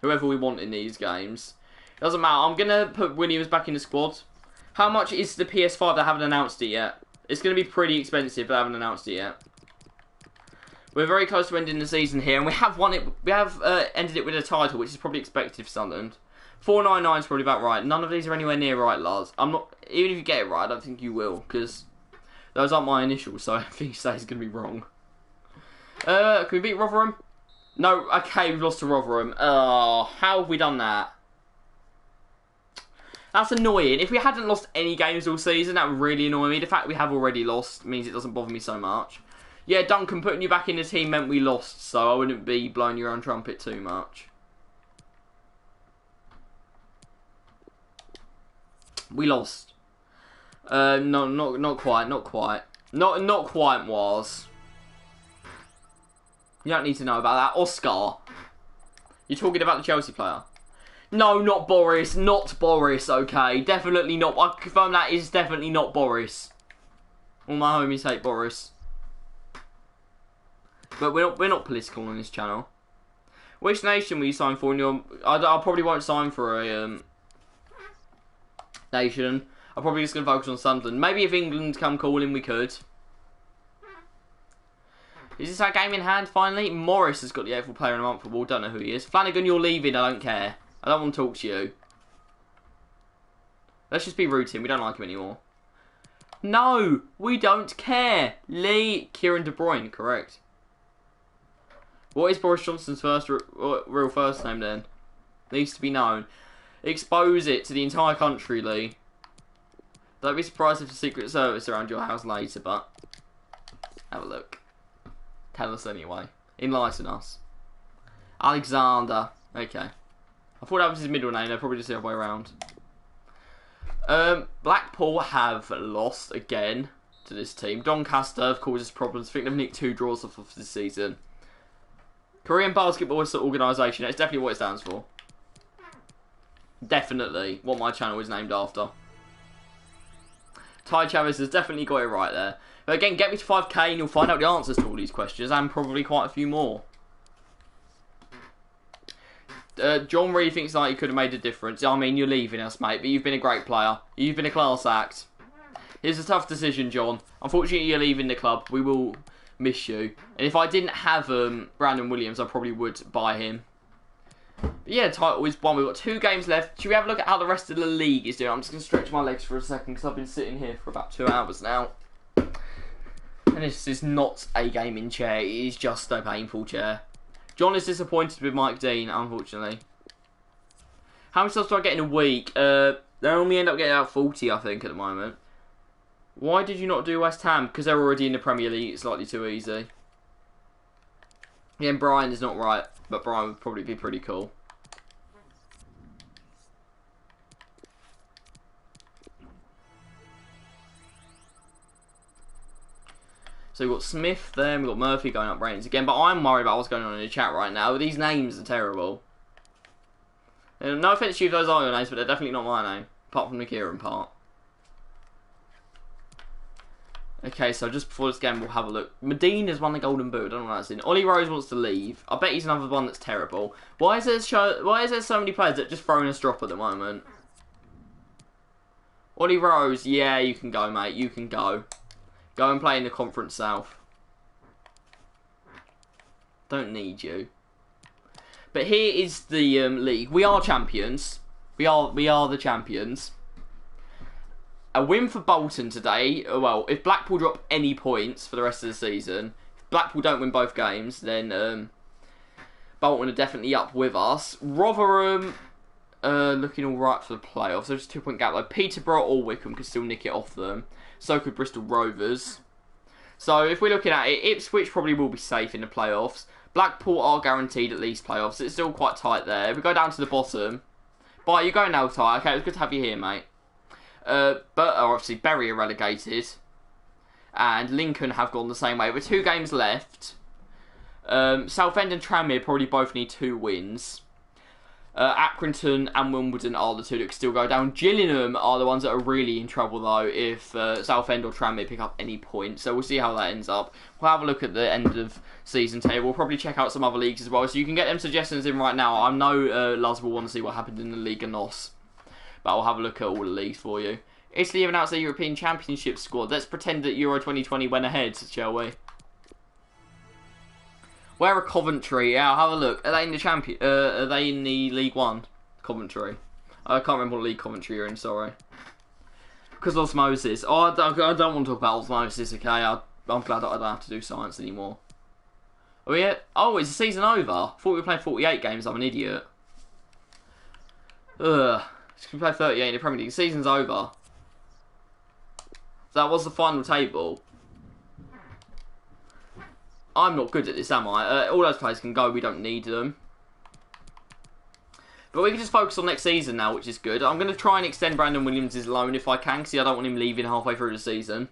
whoever we want in these games. It doesn't matter. I'm going to put Williams back in the squad. How much is the PS5? They haven't announced it yet. It's going to be pretty expensive, but they haven't announced it yet. We're very close to ending the season here, and we have won it. We have ended it with a title, which is probably expected for Sunderland. 499 is probably about right. None of these are anywhere near right, Lars. I'm not. Even if you get it right, I don't think you will, because those aren't my initials. So I think you say it's going to be wrong. Can we beat Rotherham? No. Okay, we've lost to Rotherham. Oh, how have we done that? That's annoying. If we hadn't lost any games all season, that would really annoy me. The fact we have already lost means it doesn't bother me so much. Yeah, Duncan, putting you back in the team meant we lost, so I wouldn't be blowing your own trumpet too much. We lost. No, not quite. Not quite was. You don't need to know about that. Oscar. You're talking about the Chelsea player. No, not Boris. Not Boris, okay. Definitely not. I confirm that is definitely not Boris. All my homies hate Boris. But we're not political on this channel. Which nation will you sign for? I probably won't sign for a nation. I'm probably just going to focus on Sunderland. Maybe if England come calling, we could. Is this our game in hand, finally? Morris has got the April Player of the Month award. Don't know who he is. Flanagan, you're leaving. I don't care. I don't want to talk to you. Let's just be rude to him. We don't like him anymore. No, we don't care. Lee Kieran De Bruyne, correct. What is Boris Johnson's real first name then? Needs to be known. Expose it to the entire country, Lee. Don't be surprised if the Secret Service around your house later, but have a look. Tell us anyway. Enlighten us. Alexander. Okay. I thought that was his middle name. They're probably just the other way around. Blackpool have lost again to this team. Doncaster have caused us problems. I think they've nicked 2 draws off of this season. Korean Basketball Organisation. That's definitely what it stands for. Definitely what my channel is named after. Ty Chavez has definitely got it right there. But again, get me to 5k and you'll find out the answers to all these questions and probably quite a few more. John really thinks like you could have made a difference. I mean, you're leaving us, mate, but you've been a great player. You've been a class act. It's a tough decision, John. Unfortunately, you're leaving the club. We will miss you. And if I didn't have Brandon Williams, I probably would buy him. But yeah, the title is won. We've got 2 games left. Should we have a look at how the rest of the league is doing? I'm just going to stretch my legs for a second because I've been sitting here for about 2 hours now. And this is not a gaming chair. It is just a painful chair. John is disappointed with Mike Dean, unfortunately. How many subs do I get in a week? They only end up getting out 40, I think, at the moment. Why did you not do West Ham? Because they're already in the Premier League. It's slightly too easy. Yeah, and Brian is not right, but Brian would probably be pretty cool. So we've got Smith there, and we've got Murphy going up ratings again. But I'm worried about what's going on in the chat right now. These names are terrible. And no offense to you if those are your names, but they're definitely not my name. Apart from the Kieran part. Okay, so just before this game, we'll have a look. Medina's won the Golden Boot. I don't know what that's in. Ollie Rose wants to leave. I bet he's another one that's terrible. Why is there so many players that are just throwing us drop at the moment? Ollie Rose, yeah, you can go, mate. You can go. Go and play in the Conference South. Don't need you. But here is the league. We are champions. We are the champions. A win for Bolton today. Well, if Blackpool drop any points for the rest of the season, if Blackpool don't win both games, then Bolton are definitely up with us. Rotherham looking alright for the playoffs. There's a 2-point gap. Like Peterborough or Wickham could still nick it off them. So could Bristol Rovers. So if we're looking at it, Ipswich probably will be safe in the playoffs. Blackpool are guaranteed at least playoffs. It's still quite tight there. If we go down to the bottom. Bye, you're going now, Ty. Okay, it's good to have you here, mate. But obviously Bury are relegated. And Lincoln have gone the same way. With 2 games left. Southend and Tranmere probably both need 2 wins. Accrington and Wimbledon are the 2 that can still go down. Gillingham are the ones that are really in trouble though if Southend or Tranmere pick up any points. So we'll see how that ends up. We'll have a look at the end of season table. We'll probably check out some other leagues as well. So you can get them suggestions in right now. I know Luz will want to see what happened in the Liga NOS. But I'll have a look at all the leagues for you. Italy have announced their European Championship squad. Let's pretend that Euro 2020 went ahead, shall we? Where are Coventry? Yeah, I'll have a look. Are they in the are they in the League One? Coventry. I can't remember what league Coventry are in. Sorry. Because osmosis. Oh, I don't want to talk about osmosis. Okay, I'm glad that I don't have to do science anymore. Oh yeah. Oh, it's the season over. I thought we were playing 48 games. I'm an idiot. Ugh. We play 38 in the Premier League. The season's over. That was the final table. I'm not good at this, am I? All those players can go. We don't need them. But we can just focus on next season now, which is good. I'm going to try and extend Brandon Williams' loan if I can, because I don't want him leaving halfway through the season.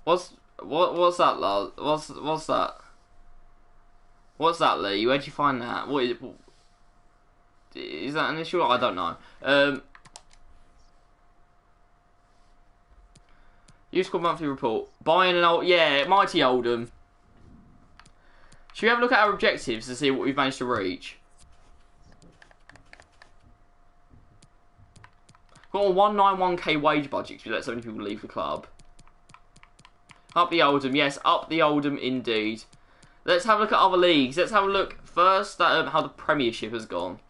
What's that, lad? What's that? What's that, Lee? Where'd you find that? What is that an issue? I don't know. ItzKbo monthly report. Buying an old, yeah, mighty Oldham. Should we have a look at our objectives to see what we've managed to reach? Got a 191k wage budget to let so many people leave the club. Up the Oldham, yes, up the Oldham indeed. Let's have a look at other leagues. Let's have a look first at how the Premiership has gone.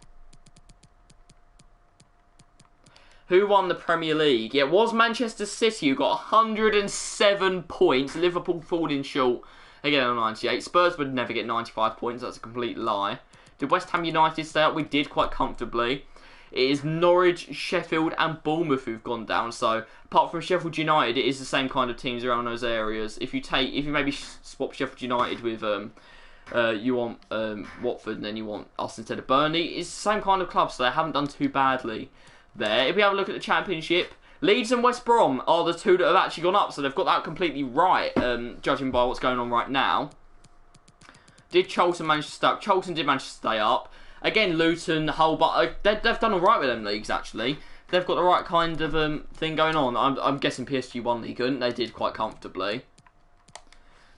Who won the Premier League? Yeah, it was Manchester City who got 107 points. Liverpool falling short again on 98. Spurs would never get 95 points. That's a complete lie. Did West Ham United stay up? We did quite comfortably. It is Norwich, Sheffield and Bournemouth who've gone down. So apart from Sheffield United, it is the same kind of teams around those areas. If you maybe swap Sheffield United with you want Watford and then you want us instead of Burnley, it's the same kind of club, so they haven't done too badly there. If we have a look at the Championship, Leeds and West Brom are the two that have actually gone up, so they've got that completely right, judging by what's going on right now. Did Charlton manage to stay up? Charlton did manage to stay up. Again, Luton, Hull, but they've done alright with them leagues, actually. They've got the right kind of thing going on. I'm guessing PSG won League, and they did quite comfortably.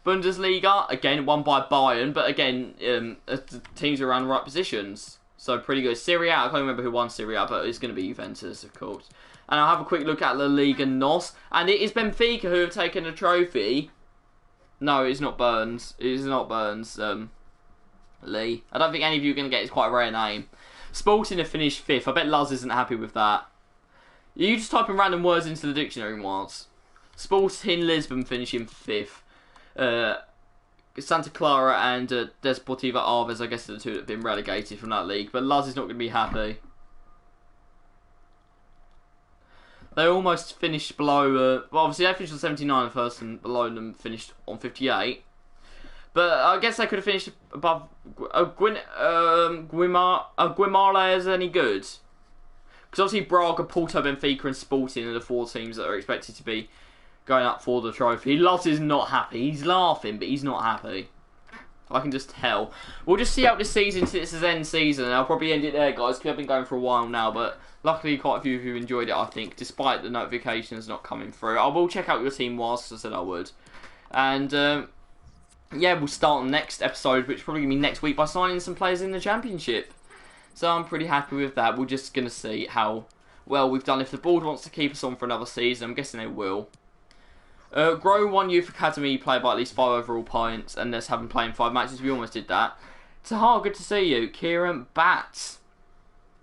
Bundesliga, again, won by Bayern, but again, the teams are around the right positions. So pretty good. Serie A, I can't remember who won Serie A, but it's going to be Juventus, of course. And I'll have a quick look at La Liga NOS. And it is Benfica who have taken a trophy. No, it's not Burns. It is not Burns, Lee. I don't think any of you are going to get it. It's quite a rare name. Sporting have finished 5th. I bet Luz isn't happy with that. You just type in random words into the dictionary once. Sporting Lisbon finishing 5th. Santa Clara and Desportiva Aves, I guess, are the two that have been relegated from that league. But Luz is not going to be happy. They almost finished below... well, obviously, they finished on 79 first, and below them finished on 58. But I guess they could have finished above... Guimara is any good? Because obviously Braga, Porto, Benfica and Sporting are the 4 teams that are expected to be going up for the trophy. Luz is not happy. He's laughing, but he's not happy. I can just tell. We'll just see out this season since it's his end season. And I'll probably end it there, guys, because I've been going for a while now. But luckily, quite a few of you enjoyed it, I think, despite the notifications not coming through. I will check out your team whilst I said I would. And, yeah, we'll start on the next episode, which is probably going to be next week, by signing some players in the Championship. So I'm pretty happy with that. We're just going to see how well we've done. If the board wants to keep us on for another season, I'm guessing they will. Grow 1 youth academy player by at least 5 overall points, and let's have him playing 5 matches. We almost did that. Tahar, good to see you. Kieran Bats.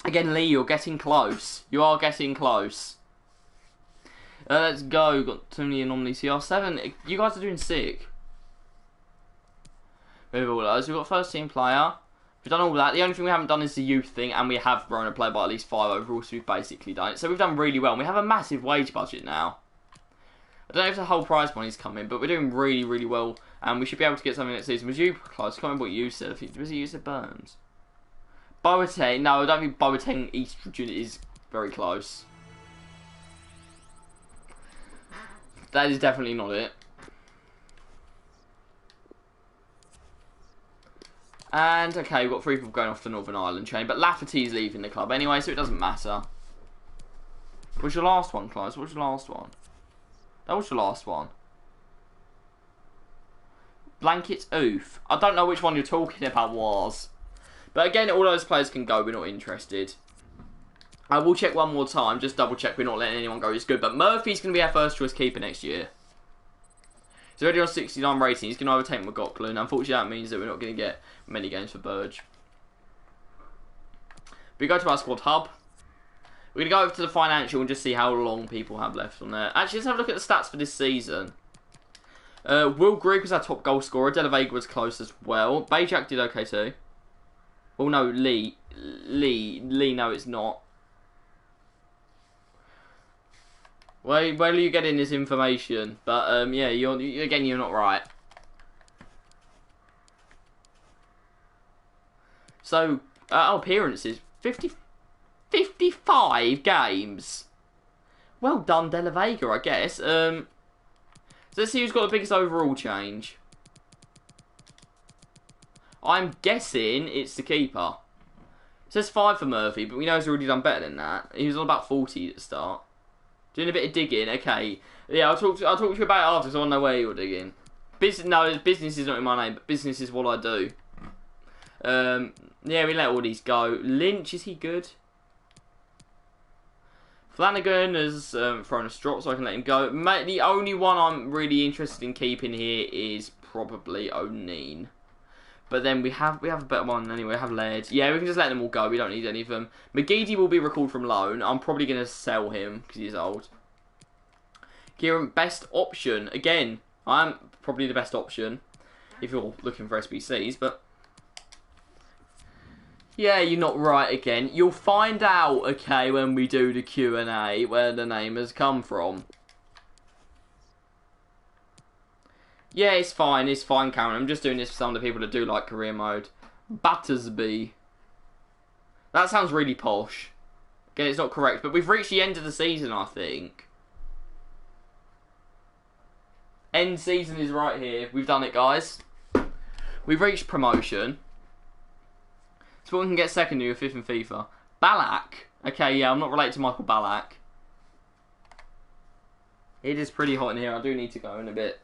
Again, Lee, you're getting close. You are getting close. Let's go. Got too many anomalies here. 7. You guys are doing sick. With all those, we've got first team player. We've done all that. The only thing we haven't done is the youth thing, and we have grown a player by at least 5 overall, so we've basically done it. So we've done really well, and we have a massive wage budget now. I don't know if the whole prize money's coming, but we're doing really, really well, and we should be able to get something next season. Was you close? I can't remember what you said. I think, was it you said Burns? Boateng. No, I don't think Boateng Estrogen is very close. That is definitely not it. And, okay, we've got 3 people going off the Northern Ireland chain, but Lafferty's leaving the club anyway, so it doesn't matter. What's your last one, Clive? What's your last one? That was your last one. Blankets Oof. I don't know which one you're talking about was. But again, all those players can go. We're not interested. I will check one more time. Just double check we're not letting anyone go. It's good. But Murphy's going to be our first choice keeper next year. He's already on 69 rating. He's going to overtake McLaughlin. Unfortunately, that means that we're not going to get many games for Burge. We go to our squad hub. We're going to go over to the financial and just see how long people have left on there. Actually, let's have a look at the stats for this season. Will Grigg was our top goal scorer. De La Vega was close as well. Bajak did okay too. Well, no, Lee, no, it's not. Where are you getting this information? But, yeah, you're not right. So, appearances. 55 games. Well done, De La Vega, I guess. So let's see who's got the biggest overall change. I'm guessing it's the keeper. It says 5 for Murphy, but we know he's already done better than that. He was on about 40 at the start. Doing a bit of digging, okay. Yeah, I'll talk to you about it after, so I want to know where you're digging. Business is not in my name, but business is what I do. Yeah, we let all these go. Lynch, is he good? Flanagan has thrown a strop, so I can let him go. Mate, the only one I'm really interested in keeping here is probably O'Neill. But then we have a better one anyway. We have Laird. Yeah, we can just let them all go. We don't need any of them. McGeady will be recalled from loan. I'm probably going to sell him because he's old. Kieran, best option. Again, I'm probably the best option if you're looking for SBCs, but yeah, you're not right again. You'll find out, okay, when we do the Q&A where the name has come from. Yeah, it's fine, Karen. I'm just doing this for some of the people that do like career mode. Battersby. That sounds really posh. Again, it's not correct, but we've reached the end of the season, I think. End season is right here. We've done it, guys. We've reached promotion. So we can get second new, 5th in FIFA. Ballack. Okay, yeah, I'm not related to Michael Ballack. It is pretty hot in here. I do need to go in a bit.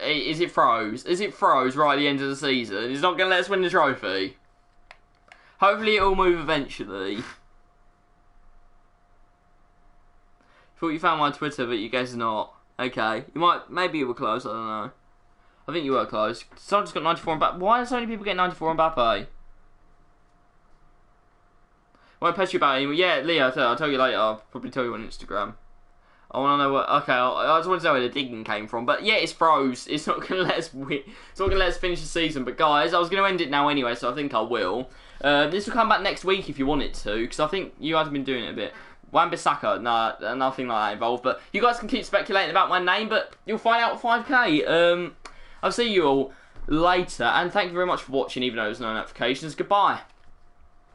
Is it froze? Is it froze right at the end of the season? It's not going to let us win the trophy. Hopefully it will move eventually. Thought you found my Twitter, but you guess not. Okay. Maybe you were close, I don't know. I think you were close. Someone just got 94 on Mbappe. Why do so many people get 94 on Mbappe? Won't pester you about it. Yeah, Leo, I'll tell you later. I'll probably tell you on Instagram. I want to know what. Okay, I just want to know where the digging came from. But yeah, it's froze. It's not going to let us win. It's not going to let us finish the season. But guys, I was going to end it now anyway, so I think I will. This will come back next week if you want it to, because I think you guys have been doing it a bit. Wan-Bissaka, nah, nothing like that involved. But you guys can keep speculating about my name, but you'll find out at 5k. I'll see you all later, and thank you very much for watching, even though there's no notifications. Goodbye.